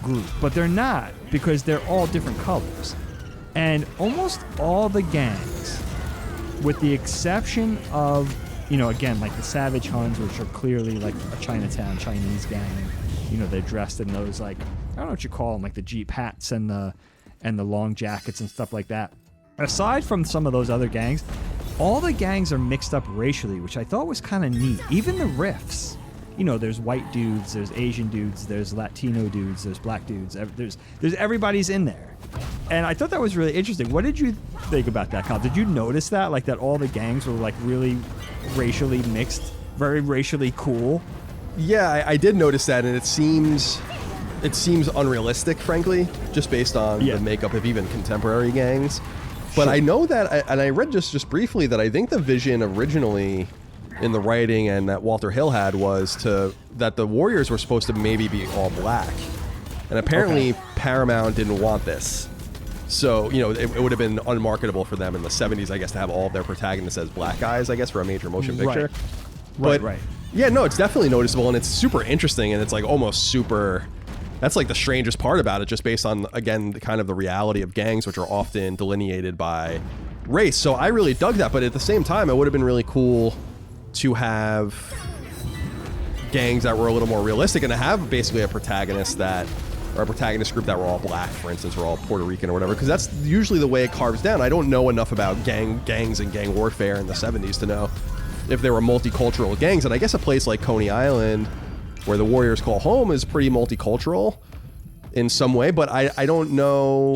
group, but they're not, because they're all different colors. And almost all the gangs, with the exception of, again, like the Savage Huns, which are clearly like a Chinatown Chinese gang. They're dressed in those, like, I don't know what you call them, like the Jeep hats and the long jackets and stuff like that. Aside from some of those other gangs, all the gangs are mixed up racially, which I thought was kind of neat. Even the riffs. There's white dudes, there's Asian dudes, there's Latino dudes, there's black dudes. There's everybody's in there. And I thought that was really interesting. What did you think about that, Kyle? Did you notice that? Like that all the gangs were like really racially mixed, very racially cool? Yeah, I did notice that, and it seems unrealistic, frankly, just based on the makeup of even contemporary gangs. But I know that, and I read just briefly that I think the vision originally in the writing and that Walter Hill had was that the Warriors were supposed to maybe be all black. And apparently Paramount didn't want this. So, it would have been unmarketable for them in the 70s, I guess, to have all of their protagonists as black guys, I guess, for a major motion picture. Right. Yeah, no, it's definitely noticeable, and it's super interesting, and it's like almost super... That's like the strangest part about it, just based on, again, kind of the reality of gangs, which are often delineated by race. So I really dug that, but at the same time, it would have been really cool to have gangs that were a little more realistic and to have basically a protagonist group that were all black, for instance, or all Puerto Rican or whatever, because that's usually the way it carves down. I don't know enough about gangs and gang warfare in the 70s to know if there were multicultural gangs, and I guess a place like Coney Island, where the Warriors call home, is pretty multicultural in some way, but I don't know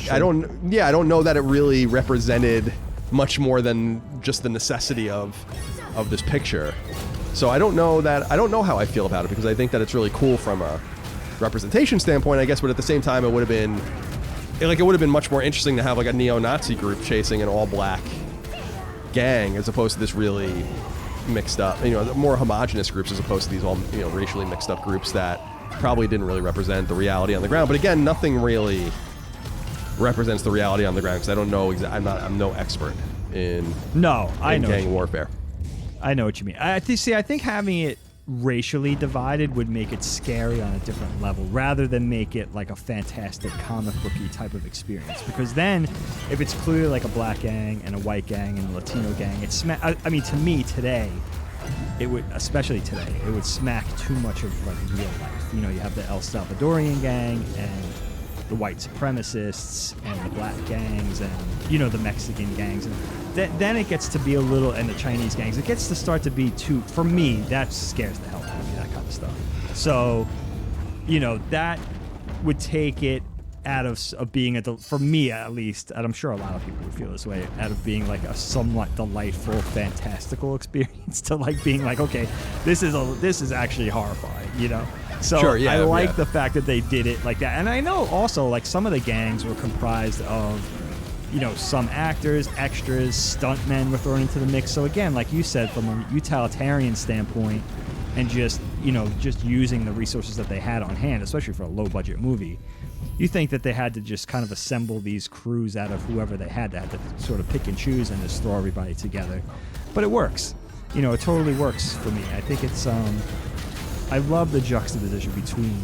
I don't know that it really represented much more than just the necessity of this picture. So I don't know how I feel about it, because I think that it's really cool from a representation standpoint, I guess, but at the same time it would have been much more interesting to have like a neo-Nazi group chasing an all-black gang as opposed to this really mixed up, more homogenous groups as opposed to these all, racially mixed up groups that probably didn't really represent the reality on the ground. But again, nothing really represents the reality on the ground, because I don't know I'm no expert in gang warfare. I know what you mean. I think having it racially divided would make it scary on a different level, rather than make it like a fantastic comic booky type of experience. Because then, if it's clearly like a black gang and a white gang and a Latino gang, to me today, it would, especially today, it would smack too much of like real life. You have the El Salvadorian gang and the white supremacists and the black gangs and the Mexican gangs, and then it gets to be a little, and the Chinese gangs, it gets to start to be too, for me, that scares the hell out of me, that kind of stuff. So that would take it out of being for me at least, and I'm sure a lot of people would feel this way, out of being like a somewhat delightful, fantastical experience to like being like, okay, this is actually horrifying, So sure, yeah, I like the fact that they did it like that. And I know also like some of the gangs were comprised of, some actors, extras, stuntmen were thrown into the mix. So again, like you said, from a utilitarian standpoint, and just using the resources that they had on hand, especially for a low budget movie, you think that they had to just kind of assemble these crews out of whoever they had to sort of pick and choose and just throw everybody together. But it works. It totally works for me. I think it's I love the juxtaposition between,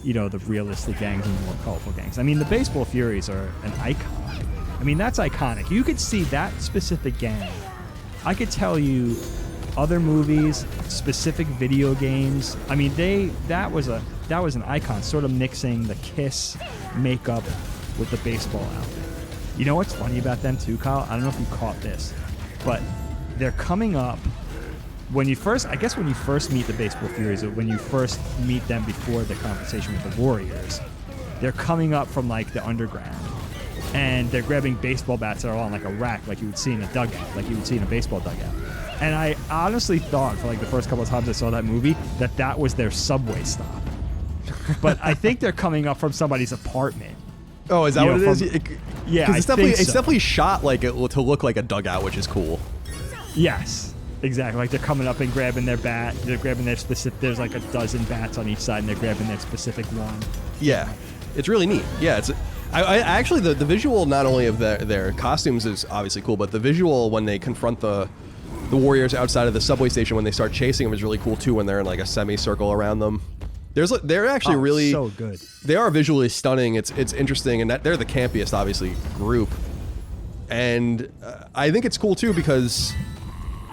the realistic gangs and the more colorful gangs. I mean, the Baseball Furies are an icon. I mean, that's iconic. You could see that specific gang. I could tell you other movies, specific video games. I mean, that was an icon, sort of mixing the Kiss makeup with the baseball outfit. You know what's funny about them too, Kyle? I don't know if you caught this, but they're coming up when you first meet the Baseball Furies, or when you first meet them before the confrontation with the Warriors, they're coming up from like the underground, and they're grabbing baseball bats that are on like a rack, like you would see in a dugout, like you would see in a baseball dugout. And I honestly thought for like the first couple of times I saw that movie that was their subway stop. But I think they're coming up from somebody's apartment. Oh, is that what it is? Yeah, because it's definitely shot like it to look like a dugout, which is cool. Yes, exactly. Like they're coming up and grabbing their bat. They're grabbing their specific. There's like a dozen bats on each side, and they're grabbing their specific one. Yeah, it's really neat. Yeah, it's. I actually the visual not only of their costumes is obviously cool, but the visual when they confront the Warriors outside of the subway station when they start chasing them is really cool too. When they're in like a semicircle around them, They're actually really so good. They are visually stunning. It's interesting, and that they're the campiest, obviously, group. And I think it's cool too because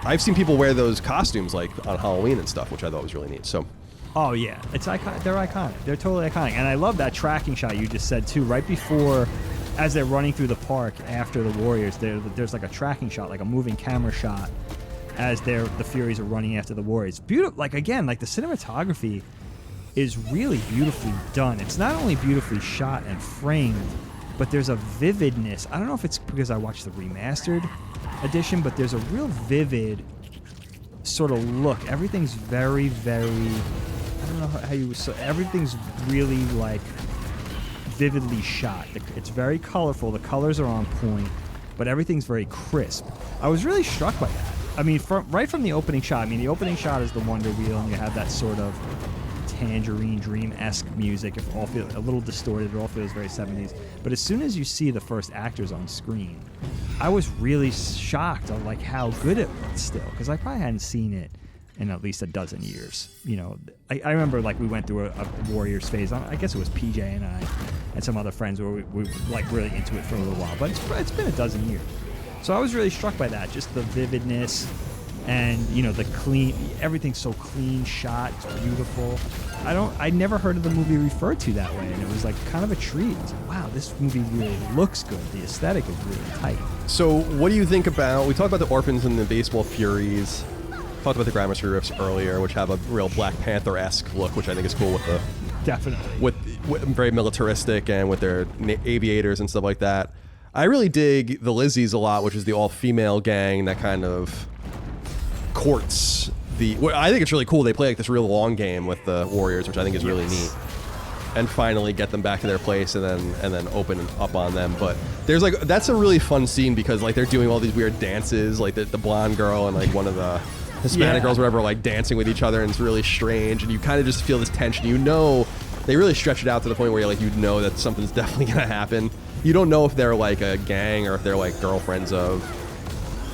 I've seen people wear those costumes like on Halloween and stuff, which I thought was really neat. So, oh yeah, it's iconic. They're iconic. They're totally iconic, and I love that tracking shot you just said too. Right before, as they're running through the park after the Warriors, there's like a tracking shot, like a moving camera shot, as the Furies are running after the Warriors. Beautiful. Like again, like the cinematography is really beautifully done. It's not only beautifully shot and framed, but there's a vividness. I don't know if it's because I watched the remastered edition, but there's a real vivid sort of look. Everything's very, very, I don't know how you, so everything's really like vividly shot. It's very colorful. The colors are on point, but everything's very crisp. I was really struck by that. I mean, right from the opening shot. I mean, the opening shot is the Wonder Wheel, and you have that sort of Tangerine Dream-esque music. It all feels a little distorted. It all feels very 70s. But as soon as you see the first actors on screen, I was really shocked on like how good it looked still, because I probably hadn't seen it in at least a dozen years. You know, I remember like we went through a Warriors phase. I guess it was PJ and I and some other friends where we were like really into it for a little while. But it's been a dozen years. So I was really struck by that, just the vividness. And you know, the clean, everything's so clean shot. It's beautiful. I never heard of the movie referred to that way, and it was like kind of a treat. It was like, wow, this movie really looks good. The aesthetic is really tight. So what do you think about? We talked about the Orphans and the Baseball Furies. Talked about the Gramercy Riffs earlier, which have a real Black Panther-esque look, which I think is cool with the definitely with very militaristic and with their aviators and stuff like that. I really dig the Lizzies a lot, which is the all-female gang that kind of courts I think it's really cool. They play like this real long game with the Warriors, which I think is really neat, and finally get them back to their place and then open up on them. But there's like, that's a really fun scene because like they're doing all these weird dances, like the blonde girl and like one of the Hispanic girls, whatever, like dancing with each other, and it's really strange, and you kind of just feel this tension. You know, they really stretch it out to the point where you're like, you know that something's definitely gonna happen. You don't know if they're like a gang or if they're like girlfriends of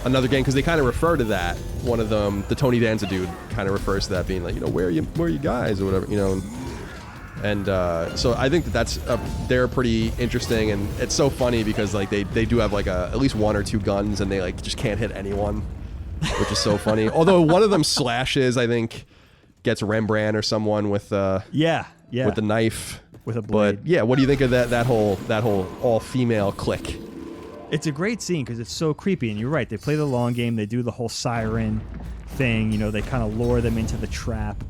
another gang, because they kind of refer to that. One of them, the Tony Danza dude, kind of refers to that being like, you know, where are you guys or whatever, you know. And so I think that's they're pretty interesting, and it's so funny because like they do have like at least one or two guns, and they like just can't hit anyone, which is so funny. Although one of them slashes, I think, gets Rembrandt or someone with with the knife, with a blade. But yeah, what do you think of that whole all female clique? It's a great scene because it's so creepy, and you're right. They play the long game. They do the whole siren thing. You know, they kind of lure them into the trap.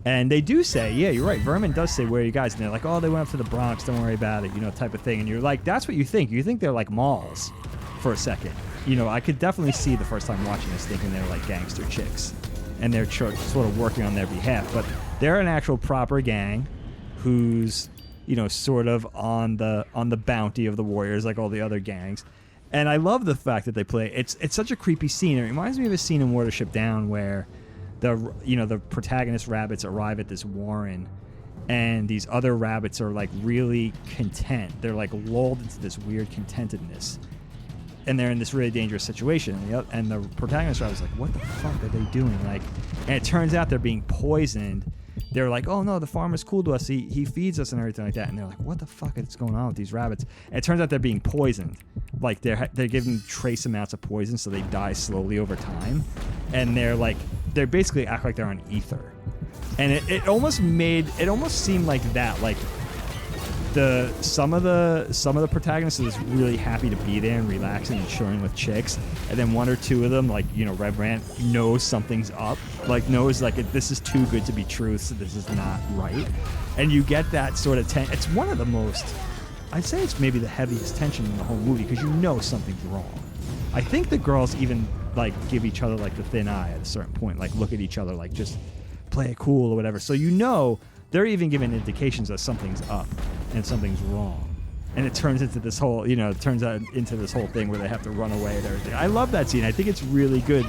And they do say, yeah, you're right. Vermin does say, where are you guys? And they're like, oh, they went up to the Bronx. Don't worry about it, you know, type of thing. And you're like, that's what you think. You think they're like malls for a second. You know, I could definitely see the first time watching this thinking they're like gangster chicks. And they're sort of working on their behalf. But they're an actual proper gang who's, you know, sort of on the bounty of the Warriors, like all the other gangs. And I love the fact that they play. It's such a creepy scene. It reminds me of a scene in Watership Down where the protagonist rabbits arrive at this warren, and these other rabbits are like really content. They're like lulled into this weird contentedness, and they're in this really dangerous situation. And the protagonist rabbit's like, what the fuck are they doing? Like, and it turns out they're being poisoned. They're like, oh no, the farmer's cool to us. He feeds us and everything like that. And they're like, what the fuck is going on with these rabbits? And it turns out they're being poisoned. Like they're given trace amounts of poison, so they die slowly over time. And they basically act like they're on ether. And it almost seemed like that. Like some of the protagonists are just really happy to be there and relaxing and chilling with chicks, and then one or two of them, like, you know, Rembrandt knows something's up, like knows like this is too good to be true, so this is not right, and you get that sort of it's one of the most, I'd say it's maybe the heaviest tension in the whole movie, because you know something's wrong. I think the girls even like give each other like the thin eye at a certain point, like look at each other like just play it cool or whatever, so you know they're even giving indications that something's up and something's wrong. And it turns into this whole, you know, this whole thing where they have to run away and everything. I love that scene. I think it's really good.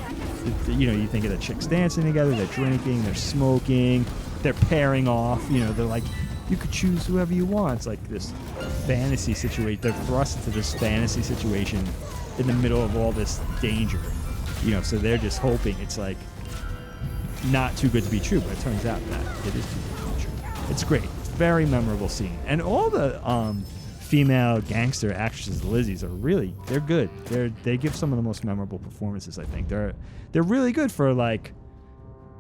You know, you think of the chicks dancing together, they're drinking, they're smoking, they're pairing off, you know, they're like, you could choose whoever you want. It's like this fantasy situation. They're thrust into this fantasy situation in the middle of all this danger. You know, so they're just hoping it's like not too good to be true, but it turns out that it is too good to be true. It's great. It's a very memorable scene. And all the female gangster actresses, the Lizzies, they're good. They give some of the most memorable performances, I think. They're really good for, like,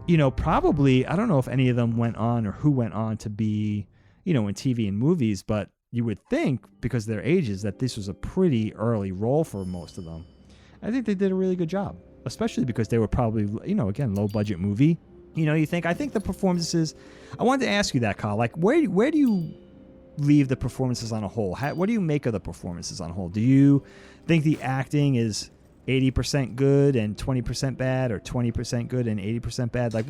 you know, probably, I don't know if any of them went on or who went on to be, you know, in TV and movies, but you would think, because of their ages, that this was a pretty early role for most of them. I think they did a really good job, especially because they were probably, you know, again, low budget movie. You know, I think the performances, I wanted to ask you that, Kyle, like, where do you leave the performances on a whole? What do you make of the performances on a whole? Do you think the acting is 80% good and 20% bad, or 20% good and 80% bad? Like,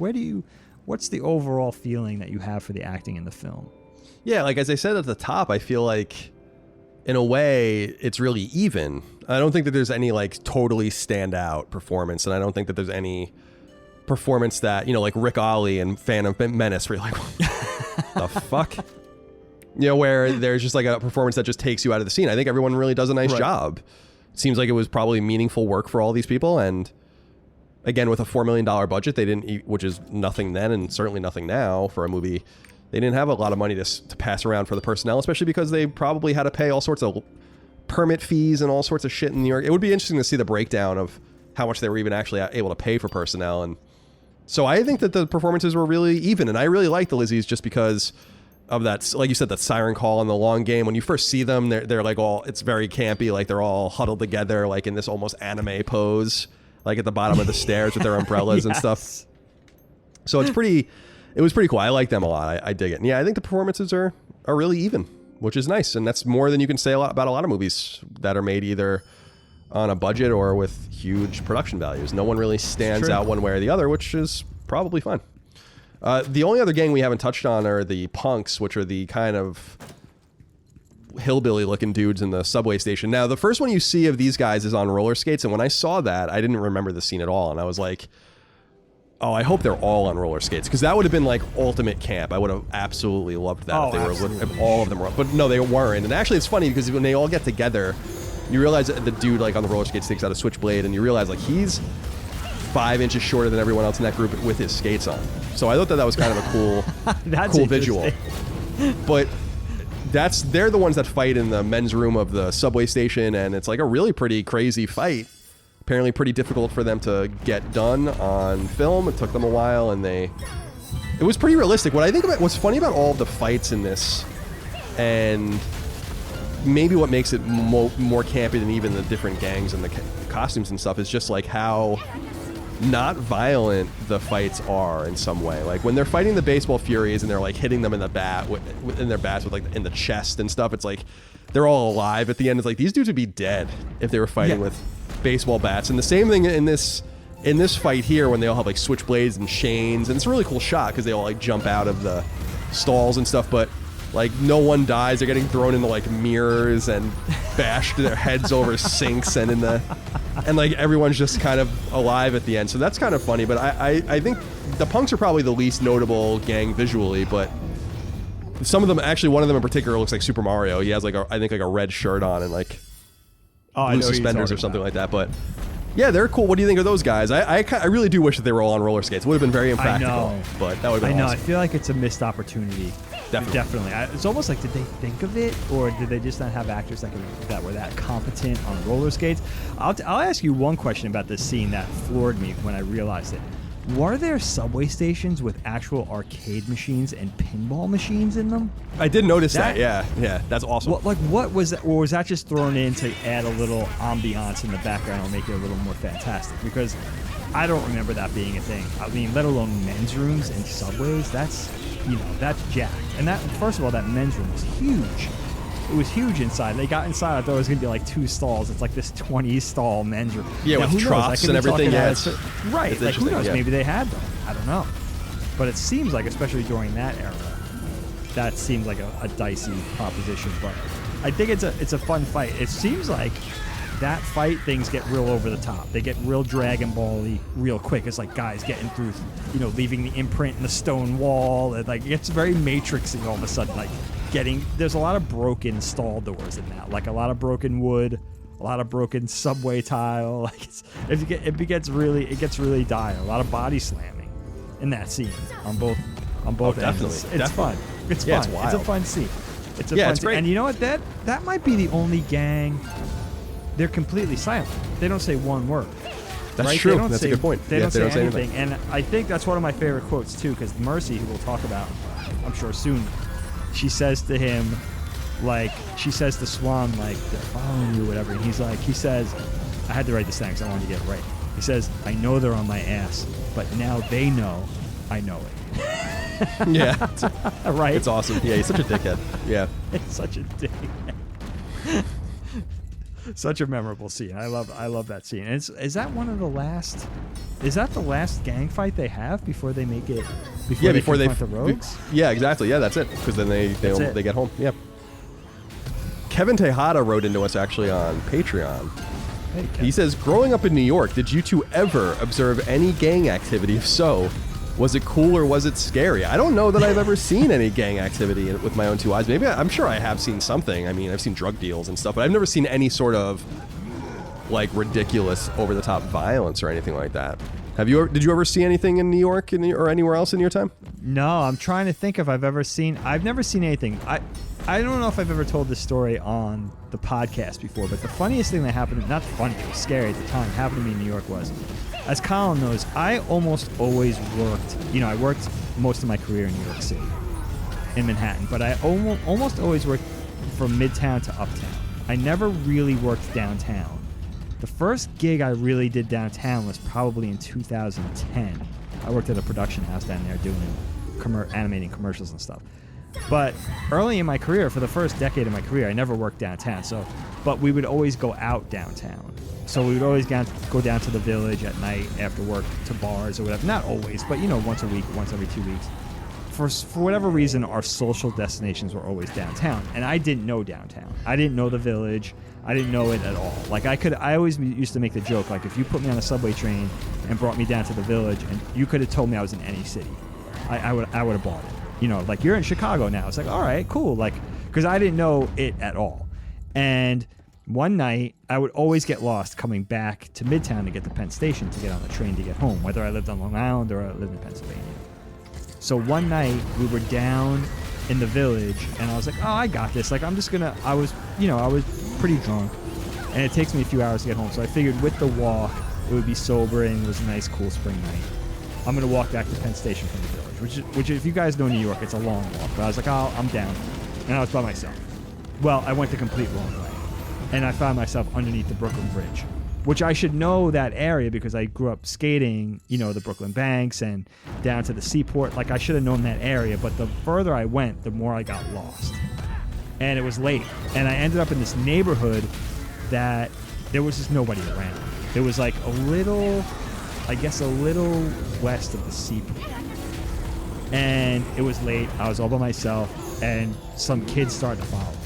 what's the overall feeling that you have for the acting in the film? Yeah, like as I said at the top, I feel like in a way it's really even. I don't think that there's any like totally standout performance, and I don't think that there's any performance that, you know, like Rick Ollie in Phantom Menace, where you're like, the fuck? You know, where there's just like a performance that just takes you out of the scene. I think everyone really does a nice job. It seems like it was probably meaningful work for all these people. And again, with a $4 million budget, they didn't, which is nothing then and certainly nothing now for a movie. They didn't have a lot of money to pass around for the personnel, especially because they probably had to pay all sorts of permit fees and all sorts of shit in New York. It would be interesting to see the breakdown of how much they were even actually able to pay for personnel. And so I think that the performances were really even. And I really like the Lizzies just because of that, like you said, that siren call in the long game. When you first see them, they're like all, it's very campy, like they're all huddled together, like in this almost anime pose, like at the bottom of the stairs with their umbrellas and stuff. So it was pretty cool. I like them a lot. I dig it. And yeah, I think the performances are really even, which is nice. And that's more than you can say about a lot of movies that are made either on a budget or with huge production values. No one really stands out one way or the other, which is probably fun. The only other gang we haven't touched on are the punks, which are the kind of hillbilly looking dudes in the subway station. Now, the first one you see of these guys is on roller skates. And when I saw that, I didn't remember the scene at all. And I was like, oh, I hope they're all on roller skates, because that would have been like ultimate camp. I would have absolutely loved that if all of them were. But no, they weren't. And actually, it's funny because when they all get together, you realize that the dude like on the roller skates takes out a switchblade, and you realize like he's 5 inches shorter than everyone else in that group with his skates on. So I thought that was kind of a cool visual. But they're the ones that fight in the men's room of the subway station, and it's like a really pretty crazy fight. Apparently pretty difficult for them to get done on film. It took them a while, and it was pretty realistic. What I think about what's funny about all of the fights in this, and maybe what makes it more campy than even the different gangs and the costumes and stuff, is just like how not violent the fights are in some way. Like when they're fighting the baseball furies and they're like hitting them in the bat in their bats with like in the chest and stuff, it's like they're all alive at the end. It's like these dudes would be dead if they were fighting with baseball bats. And the same thing in this fight here, when they all have like switchblades and chains, and it's a really cool shot because they all like jump out of the stalls and stuff, but like no one dies. They're getting thrown into like mirrors and bashed their heads over sinks and like everyone's just kind of alive at the end. So that's kind of funny. But I think the punks are probably the least notable gang visually, but some of them, actually one of them in particular looks like Super Mario. He has like I think a red shirt on and like blue suspenders or something like that. But yeah, they're cool. What do you think of those guys? I really do wish that they were all on roller skates. It would have been very impractical, but that would have been awesome. I feel like it's a missed opportunity. Definitely. It's almost like, did they think of it, or did they just not have actors that were that competent on roller skates? I'll ask you one question about this scene that floored me when I realized it. Were there subway stations with actual arcade machines and pinball machines in them? I did notice that. Yeah, that's awesome. What was that? Or was that just thrown in to add a little ambiance in the background or make it a little more fantastic? Because I don't remember that being a thing. I mean, let alone men's rooms and subways. That's jacked. And that, first of all, that men's room was huge. It was huge inside. They got inside. I thought it was going to be like 2 stalls. It's like this 20-stall men's room. Yeah, now, with troughs and everything. Yeah, right. Like, who knows? Yeah. Maybe they had them. I don't know. But it seems like, especially during that era, that seems like a dicey proposition. But I think it's a fun fight. It seems like that fight, things get real over the top. They get real Dragon Ball-y real quick. It's like guys getting through, leaving the imprint in the stone wall. It gets very Matrixy all of a sudden. There's a lot of broken stall doors in that. Like a lot of broken wood, a lot of broken subway tile. Like it gets really dire. A lot of body slamming in that scene on both ends. Definitely. It's fun. It's Yeah, fun. it's wild. It's a fun scene. It's a Yeah, fun it's scene. great. And you know what? That might be the only gang. They're completely silent. They don't say one word. That's right? true. They don't That's say, a good point. They Yeah, don't say anything. anything. And I think that's one of my favorite quotes too, because Mercy, who we'll talk about, I'm sure soon, she says to him, like, she says to Swan, like, they're following you, or whatever. And he says, I had to write this down because I wanted to get it right. He says, I know they're on my ass, but now they know I know it. Yeah. Right? It's awesome. Yeah, he's such a dickhead. Yeah. It's such a dick. Such a memorable scene. I love that scene. And is that one of the last? Is that the last gang fight they have before they make it? Before they confront the rogues. Yeah, exactly. Yeah, that's it. Because then they get home. Yeah. Kevin Tejada wrote into us actually on Patreon. Hey, He says, growing up in New York, did you two ever observe any gang activity? If so, was it cool or was it scary? I don't know that I've ever seen any gang activity with my own two eyes. Maybe I'm sure I have seen something. I mean, I've seen drug deals and stuff, but I've never seen any sort of like ridiculous over the top violence or anything like that. Did you ever see anything in New York or anywhere else in your time? No, I'm trying to think if I've never seen anything. I don't know if I've ever told this story on the podcast before, but the funniest thing that happened, not funny, it was scary at the time, happened to me in New York was, as Colin knows, I almost always worked, I worked most of my career in New York City, in Manhattan, but I almost always worked from Midtown to Uptown. I never really worked downtown. The first gig I really did downtown was probably in 2010. I worked at a production house down there doing animating commercials and stuff. But early in my career, for the first decade of my career, I never worked downtown. But we would always go out downtown. So we would always go down to the Village at night after work to bars or whatever. Not always, but once a week, once every 2 weeks. For whatever reason, our social destinations were always downtown, and I didn't know downtown. I didn't know the Village. I didn't know it at all. Like I always used to make the joke, like if you put me on a subway train and brought me down to the Village, and you could have told me I was in any city, I would have bought it. Like you're in Chicago now. It's like, all right, cool. Like, because I didn't know it at all. And one night, I would always get lost coming back to Midtown to get to Penn Station to get on the train to get home, whether I lived on Long Island or I lived in Pennsylvania. So one night, we were down in the Village, and I was like, oh, I got this. Like, I was pretty drunk, and it takes me a few hours to get home. So I figured with the walk, it would be sobering. It was a nice, cool spring night. I'm going to walk back to Penn Station from the Village, which if you guys know New York, it's a long walk. But I was like, oh, I'm down. And I was by myself. Well, I went the complete wrong way. And I found myself underneath the Brooklyn Bridge, which I should know that area because I grew up skating, the Brooklyn Banks and down to the seaport. Like, I should have known that area. But the further I went, the more I got lost. And it was late. And I ended up in this neighborhood that there was just nobody around. It was like a little west of the seaport. And it was late. I was all by myself, and some kids started to follow me.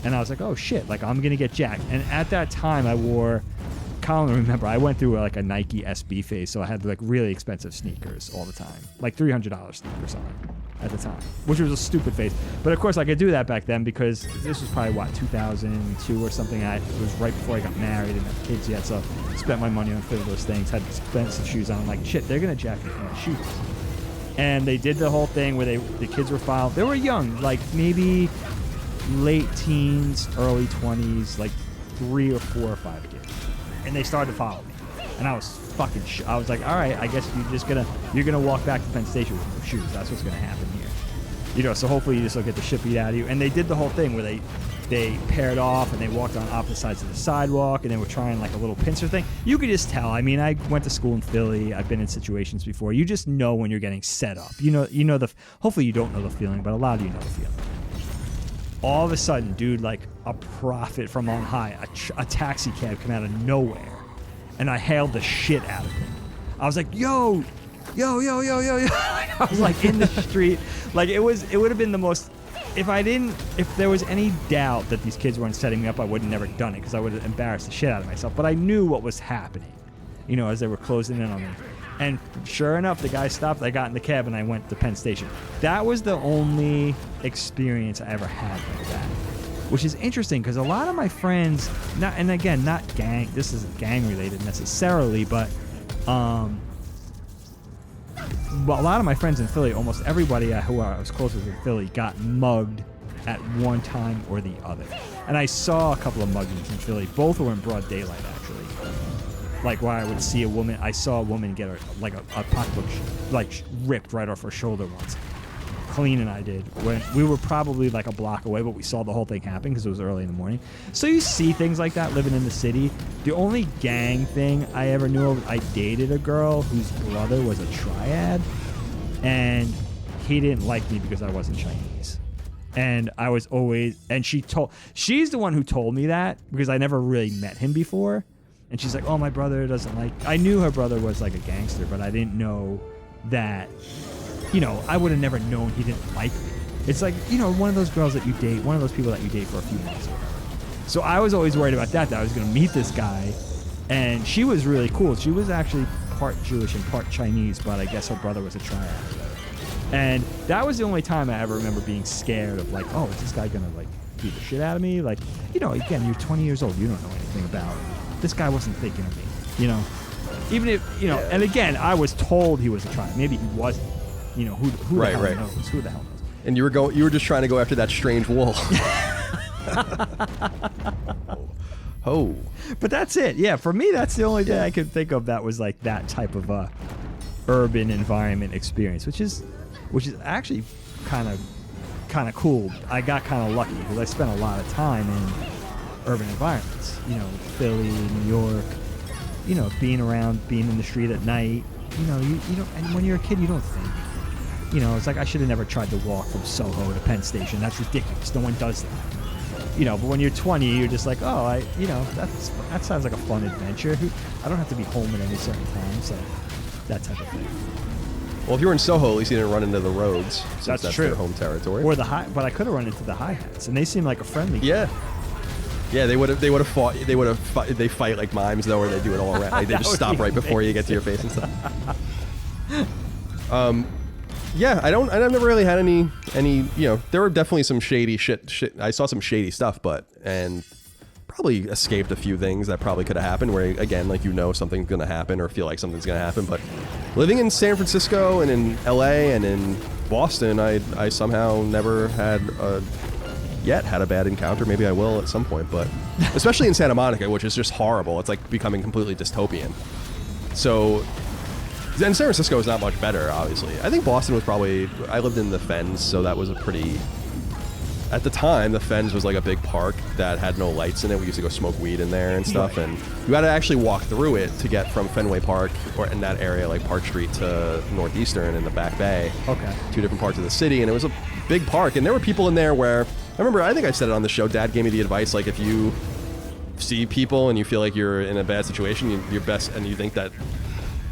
And I was like, oh shit, like I'm gonna get jacked. And at that time I wore, Colin, remember, I went through like a Nike SB phase, so I had like really expensive sneakers all the time, like $300 sneakers on at the time, which was a stupid phase. But of course I could do that back then because this was probably 2002 or something. It was right before I got married and had kids yet, so I spent my money on frivolous things, had expensive shoes on. I'm like, shit, they're gonna jack me for my shoes. And they did the whole thing where the kids were filed. They were young, like maybe late teens, early 20s, like 3 or 4 or 5 kids. And they started to follow me. And I was fucking I was like, all right, I guess you're gonna walk back to Penn Station with no shoes. That's what's gonna happen here. So hopefully you just don't get the shit beat out of you. And they did the whole thing where they paired off and they walked on opposite sides of the sidewalk and they were trying like a little pincer thing. You could just tell. I mean, I went to school in Philly. I've been in situations before. You just know when you're getting set up. Hopefully you don't know the feeling, but a lot of you know the feeling. All of a sudden, dude, like a prophet from on high, a taxi cab came out of nowhere, and I hailed the shit out of him. I was like, yo. I was like in the street. Like it would have been the most, if there was any doubt that these kids weren't setting me up, I would have never done it because I would have embarrassed the shit out of myself. But I knew what was happening, as they were closing in on me. And sure enough, the guy stopped. I got in the cab and I went to Penn Station. That was the only experience I ever had like that, which is interesting because a lot of my friends, not gang. This isn't gang related necessarily, but a lot of my friends in Philly, almost everybody who I was close with in Philly, got mugged at one time or the other. And I saw a couple of muggings in Philly. Both were in broad daylight, actually. Like where I would see a woman, I saw a woman get a pocketbook ripped right off her shoulder once. Colleen and I did. When we were probably like a block away, but we saw the whole thing happen because it was early in the morning. So you see things like that living in the city. The only gang thing I ever knew of, I dated a girl whose brother was a triad, and he didn't like me because I wasn't Chinese. And I was always, and she's the one who told me that because I never really met him before. And she's like, oh, my brother doesn't like, I knew her brother was like a gangster, but I didn't know that, I would have never known he didn't like me. It's like, one of those girls that you date, one of those people that you date for a few months or whatever. So I was always worried about that I was going to meet this guy. And she was really cool. She was actually part Jewish and part Chinese, but I guess her brother was a triad. And that was the only time I ever remember being scared of like, oh, is this guy going to like beat the shit out of me? Like, again, you're 20 years old. You don't know anything about it. This guy wasn't thinking of me, Even if, and again, I was told he was a triad. Maybe he wasn't. Who the hell knows? Who the hell knows? And you were just trying to go after that strange wool. Oh. But that's it. Yeah, for me, that's the only thing I could think of that was like that type of urban environment experience, which is actually kind of cool. I got kind of lucky because I spent a lot of time in urban environments. Philly, New York. Being in the street at night. You don't. And when you're a kid, you don't think. It's like I should have never tried to walk from Soho to Penn Station. That's ridiculous. No one does that. But when you're 20, you're just like, oh, that sounds like a fun adventure. I don't have to be home at any certain time, so that type of thing. Well, if you were in Soho, at least you didn't run into the roads. That's true. Their home territory. Or but I could have run into the hi-hats, and they seem like a friendly. Yeah. Yeah, they would have fought. They fight like mimes though, or they do it all around. Like they just stop right before you get to your face and stuff. Yeah, I've never really had any. There were definitely some shady shit. I saw some shady stuff, and probably escaped a few things that probably could have happened. Where again, like something's gonna happen or feel like something's gonna happen. But living in San Francisco and in LA and in Boston, I somehow never had a bad encounter. Maybe I will at some point, but especially in Santa Monica, which is just horrible. It's like becoming completely dystopian. So, and San Francisco is not much better, obviously. I think Boston was I lived in the Fens, so that was at the time, the Fens was like a big park that had no lights in it. We used to go smoke weed in there and stuff, and you had to actually walk through it to get from Fenway Park, or in that area, like Park Street, to Northeastern in the Back Bay. Okay. 2 different parts of the city, and it was a big park, and there were people in there where, I think I said it on the show, Dad gave me the advice, like if you see people and you feel like you're in a bad situation, and you think that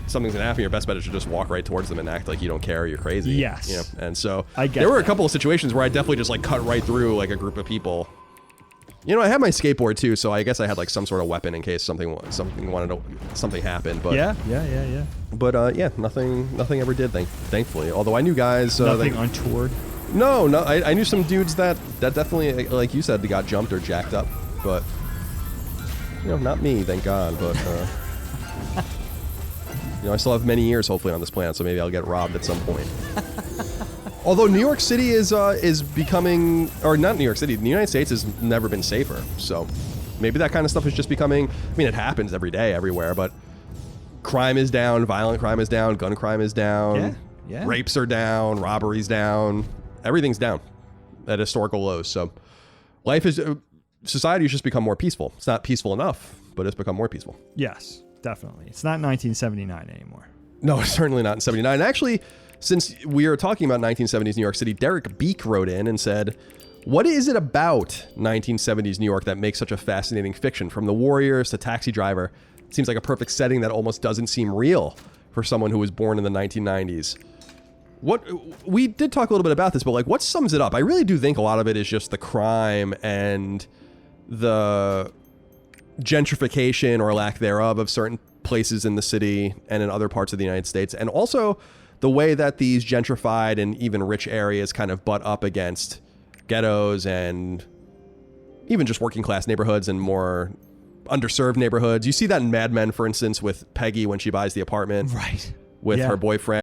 something's gonna happen, your best bet is to just walk right towards them and act like you don't care or you're crazy. Yes. And so there were a couple of situations where I definitely just like cut right through like a group of people. I had my skateboard too, so I guess I had like some sort of weapon in case something happened. But yeah. But nothing ever did. Thankfully, although I knew guys. Nothing untoward. No. I knew some dudes that definitely, like you said, they got jumped or jacked up, but not me, thank God. But I still have many years hopefully on this planet, so maybe I'll get robbed at some point. Although New York City is becoming, or not New York City, the United States has never been safer. So maybe that kind of stuff is just becoming. It happens every day, everywhere, but crime is down, violent crime is down, gun crime is down, rapes are down, robberies down. Everything's down at historical lows. So society has just become more peaceful. It's not peaceful enough, but it's become more peaceful. Yes, definitely. It's not 1979 anymore. No, it's certainly not in 79. Actually, since we are talking about 1970s New York City, Derek Beek wrote in and said, what is it about 1970s New York that makes such a fascinating fiction? From the Warriors to Taxi Driver, it seems like a perfect setting that almost doesn't seem real for someone who was born in the 1990s. We did talk a little bit about this, but like, what sums it up? I really do think a lot of it is just the crime and the gentrification or lack thereof of certain places in the city and in other parts of the United States. And also the way that these gentrified and even rich areas kind of butt up against ghettos and even just working class neighborhoods and more underserved neighborhoods. You see that in Mad Men, for instance, with Peggy when she buys the apartment right. with her boyfriend.